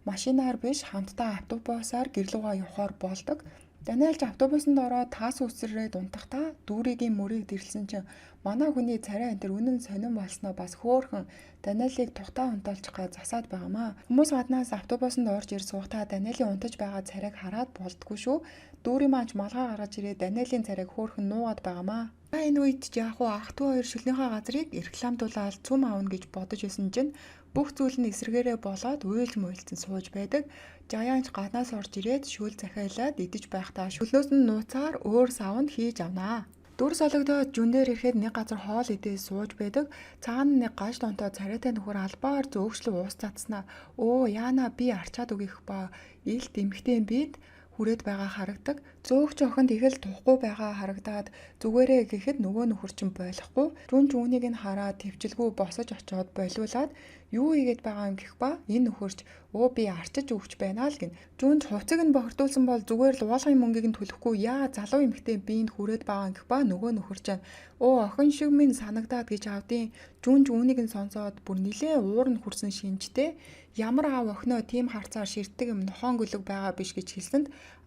A: машинаар биш хамтдаа автобусаар гэрлүүгээ явахаар болдог. Даниэлж автобусанд ороод таас үсрээд унтахдаа дүүригийн мөрийг дэрлсэн чинь манай хүний царай энтер үнэн сонирн болсноо бас хөөхөн Даниэлийг тухтаа унтаалчихгаа засаад байгаамаа. Хүмүүс гаднаас автобусанд орж ир суухдаа Даниэлийн унтаж байгаа царайг хараад болдгоо шүү. Дүүрийн маань малгай гаргаж ирээд Даниэлийн царайг хөөхөн нуугаад байгаамаа. Энэ үед ч яг уу ах トゥ хоёр шүлгийнхаа газрыг рекламдуулаад цүм аавна гэж бодож исэн чинь бүх зүйл нь эсрэгээрээ болоод уйлж муйлцсан сууж байдаг. Жаянч гаднаас орж ирээд шүүл захиалаад идэж байхдаа шүлнөөс нь нууцаар өөр савнд хийж авнаа. Дүр солигдоод жүн дээр ирэхэд нэг газар хоол идээ сууж байдаг. Цаана нэг гаж донтоо царайтай нөхөр албаар зөөгчлөө уус цацснаа. Өө яана би арчаад өгөх ба илт эмхтэй бид хүрээд байгаа харагдаг. Зөөгч охинд их л тухгүй байгаа харагдаад зүгээрээ гэхэд нөгөө нөхөр чинь болохгүй. Жүн үүнийг нь хараад төвчлгүй босож очиод болиулаад юу игээд байгаа юм гэх ба энэ нөхөрч өө би арчиж өгч байна л гин. Жүнд хувцаг нь бохирдуулсан бол зүгээр л уулгын мөнгийг нь төлөхгүй яа залуу эмэгтэй биэнд хүрээд байгаа юм гэх ба нөгөө нөхөр чинь өө охин шиг минь санагдаад гэж авдیں۔ Жүнж үүнийг нь сонсоод бүр нилээн уурн хүрсэн шинжтэй ямар аав охиноо тийм харцаар ширтдэг юм нохон гөлөг байгаа биш гэж хэлсэнд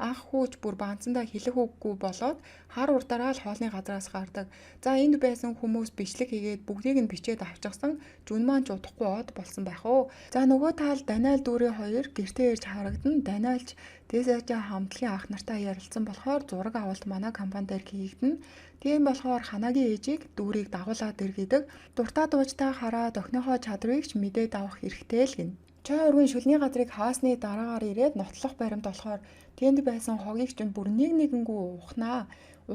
A: ах хүүч бүр банцандаа хэлэх үггүй болоод хар урдаараа л хоолны газраас гардаг. За энд байсан хүмүүс бичлэг хийгээд бүгдийг нь бичээд авчихсан. Жүн маань ч удахгүй од болсон байх уу. За нөгөө таал Даниэл дүүрээ хоёр гэртээ ирж харагдан Даниэлч Тесажа хамтлагийн ах нартай ярилцсан болохоор зураг авалт манай компани дээр хийгдэнэ. Тийм болохоор ханагийн ээжийг дүүрийг дагуулад иргэдэг. Дуртай дуужтай хараад охиныхоо чадрыг ч мэдээд авах хэрэгтэй л гин. Чой ургийн шүлний газрыг хаасны дараагаар ирээд нотлох баримт болохоор тэнд байсан хогийг ч бүр нэгэнгүй ухнаа.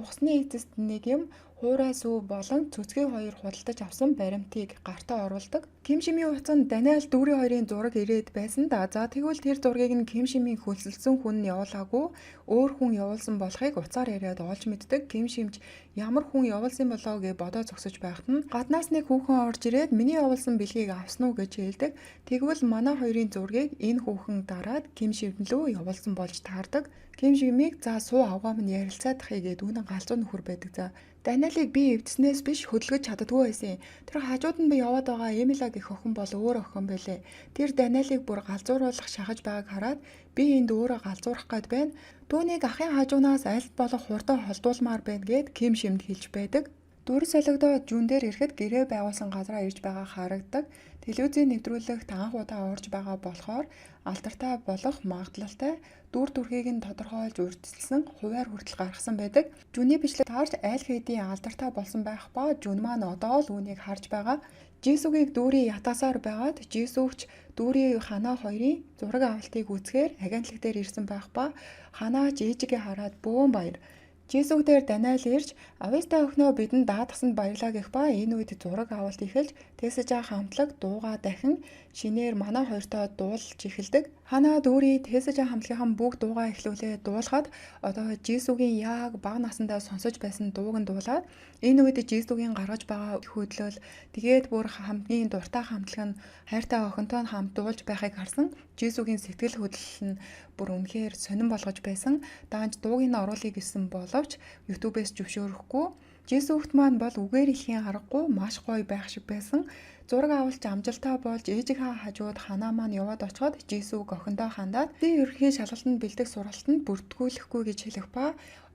A: Ухсны эцэст нэг юм хуурай сүү болон цөцгийн хоёр худалдаж авсан баримтыг гартаа оруулдаг. Ким Шимийн утсанд Даниэл дүүрийн хоёрын зураг ирээд байсан да. За тэгвэл тэр зургийг нь Ким Шимийн хөлсөлсөн хүн нь явуулаагүй өөр хүн явуулсан болохыг уцаар яриад олж мэддэг. Ким Шимч ямар хүн явуулсан болоо гэж бодоод зогсож байхад нь гаднаас нэг хүүхэн орж ирээд миний явуулсан бэлгийг авсан уу гэж хэлдэг. Тэгвэл манай хоёрын зургийг энэ хүүхэн дараад Ким Шим лөө явуулсан болж таардаг. Ким Шимийг за суу авгаа минь ярилцаад тахыг гэд үнэн галзуу нөхөр байдаг. За Даниэлийг би эвдснээс биш хөдөлгөж чаддгүй байсан. Тэр хажууд нь би яваад байгаа Эмила гэх охин бол өөр охин байлээ. Тэр Даниэлийг бүр галзууруулах шахаж байгааг хараад би энд өөрөө галзуурах гээд байна. Түүнийг ахын хажуунаас аль болох хурдан холдуулмаар байна гэд Ким Шимд хэлж байдаг. Дүр солигдоод жүн дээр ирэхэд гэрээ байгуулсан газараа ирж байгаа харагдаг. Телевизийн нэвтрүүлэгт анх удаа орж байгаа болохоор алдартай болох магадлалтай дүр төрхийг нь тодорхойлж урьдчилсан хуваар хүртэл гаргасан байдаг. Жүний бичлэг таарч аль хэдийн алдартай болсон байх ба жүн маань одоо л үүнийг харж байгаа. Жисүүгийг дүүрийн ятаасаар байгаад Жисүүгч дүүрийн ханаа хоёрын зураг авалтыг үзэхээр агентлаг дээр ирсэн байх ба ханаач ээжигээ хараад бөөн баяр. Жисүүг дээр Даниэл ирж авьяастай охиноо бидэнд даатгасанд баярлаа гэх ба энэ үед зураг авалт эхэлж Тесажа хамтлаг дуугаа дахин шинээр манай хоёртой дуулж эхэлдэг. Ханаа дүүрий Тесажа хамтлагийнхан бүгд дуугаа эхлүүлээд дуулахад одоо Жисүүгийн яг бага насандаа сонсож байсан дууг нь дуулаад энэ үед Жисүүгийн гаргаж байгаа хөдлөл тэгээд бүр хамгийн дуртай хамтлаг нь хайртай охинтой хамт дуулж байхыг харсан Жисүүгийн сэтгэл хөдлөл нь бүр үнэхээр сонирн болгож байсан. Даанч дууг нь оруулъя гэсэн боловч YouTube-ээс зөвшөөрөхгүй. Жисүүгт маань бол үгээр хэлхийн аргагүй маш гоё байх шиг байсан. Зураг авалт амжилттай болж ээжийнхээ хажууд ханаа маань яваад очиход Жисүүг охиндоо хандаад би ерөнхий шалгалтанд бэлдэх сургалтанд бүртгүүлэхгүй гэж хэлэх ба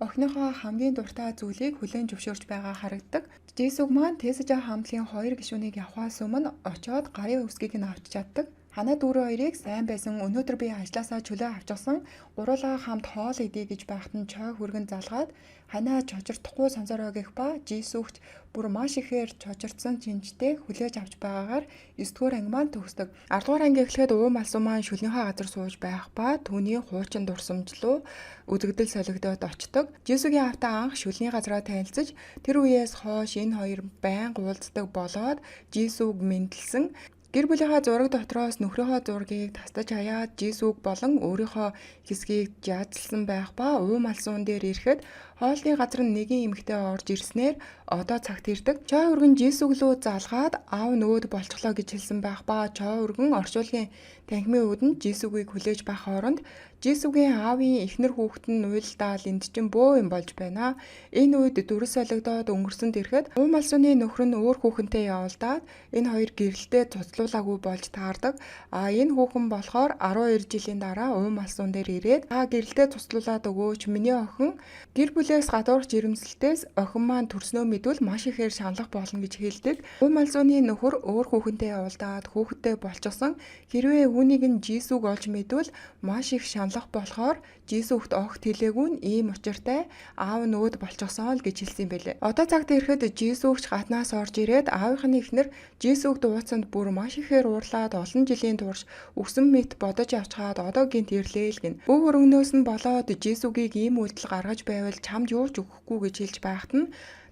A: охиныхоо хамгийн дуртай зүйлийг хүлээн зөвшөөрч байгаа харагддаг. Жисүүг маань Тесажа хамтлагийн 2 гишүүнийг явахаас өмнө очиод гарын үсгийг нь авч чаддаг. Ханаа дүүрэн хоёрыг сайн байсан өнөөдөр би ажлаасаа чөлөө авчихсан. Гуруулаа хамт хоол идье гэж байхад нь чой хүргэн залгаад ханаа чочирдохгүй сонсороо гэх ба жисүгч бүр маш ихээр чочирдсан чинжтэй хүлээж авч байгаагаар 9-р анги маань төгсдөг. 10-р анги эхлэхэд уум алсуу маань шүлнийхээ газар сууж байх ба түүний хуучин дурсамжлуу үзэгдэл солигдоод очдог. Жисүгийн автаа анх шүлний газараа танилцж тэр үеэс хойш энэ хоёр байнга уулздаг болоод жисүг мэндэлсэн. Гэр бүлийнхаа зураг дотроос нөхрийнхөө зургийг тастаж хаяад жисүг болон өөрийнхөө хэсгийг жаадсан байх ба уум алсуун дээр ирэхэд хоолны газар нь нэгэн эмэгтэй орж ирснээр одоо цагт ирдэг. Чой өргөн жисүг лөө залгаад аав нөгөөд болчихлоо гэж хэлсэн байх ба чой өргөн орчуулгын танхимын үүдэн жисүгийг хүлээж байх хооронд жисүгийн аавын эхнэр хүүхэд нь уйлдаал энд чинь бөө юм болж байна. Энэ үед дүрс солигдоод өнгөрсөнд ирэхэд уум алсууны нөхөр нь өөр хүүхэнтэй явуулдаад энэ хоёр гэрэлтэй цуцлуулаагүй болж таардаг. Энэ хүүхэн болохоор 12 жилийн дараа уум алсуун дээр ирээд гэрэлтэй цуцлуулаад өгөөч миний охин гэр бүлээс гадуурх жирэмсэлтээс охин маань төрснөө мэдвэл маш ихээр шаналх болно гэж хэлдэг. Уум алсууны нөхөр өөр хүүхэнтэй явуулдаад хүүхэдтэй болчихсон. Хэрвээ үүнийг нь жисүг олж мэдвэл маш их шаналх болохоор жисүгт огт хэлээгүй нь ийм учиртай аав нөгөөд болчихсон л гэж хэлсэн юм байлээ. Одоо цагт ирэхэд жисүгч гаднаас орж ирээд аавынхны эхнэр жисүгт ууцанд бүр маш ихээр уурлаад олон жилийн турш өгсөн мэт бодож авчгаад одоо гинт ирлээ л гин. Бүх өргөнөөс нь болоод жисүгийг ийм үйлдэл гаргаж байвал чамд юу ч өгөхгүй гэж хэлж байхад нь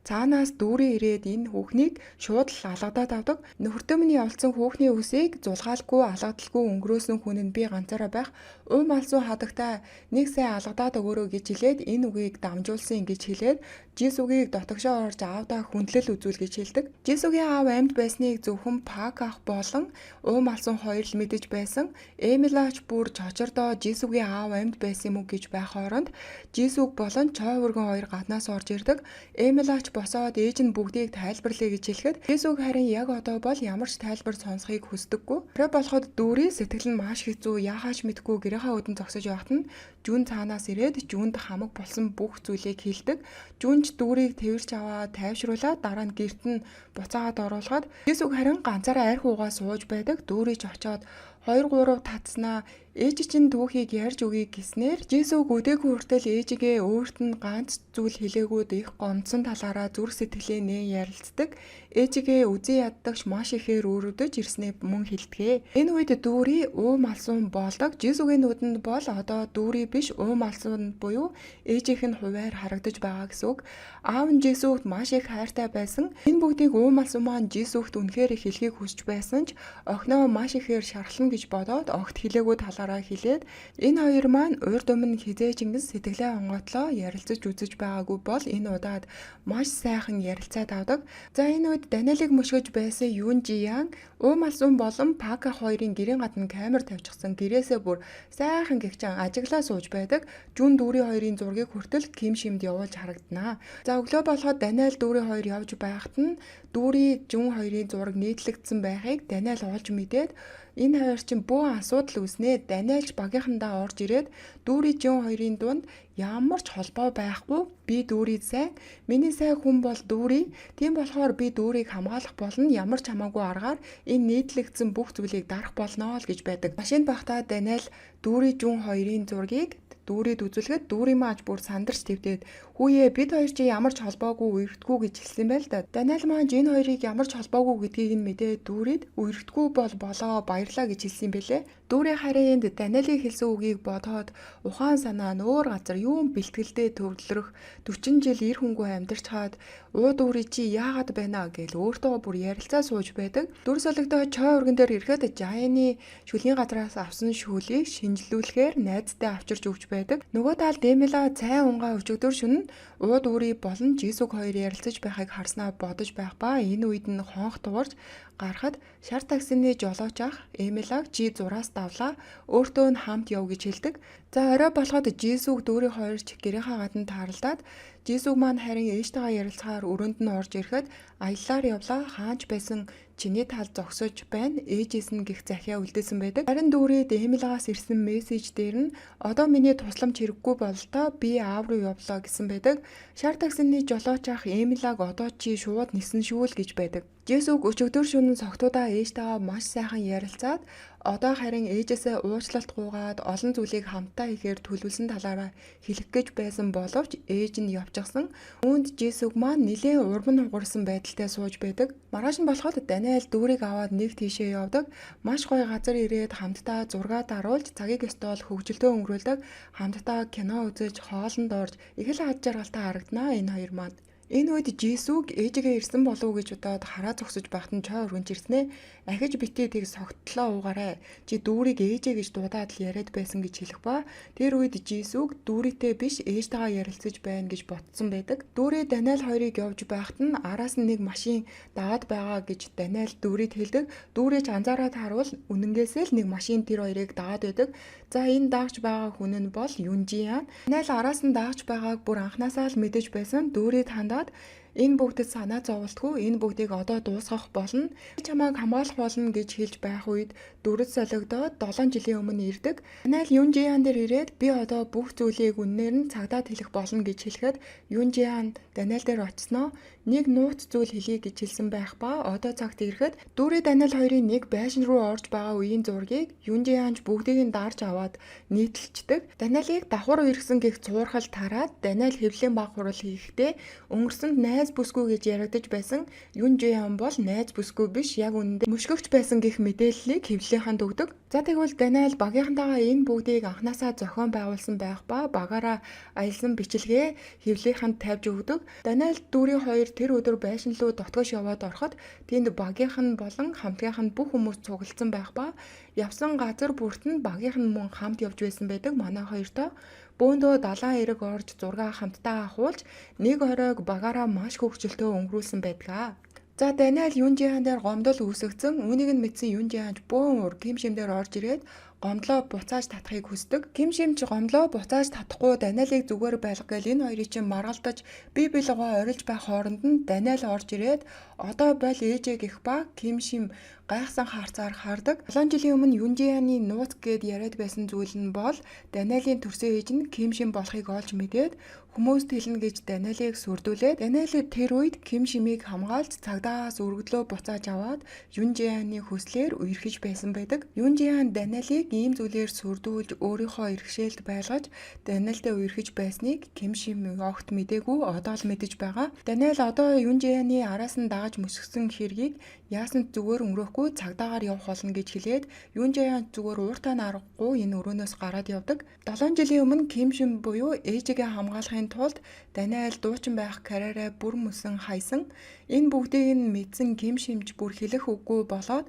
A: цаанаас дүүрэн ирээд энэ хүүхнийг шууд л алгадаад авдаг. Нөхөртөө минь явуулсан хүүхний үсийг зулгаалгүй алгадaltaгүй өнгөрөөсөн хүн нь би ганцаараа байх. Уум алсуу хадагтай нэг сайн алгадаад өгөөрэй гэж хэлээд энэ үгийг дамжуулсан гэж хэлээд жисүгийг дотогшоо орж аавдаа хүндлэл үзүүл гэж хэлдэг. Жисүгийн аав амьд байсныг зөвхөн Пак ах болон уум алсуун хоёр л мэдэж байсан. Эмилач бүр чочордоо жисүгийн аав амьд байсан юм уу гэж байх хооронд жисүг болон чой өргөн хоёр гаднаас орж ирдэг. Эмилач босоод ээж нь бүгдийг тайлбарлая гэж хэлэхэд жисүг харин яг одоо бол ямар ч тайлбар сонсхийг хүсдэггүй. Тэрэ болоход дүүрийн сэтгэл нь маш хэцүү яахаач мэдгүй гэрийнхаа өдөн зогсож явахад нь Жүүн цаанаас ирээд Жүүнд хамаг болсон бүх зүйлийг хэлдэг. Жүүнч дүүрийг тэрч аваад тайвшруулаад дараа нь гэрт нь буцаагаад оруулахад жисүг харин ганцаараа арх уугаа сууж байдаг. Дүүрийч очоод 2-3 татснаа ээж чинь түүхийг ярьж өгье гэснээр жисүг өдөөгүй хүртэл ээжигээ өөрт нь ганц зүйл хэлээгүүд их гомдсон талаараа зүрх сэтгэлээ нээ ярилцдаг. Ээжигээ үзэн яддагч маш ихээр өрөвдөж ирснээ мөн хэлдэгэ. Энэ үед дүүри уум алсуун болдог. Жисүгийн нүдэнд бол одоо дүүри биш уум алсуун буюу ээжийнх нь хуваар харагдаж байгаа гэсэн үг. Аав нь жисүгт маш их хайртай байсан. Энэ бүгдийг уум алсуун маань жисүгт үнэхээр их хэлхийг хүсч байсан ч охиноо маш ихээр шархлана гэж бодоод огт хэлээгүй талаараа хэлээд энэ хоёр маань урд өмнө хизээж ингэс сэтгэлээ онготлоо ярилцаж үзэж байгаагүй бол энэ удаад маш сайхан ярилцаад авдаг. За энэ үед Даниэлийг мөшгөж байсан Юн Жиян уум алсуун болон Пак ах хоёрын гэрийн гадна камер тавьчихсан гэрээсээ бүр сайхан гихчэн ажиглаа сууж байдаг. Жүн дүүрийн хоёрын зургийг хүртэл Ким Шимд явуулж харагданаа. За өглөө болоход Даниэл дүүрийн хоёр явж байхад нь дүүрийн Жүн хоёрын зураг нийтлэгдсэн байхыг Даниэл олж мэдээд энэ хоёр чинь бөө асуудал үүснэ. Даниэлч багийнхандаа орж ирээд дүүрийн Жүн хоёрын дунд ямар ч холбоо байхгүй. Би дүүрийг сайн, миний сайн хүн бол дүүрий. Тийм болохоор би дүүрийг хамгаалах болно. Ямар ч хамаагүй аргаар энэ нийтлэгдсэн бүх зүйлийг дарах болно л гэж байдаг. Машинд байхдаа Даниэл дүүрийн Жүн хоёрын зургийг дүүрийд үзүүлэхэд дүүрийн мааж бүр сандарч твдээд хүүе бид хоёр чи ямар ч холбоогүй үерхдэггүй гэж хэлсэн байл да. Даниэл мааж энэ хоёрыг ямар ч холбоогүй гэдгийг нь мэдээ дүүрийд үерхдэггүй болоо баярлаа гэж хэлсэн бэлээ. Дүүрийн харин энд Даниэлийн хэлсэн үгийг бодоод ухаан санаа нөөр газар юун бэлтгэлдээ төвлөрөх 40 жил эр хөнгөө амьдарч хаад уу дүүрий чи яагаад байна гэж өөртөө бүр ярилцаа сууж байдаг. Дүр солигдоо чой өргөн дээр ирэхэд Жаяны шүлгийн газраас авсан шүүлийг шинжлүүлэхээр найзтай авчирч өгч байдаг. Нөгөө талд Эмила цайн унгаа өчигдөр шөнө ууд үрий болон жисүг хоёр ярилцаж байхыг харснаа бодож байх ба энэ үед нь хонх дуурж гарахад шар таксины жолооч ах Эмилаг чи зураас давлаа өөртөө нь хамт яв гэж хэлдэг. За орой болоход Жисүг дүүрийн хоёр ч гэрийнхаа гадна тааралдаад Жисүг маань харин ээжтэйгээ ярилцахаар өрөөнд нь орж ирэхэд аяллаар явлаа хаач байсан чиний тал зогсож байна ээжээс нь гих захиа үлдээсэн байдаг. Харин дүүрээд Эмилигаас ирсэн мессеж дээр нь одоо миний тусламж хэрэггүй бололтой би аав руу явлаа гэсэн байдаг. Шар таксины жолооч ах Эмилаг одоо чи шууд нисэн шүү л гэж байдаг. Жисүг өчигдөр шөнө цогтуудаа ээжтэйгээ маш сайхан ярилцаад одоо харин ээжээсээ уучлалт гуйгаад олон зүйлийг хамтдаа хийхээр төлөвлөсөн талаараа хэлэх гэж байсан боловч ээж нь явчихсан. Үүнд Жисүг маань нэлээд урман хугарсан байдалтай сууж байдаг. Маргааш нь болоход Даниэл дүүрийг аваад нэг тийшээ явдаг. Маш гоё газар ирээд хамтдаа зураг даруулж цагийг ёстоол хөвгөлдөө өнгөрүүлдэг. Хамтдаа кино үзэж хоолнд орж их л ад жаргалтай харагданаа энэ хоёр маань. Энэ үед Жисүг ээжигээ ирсэн болов уу гэж бодоод хараа зогсож байхад нь чой өргөнж ирснэ. Ахиж битээ тийг согтлоо уугаарай. Чи дүүрийг ээжээ гэж дуудаад л яриад байсан гэж хэлэх ба. Тэр үед Жисүг дүүрийтэй биш ээжтэйгээ ярилцаж байна гэж ботсон байдаг. Дүүрээ Даниэл хоёрыг явж байхад нь араас нь нэг машин даваад байгаа гэж Даниэл дүүрийд хэлдэг. Дүүрийч анзаараад харуул үнэнгээсээ л нэг машин тэр хоёрыг даваад байдаг. За энэ даагч байгаа хүн нь бол Юнжиан. Даниэл араас нь даагч байгааг бүр анханасаа л мэдэж байсан. Дүүрийд хандаад энэ бүгдэд санаа зовлтгүй энэ бүгдийг одоо дуусгах болно. Чамайг хамгаалах болно гэж хэлж байх үед дүрд солигдоод 7 жилийн өмнө ирдэг. Даниэл Юнжиан дээр ирээд би одоо бүх зүйлийг үннээр нь цагдаад хэлэх болно гэж хэлэхэд Юнжиан Даниэл дээр очсноо нэг нууц зүйл хэлье гэж хэлсэн байх ба одоо цагт ирэхэд дүүрээ Даниэл хоёрын нэг байшин руу орж байгаа үеийн зургийг Юнжианч бүгдийг нь дарж аваад нийтэлцдэг. Даниэлийг давхар ирсэн гих цуурхал тараад Даниэл хэвлэлийн баг хурал хийхдээ өнгөрсөнд найз бүсгүй гэж яригдаж байсан Юнжиан бол найз бүсгүй биш яг үнэндээ мөшгөгч байсан гих мэдээллийг хэвлэлийнхэнд өгдөг. За тэгвэл Даниэл багийнхантайгаа энэ бүгдийг анханасаа зохион байгуулсан байх ба багаараа аялсан бичлэгээ хэвлэлийнхэнд тавьж өгдөг. Даниэл дүүрийн хоёр тэр өдөр байшин руу дотгош яваад ороход тэнд багийнх нь болон хамтгийнх нь бүх хүмүүс цуглдсан байх ба явсан газар бүрт нь багийнх нь мөн хамт явж байсан байдаг манай хоёртой. Бөөндөө далайн эрэг орж зураг хамтдаа ахуулж нэг оройг багаараа маш хөвгчлөлтөө өнгөрүүлсэн байдаг. За Даниэл Юнжиан дээр гомдол үүсгэсэн. Үүнийг нь мэдсэн Юнжианч бөөн ур Ким Шимдээр орж ирээд гомдлоо буцааж татахыг хүсдэг. Ким Шимч гомдлоо буцааж татахгүй Даниэлийг зүгээр байлгах гээл энэ хоёрыг чинь маргалдаж бие биелгоо орилж байх хооронд нь Даниэл орж ирээд одоо бол ээжээ гэх ба Ким Шим гайхсан харцаар хардаг. 7 жилийн өмнө Юнжианы нууц гэд яриад байсан зүйл нь бол Даниэлийн төрсөн ээж нь Ким Шим болохыг олж мэдээд хүмүүст хэлнэ гэж Даниэлийг сүрдүүлээд Даниэл тэр үед Ким Шимийг хамгаалж цагдаагаас өргөдлөө буцааж аваад Юнжианы хүслээр үерхэж байсан байдаг. Юнжиан Даниэлийг ийм зүйлээр сүрдүүлж өөрийнхөө иргэшээлд байлгаж Даниэлтэй үерхэж байсныг Ким Шим огт мэдээгүй одоо л мэдэж байгаа. Даниэл одоо Юнжианы араас нь дагаж мөсгсөн хэргийг яасан зүгээр өнгөрөхгүй цагдаагаар явах болно гэж хэлээд Юнжиан зүгээр ууртаа нарахгүй энэ өрөөнөөс гараад явдаг. 7 жилийн өмнө Ким Шим буюу ээжигээ хамгаалахын тулд Даниэл дуучин байх карьераа бүр мөсөн хайсан. Энэ бүгдийг нь мэдсэн Ким Шимч бүр хэлэх үггүй болоод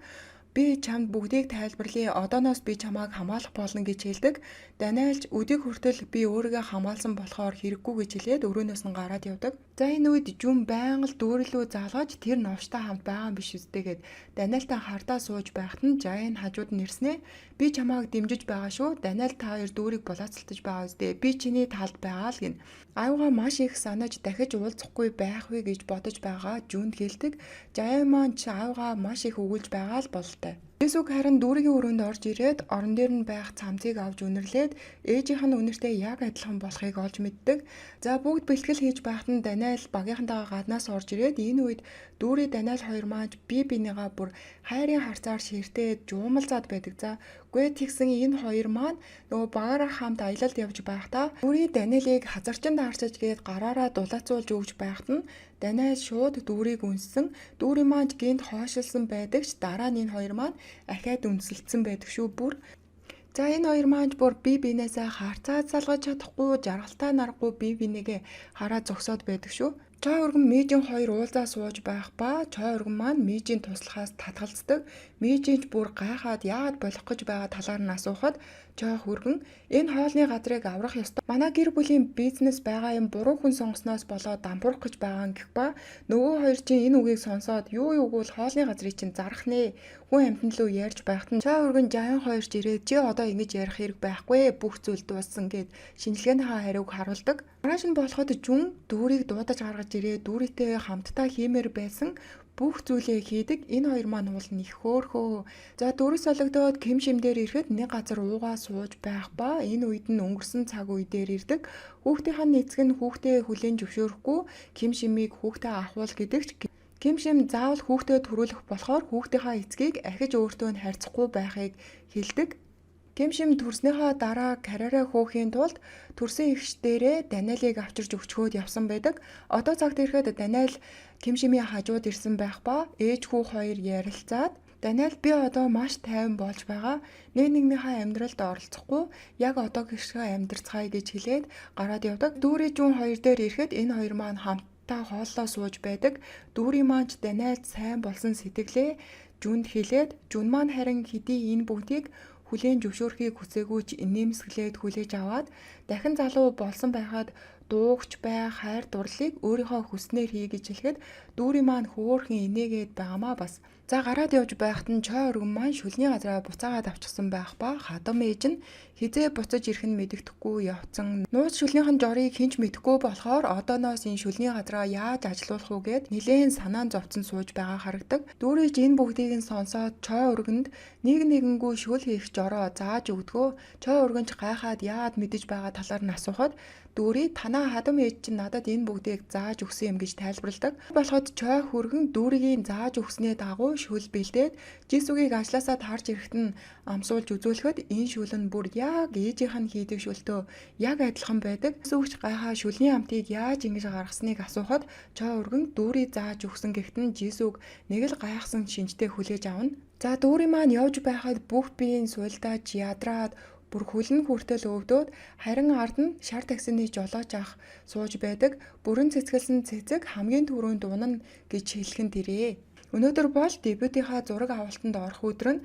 A: би чамд бүгдийг тайлбарлая. Одооноос би чамайг хамгаалах болно гэж хэлдэг. Даниэлч өдийг хүртэл би өөрийгөө хамгаалсан болохоор хэрэггүй гэж хэлээд өрөөнөөс нь гараад явдаг. За энэ үед Жүн байнга л дүүрлүү залгаж тэр новштой хамт байгаа юм биш үстэйгээд Даниэлтай хардаа сууж байхад нь Жайн хажууд нь ирснэ. Би чамайг дэмжиж байгаа шүү. Даниэл та хоёр дүүрийг булаацалтаж байгаа үстэй. Би чиний талд байгаа л гин. Аавгаа маш их санаж дахиж уулзахгүй байх вэ гэж бодож байгаа Жүнд хэлдэг. Жайн маань ч аавгаа маш их өгүүлж байгаа л бололтой. Жисүг харин дүүргийн өрөөнд орж ирээд орон дээр нь байх цамцыг авч үнэрлээд ээжийнх нь үнэртэй яг адилхан болохыг олж мэддэг. За бүгд бэлтгэл хийж байхад нь Даниэл багийнхантайгаа гаднаас орж ирээд энэ үед дүүрээ Даниэл хоёр маань бие бинийгаа бүр хайрын харцаар ширтээд жуумалзаад байдаг. За үгүй тэгсэн энэ хоёр маань нөгөө багаараа хамт аялалд явж байхдаа дүүрээ Даниэлийг хазарчинд харчаж гээд гараараа дулаацуулж өгж байхад нь Даниэл шууд дүүрийг үнссэн. Дүүрийн маань гинт хойшилсан байдаг ч дараа нь энэ хоёр маань ахаад үнсэлцсэн байдаг шүү бүр. За энэ хоёр маань бүр бие биенээсээ харцаа залгаж чадахгүй, жаргалтай нарахгүй бие бинийгээ хараа зогсоод байдаг шүү. Чой урган Мижийн хоёр уулзаа сууж байх ба Чой урган маань Мижийн туслахаас татгалздаг. Мижийнч бүр гайхаад яагаад болох гэж байгаа талаар нь асуухад Чой хүргэн энэ хоолны газрыг аврах ёстой. Манай гэр бүлийн бизнес байгаа юм буруу хүн сонгосноос болоод дампуурах гэж байгаа юм гэх ба нөгөө хоёр чинь энэ үгийг сонсоод юу юугуул хоолны газрыг чинь зарах нэ. Хүн амьтан лөө ярьж байхад нь Чой урган жаян хоёрч ирээд чи одоо ингэж ярих хэрэг байхгүй бүх зүйл дууссан гэд шинжилгээнийхээ хариуг харуулдаг. Маргааш нь болоход жүн дүүрийг дуудаж гаргаж ирээ дүүрийтэй хамтдаа хиймээр байсан бүх зүйлээ хийдэг. Энэ хоёр маань уул нь их хөөрхөө. За дүүрээс олгодоод Ким шимдээр ирэхэд нэг газар уугаа сууж байх ба энэ үед нь өнгөрсөн цаг үе дээр ирдэг. Хүүхдийн эцэг нь хүүхдээ хүлээн зөвшөөрөхгүй Ким шимийг хүүхдээ ахуул гэдэгч Ким шим заавал хүүхдээ төрүүлэх болохоор хүүхдийнхаа эцгийг ахиж өөртөө нь харьцахгүй байхыг хэлдэг. Ким шим төрснийхөө дараа карьераа хөөхийн тулд төрсөн эгчдэрээ Даниэлийг авчирч өгчхөөд явсан байдаг. Одоо цагт ирэхэд Даниэл Ким шимийн хажууд ирсэн байх ба ээж хүү хоёр ярилцаад Даниэл би одоо маш тайван болж байгаа. Нэгнийхээ амьдралд оролцохгүй яг одоо гişгээ амьдрцгаая гэж хэлээд гараад явдаг. Дүүрийн жүн хоёр дээр ирэхэд энэ хоёр маань хамтдаа хооллоо сууж байдаг. Дүүрийн маань ч Даниэлд сайн болсон сэтгэлээ жүнд хэлээд жүн маань харин хэдий энэ бүгдийг хүлээн зөвшөөрөхийг хүсээгүй ч инээмсэглээд хүлээж аваад дахин залуу болсон байхад дуугч байх хайр дурлалыг өөрийнхөө хүснээр хий гэж хэлэхэд дүүрийн маань хөөрхөн инээгээд байгаамаа бас. За гараад явж байхад нь Чой урган маань шүлний газраа буцаагаад авчихсан байх ба хадам ээж нь хизээ буцаж ирэх нь мэддэхгүй явцсан. Нууц шүлнийхэн жорыг хинч мэдэхгүй болохоор одооноос энэ шүлний газраа яаж ажилуулах уу гэд нилээн санаан зовцон сууж байгаа харагдаг. Дүүрийч энэ бүгдийг нь сонсоод Чой урганд нэгэнгүй шүл хийх жороо зааж өгдгөө. Чой урганч гайхаад яагаад мэдэж байгаа талаар нь асуухад дүүрий танаа хадам ээж чинь надад энэ бүгдийг зааж өгсөн юм гэж тайлбарладаг. Болоход Чой хүргэн дүүригийн зааж өгснээ дагуу шүл бэлдээд Жисүгийг ажлаасаа тарж ирэхэд нь амсуулж үзүүлэхэд энэ шүл нь бүр яг ээжийнх нь хийдэг шүлтөө яг адилхан байдаг. Зүгч гайхаа шүлний амтыг яаж ингэж гаргасныг асуухад Чой урган дүүрий зааж өгсөн гэхэд нь Жисүг нэг л гайхсан шинжтэй хүлээж авна. За дүүрийн маань явж байхад бүх биеийн суйлдаж ядраад бүр хөлн хүртэл өвдөөд харин ард нь шар таксины жолооч ах сууж байдаг. Бүрэн цэцгэлсэн цэцэг хамгийн түрүүнд унана гэж хэлэхэд ирээ. Өнөөдөр бол дебютийнхаа зураг авалтанд орох өдөр нь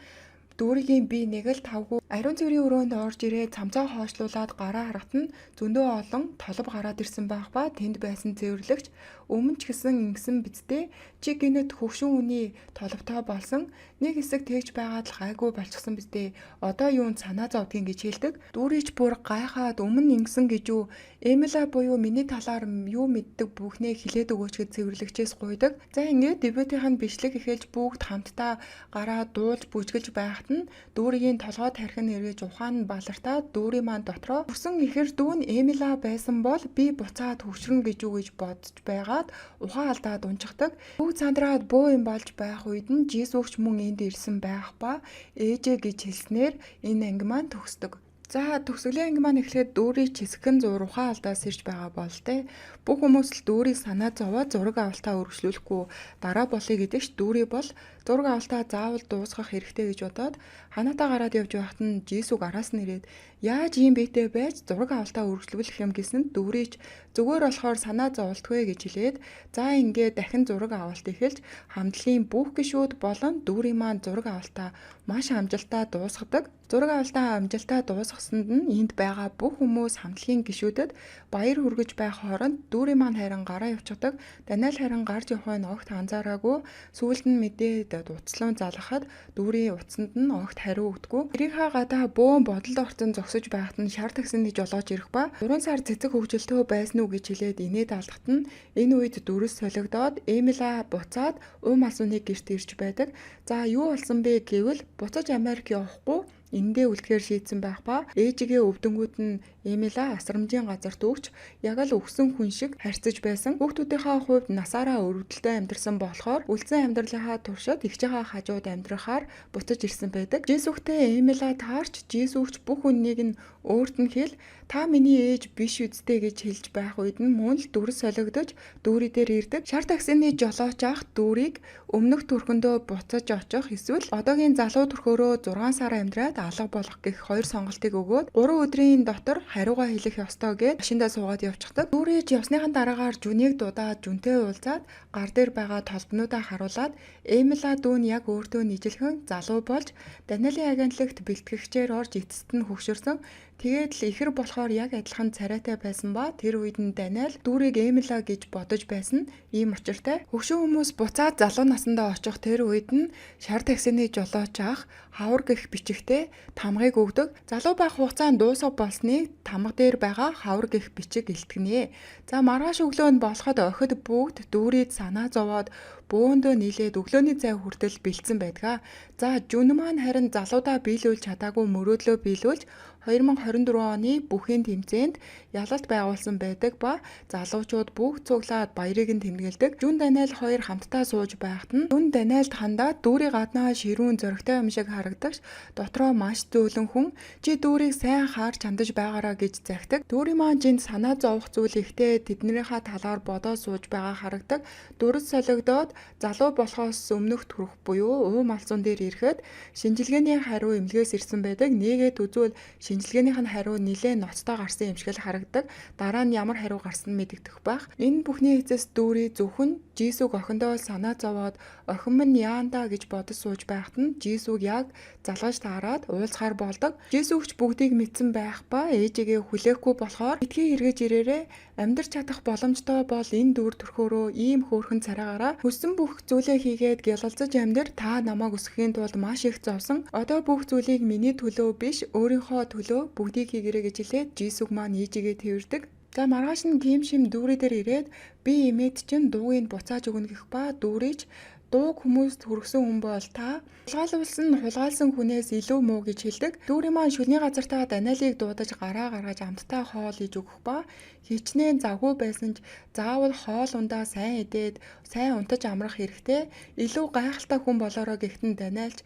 A: дүүригийн би нэг л тавгүй ариун цэврийн өрөөнд орж ирээд цамцаа хоошлуулад гараа харахад нь зөндөө олон толб гараад ирсэн байх ба тэнд байсан цэвэрлэгч өмнө ч гэсэн ингэсэн бидтэй чи гинэт хөвшин үний толбтой болсон нэг хэсэг тэгж байгаад л гайгүй болчихсон бидтэй одоо юунд санаа зовдгийг гэж хэлдэг. Дүүрийч бүр гайхаад өмнө ингэсэн гэж юу Эмила буюу миний талаар юу мэддэг бүхнээ хэлээд өгөөч гэж цэвэрлэгчээс гуйдаг. За ингээд дебютийнх нь бичлэг эхэлж бүгд хамтдаа гараад дуулж бүжгэлж байхад нь дүүригийн толгой тархин эргэж ухаан нь балартаад дүүрийн маань дотроо хүсэн ихэр дүүн Эмила байсан бол би буцаад хөвшрөн гэж юу гэж бодож байгаад ухаан алдаад унчихдаг. Бүгд сандраад бөө юм болж байх үед нь Жисүгч мөн энд ирсэн байх ба ээжээ гэж хэлснээр энэ анги маань төгсдөг. За төгсгөлийн анги маань эхлээд дүүрий чисгэн зур ухаан алдаас ирж байгаа бол те бүх хүмүүс л дүүрийг санаа зовоод зураг авалтаа өргөжлүүлэхгүй дараа болъё гэдэгч дүүрий бол зураг авалтаа заавал дуусгах хэрэгтэй гэж бодоод ханаатаа гараад явж байхад нь Жисүг араас нь ирээд яаж ийм биетэй байж зураг авалтаа өргөжлүүлэх юм гэсэнд дүүрийч зүгээр болохоор санаа зовлтгүй гэж хэлээд за ингээд дахин зураг авалт эхэлж хамтлагийн бүх гишүүд болон дүүрийн маань зураг авалтаа маш амжилттай дуусгадаг. Зураг авалтаа амжилттай дуусгасанд нь энд байгаа бүх хүмүүс хамтлагийн гишүүдэд баяр хүргэж байх хооронд дүүрийн маань харин гараа явчихдаг. Даниэл харин гарч явахыг огт анзаараагүй. Сүүлд нь мэдээд уцлуун залгахад дүүрийн утсанд нь огт хариу өгдөггүй. Тэрийнхээ гадаа бөөн бодолд орсон зогсож байхад нь шар таксины жолооч ирэх ба 3 сар цэцэг хөвгөлтөө байсан уу гэж хэлээд инээд алдахад нь энэ үед дүрс солигдоод Эмила буцаад Масууны гэрт ирж байдаг. За юу болсон бэ гэвэл буцаж Америк явахгүй эндээ үлдэхээр шийдсэн байх ба ээжигээ өвдөнгүүд нь Эмила асрамжийн газарт өгч яг л өгсөн хүн шиг харьцаж байсан. Хүүхдүүдийнхээ хувьд насаараа өрөвдөлтөй амьдарсан болохоор үлдсэн амьдралынхаа туршид эгчийнхээ хажууд амьдрахаар буцаж ирсэн байдаг. Жисүгтэй Эмила таарч Жисүгч бүх үннийг нь өөрт нь хэл та миний ээж биш үсттэй гэж хэлж байх үед нь мөн л дүрс солигдож дүүрий дээр ирдэг. Шар таксины жолооч ах дүүрийг өмнөх төрхөндөө буцаж очих эсвэл одоогийн залуу төрхөөрөө 6 сар амьдраад алга болох гэх хоёр сонголтыг өгөөд 3 өдрийн дотор хариугаа хэлэх ёстой гэд машиндаа суугаад явчихдаг. Дүүрийж явсныхан дараагаар жүнийг дудаад жүнтэй уулзаад гар дээр байгаа толбонуудаа харуулад Эмила дүү нь яг өөртөө нийжлэхэн залуу болж Даниэлийн агентлагт бэлтгэгчээр орж эцэст нь хөгшөрсөн. Тэгээд л ихэр болохоор яг адилхан царайтай байсан ба тэр үед нь Даниэл дүүрийг Эмила гэж бодож байсан ийм учиртай. Хөгшин хүмүүс буцаад залуу насндаа очих тэр үед нь шар таксины жолооч ах хавар гэх бичигтэй тамгыг өгдөг. Залуу байх хугацаанд дуусах болсныг тамга дээр байгаа хавар гэх бичиг илтгэнэ. За маргааш өглөө нь болоход охид бүгд дүүрийг санаа зовоод бөөндөө нийлээд өглөөний цай хүртэл бэлдсэн байдаг. За жүн маань харин залуудаа биелүүлж чадаагүй мөрөөдлөө биелүүлж 2024 оны бүхэн тэмцээнд ялалт байгуулсан байдаг ба залуучууд бүгд цуглаад баярыг нь тэмдэглэдэг. Жүн Даниэл хоёр хамтдаа сууж байхад нь Жүн Даниэлд хандаад дүүрийн гаднаа ширүүн зөрөгтэй юм шиг харагдагч дотроо маш зөөлөн хүн чи дүүрийг сайн харж хандаж байгаараа гэж захидаг. Дүүрийн маань жинд санаа зовох зүйл ихтэй тэднэрийнхээ талаар бодоод сууж байгаа харагдаг. Дүрс солигдоод залуу болохоос өмнөх төрөх буюу уу малцун дээр ирэхэд шинжилгээний хариу эмнэлгээс ирсэн байдаг. Нэгээд үзвэл шинжилгээнийх нь хариу нэлээд ноцтой гарсан юм шиг л харагдаг. Дараа нь ямар хариу гарсан мэдэгдэх байх. Энэ бүхний эцэс дүүрий зөвхөн Жисүг охиндоо санаа зовоод охин минь яанда гэж бодож сууж байхад нь Жисүг яг залгаж таарад уулзахаар болдог. Жисүгч бүгдийг мэдсэн байх ба ээжигээ хүлээхгүй болохоор битгий эргэж ирээрээ амьдрч чадах боломжтой бол энэ дүр төрхөөрөө ийм хөөрхөн цараагаараа хүссэн бүх зүйлээ хийгээд гялалзаж амьдр та намайг өсгөхийн тулд маш их зовсон. Одоо бүх зүйлийг миний төлөө биш өөрийнхөө төлөө бүгдийг хийгэрэй гэж хэлээд Жисүг маань ээжигээ тэрвэрдэг. За маргааш нь тийм шим дүүрээ дээр ирээд би имэд чинь дуугийг буцааж өгнө гэх ба дүүрийч дууг хүмүүст хүргэсэн хүн бол та хулгайлсан хүнээс илүү муу гэж хэлдэг. Дүүрийн маань шүлний газартаа Даниэлийг дуудаж гараа гаргаж амттай хоол хийж өгөх ба хичнээн завгүй байсан ч заавал хоол ундаа сайн идээд сайн унтаж амрах хэрэгтэй. Илүү гайхалтай хүн болоороо гэхтэн Даниэлч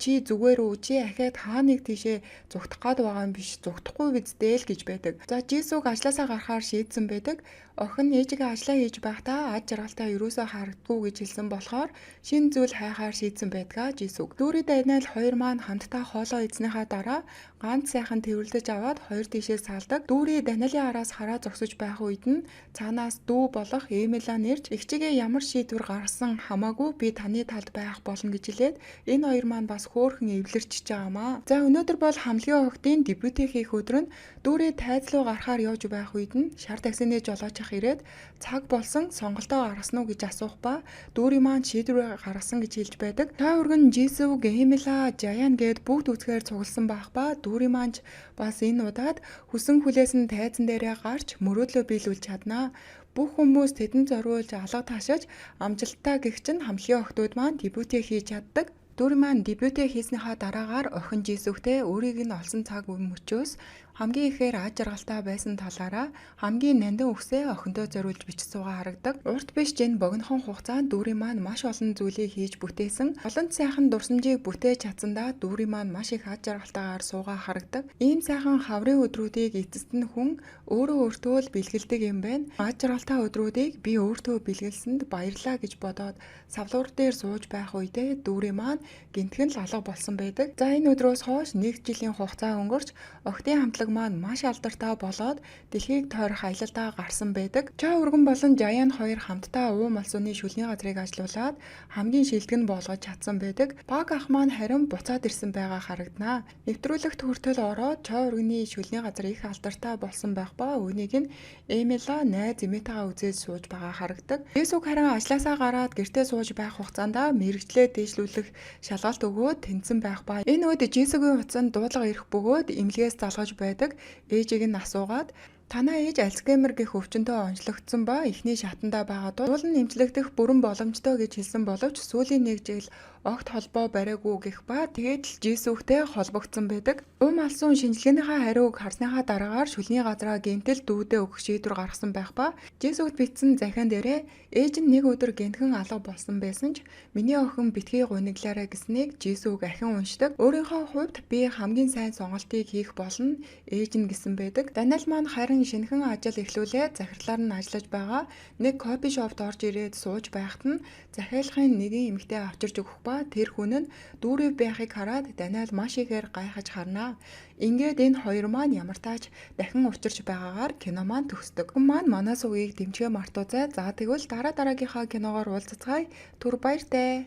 A: чи зүгээр үү? Чи ахаад хааныг тийшээ зүгтах гээд байгаа юм биш. Зүгтахгүй биздээ л гэж байдаг. За Жисүг ажлаасаа гарахаар шийдсэн байдаг. Охин ээжигээ ажиллаа хийж байхдаа аж жаргалтаа юусоо харагдгүй гэж хэлсэн болохоор шинэ зүйл хайхаар шийдсэн байдгаа Жисүг. Дүүрий Даниэл хоёр маань хамтдаа хоолоо идснийхаа дараа ганц сайхан тэрвэрлэж аваад хоёр тишээ салдаг. Дүүрий Даниэлийн араас хараа зогсож байх үед нь цаанаас дүү болох Эмила нэрж эгчигээ ямар шийдвэр гаргасан хамаагүй би таны талд байх болно гэж хэлээд энэ хоёр маань бас хөөхөн эвлэрчж байгаамаа. За өнөөдөр бол хамлагийн охидын дебютээ хийх өдөр нь дүүрий тайз руу гарахаар явж байх үед нь шар таксины жолооч ирээд цаг болсон сонголтоо гаргасан уу гэж асуух ба дүүрийн маань шийдвэр гаргасан гэж хэлж байдаг. Та өргөн Жисүг, Эмила, Жаян гээд бүгд үзгээр цугласан байх ба дүүрийн маань бас энэ удаад хүсэн хүлээсэн тайзан дээрээ гарч мөрөөдлөө биелүүлж чаднаа. Бүх хүмүүс тэдэнд зориулж алга таашааж амжилттай гэх чинь хамлагийн охидууд маань дебютээ хийж чаддаг. Дүүрийн маань дебютээ хийснийхаа дараагаар охин Жисүгтэй өөрийг нь олсон цаг мөчөөс хамгийн ихээр аж аргалтай байсан талаараа хамгийн нандин үгсээ охиндоо зориулж бичиж суугаа харагдаг. Урт биш энэ богинохон хугацаанд дүүрийн маань маш олон зүйлийг хийж бүтээсэн. Олон сайхан дурсамжийг бүтээж чадсандаа дүүрийн маань маш их аж аргалтайгаар суугаа харагдаг. Ийм сайхан хаврын өдрүүдийг эцэст нь хүн өөртөө л бэлгэлдэг юм байна. Аж аргалтай өдрүүдийг би өөртөө бэлгэлсэнд баярлаа гэж бодоод савлуур дээр сууж байх үедээ дүүрийн маань гинтгэн л алга болсон байдаг. За энэ өдрөөс хойш 1 жилийн хугацаа өнгөрч охидын хамтлаг маань маш алдартай болоод дэлхийг тойрох аялалдаа гарсан байдаг. Ча өргөн болон Жаян хоёр хамтдаа уу малсууны шүлний газрыг ажилуулад хамгийн шилдэг нь болгож чадсан байдаг. Баг ах маань харин буцаад ирсэн байгаа харагданаа. Нэвтрүүлэгт хүртэл ороод Ча өргөний шүлний газар их алдартай болсон байх ба үүнийг нь Эмила найз Эмитагаа үзээд сууж байгаа харагдаг. Жисүг харин ажлаасаа гараад гэртээ сууж байх хугацаанд мэрэгчлээ дэвшлүүлэх шалгалт өгөөд тэнцсэн байх ба энэ үед Жисүгийн утсанд дуудлага ирэх бөгөөд эмнэлгээс залгаж байдаг. Ээжийг нь асуугаад танаа ээж Альцгеймер гэх өвчнөд онцлогдсон ба эхний шатандаа байгаа тул нь эмчлэгдэх бүрэн боломжтой гэж хэлсэн боловч сүүлийн 1 жил огт холбоо бариагүй гэх ба тэгээд л Жисүгтэй холбогдсон байдаг. Ум алсын шинжилгээнийхээ хариуг харсныхаа дараагаар шүлний газраа гэмтэл дүүдээ өгөх шийдвэр гаргасан байх ба Жисүгт бичсэн захиан дээрээ ээж нь нэг өдөр гэнтхэн алга болсон байсан ч миний охин битгий гуниглаарай гэснийг Жисүг ахин уншдаг. Өөрийнхөө хувьд би хамгийн сайн сонголтыг хийх болно ээж нь гэсэн байдаг. Даниэл маань харин шинэхэн ажил эхлүүлээд захирлаар нь ажиллаж байгаа. Нэг кофе шопт орж ирээд сууж байхад нь захиалгын нэгэн эмэгтэй авчирч өгөх ба ба тэр хүн нь дүүрээ байхыг хараад Даниэл маш ихээр гайхаж харна. Ингээд энэ хоёр маань ямар тач дахин учирч байгаагаар кино маань төгсдөг. Хүн маань манай сувгийг дэмжгээ мартуузай. За тэгвэл дараа дараагийнхаа киногоор уулзцгаая. Түр баяртай.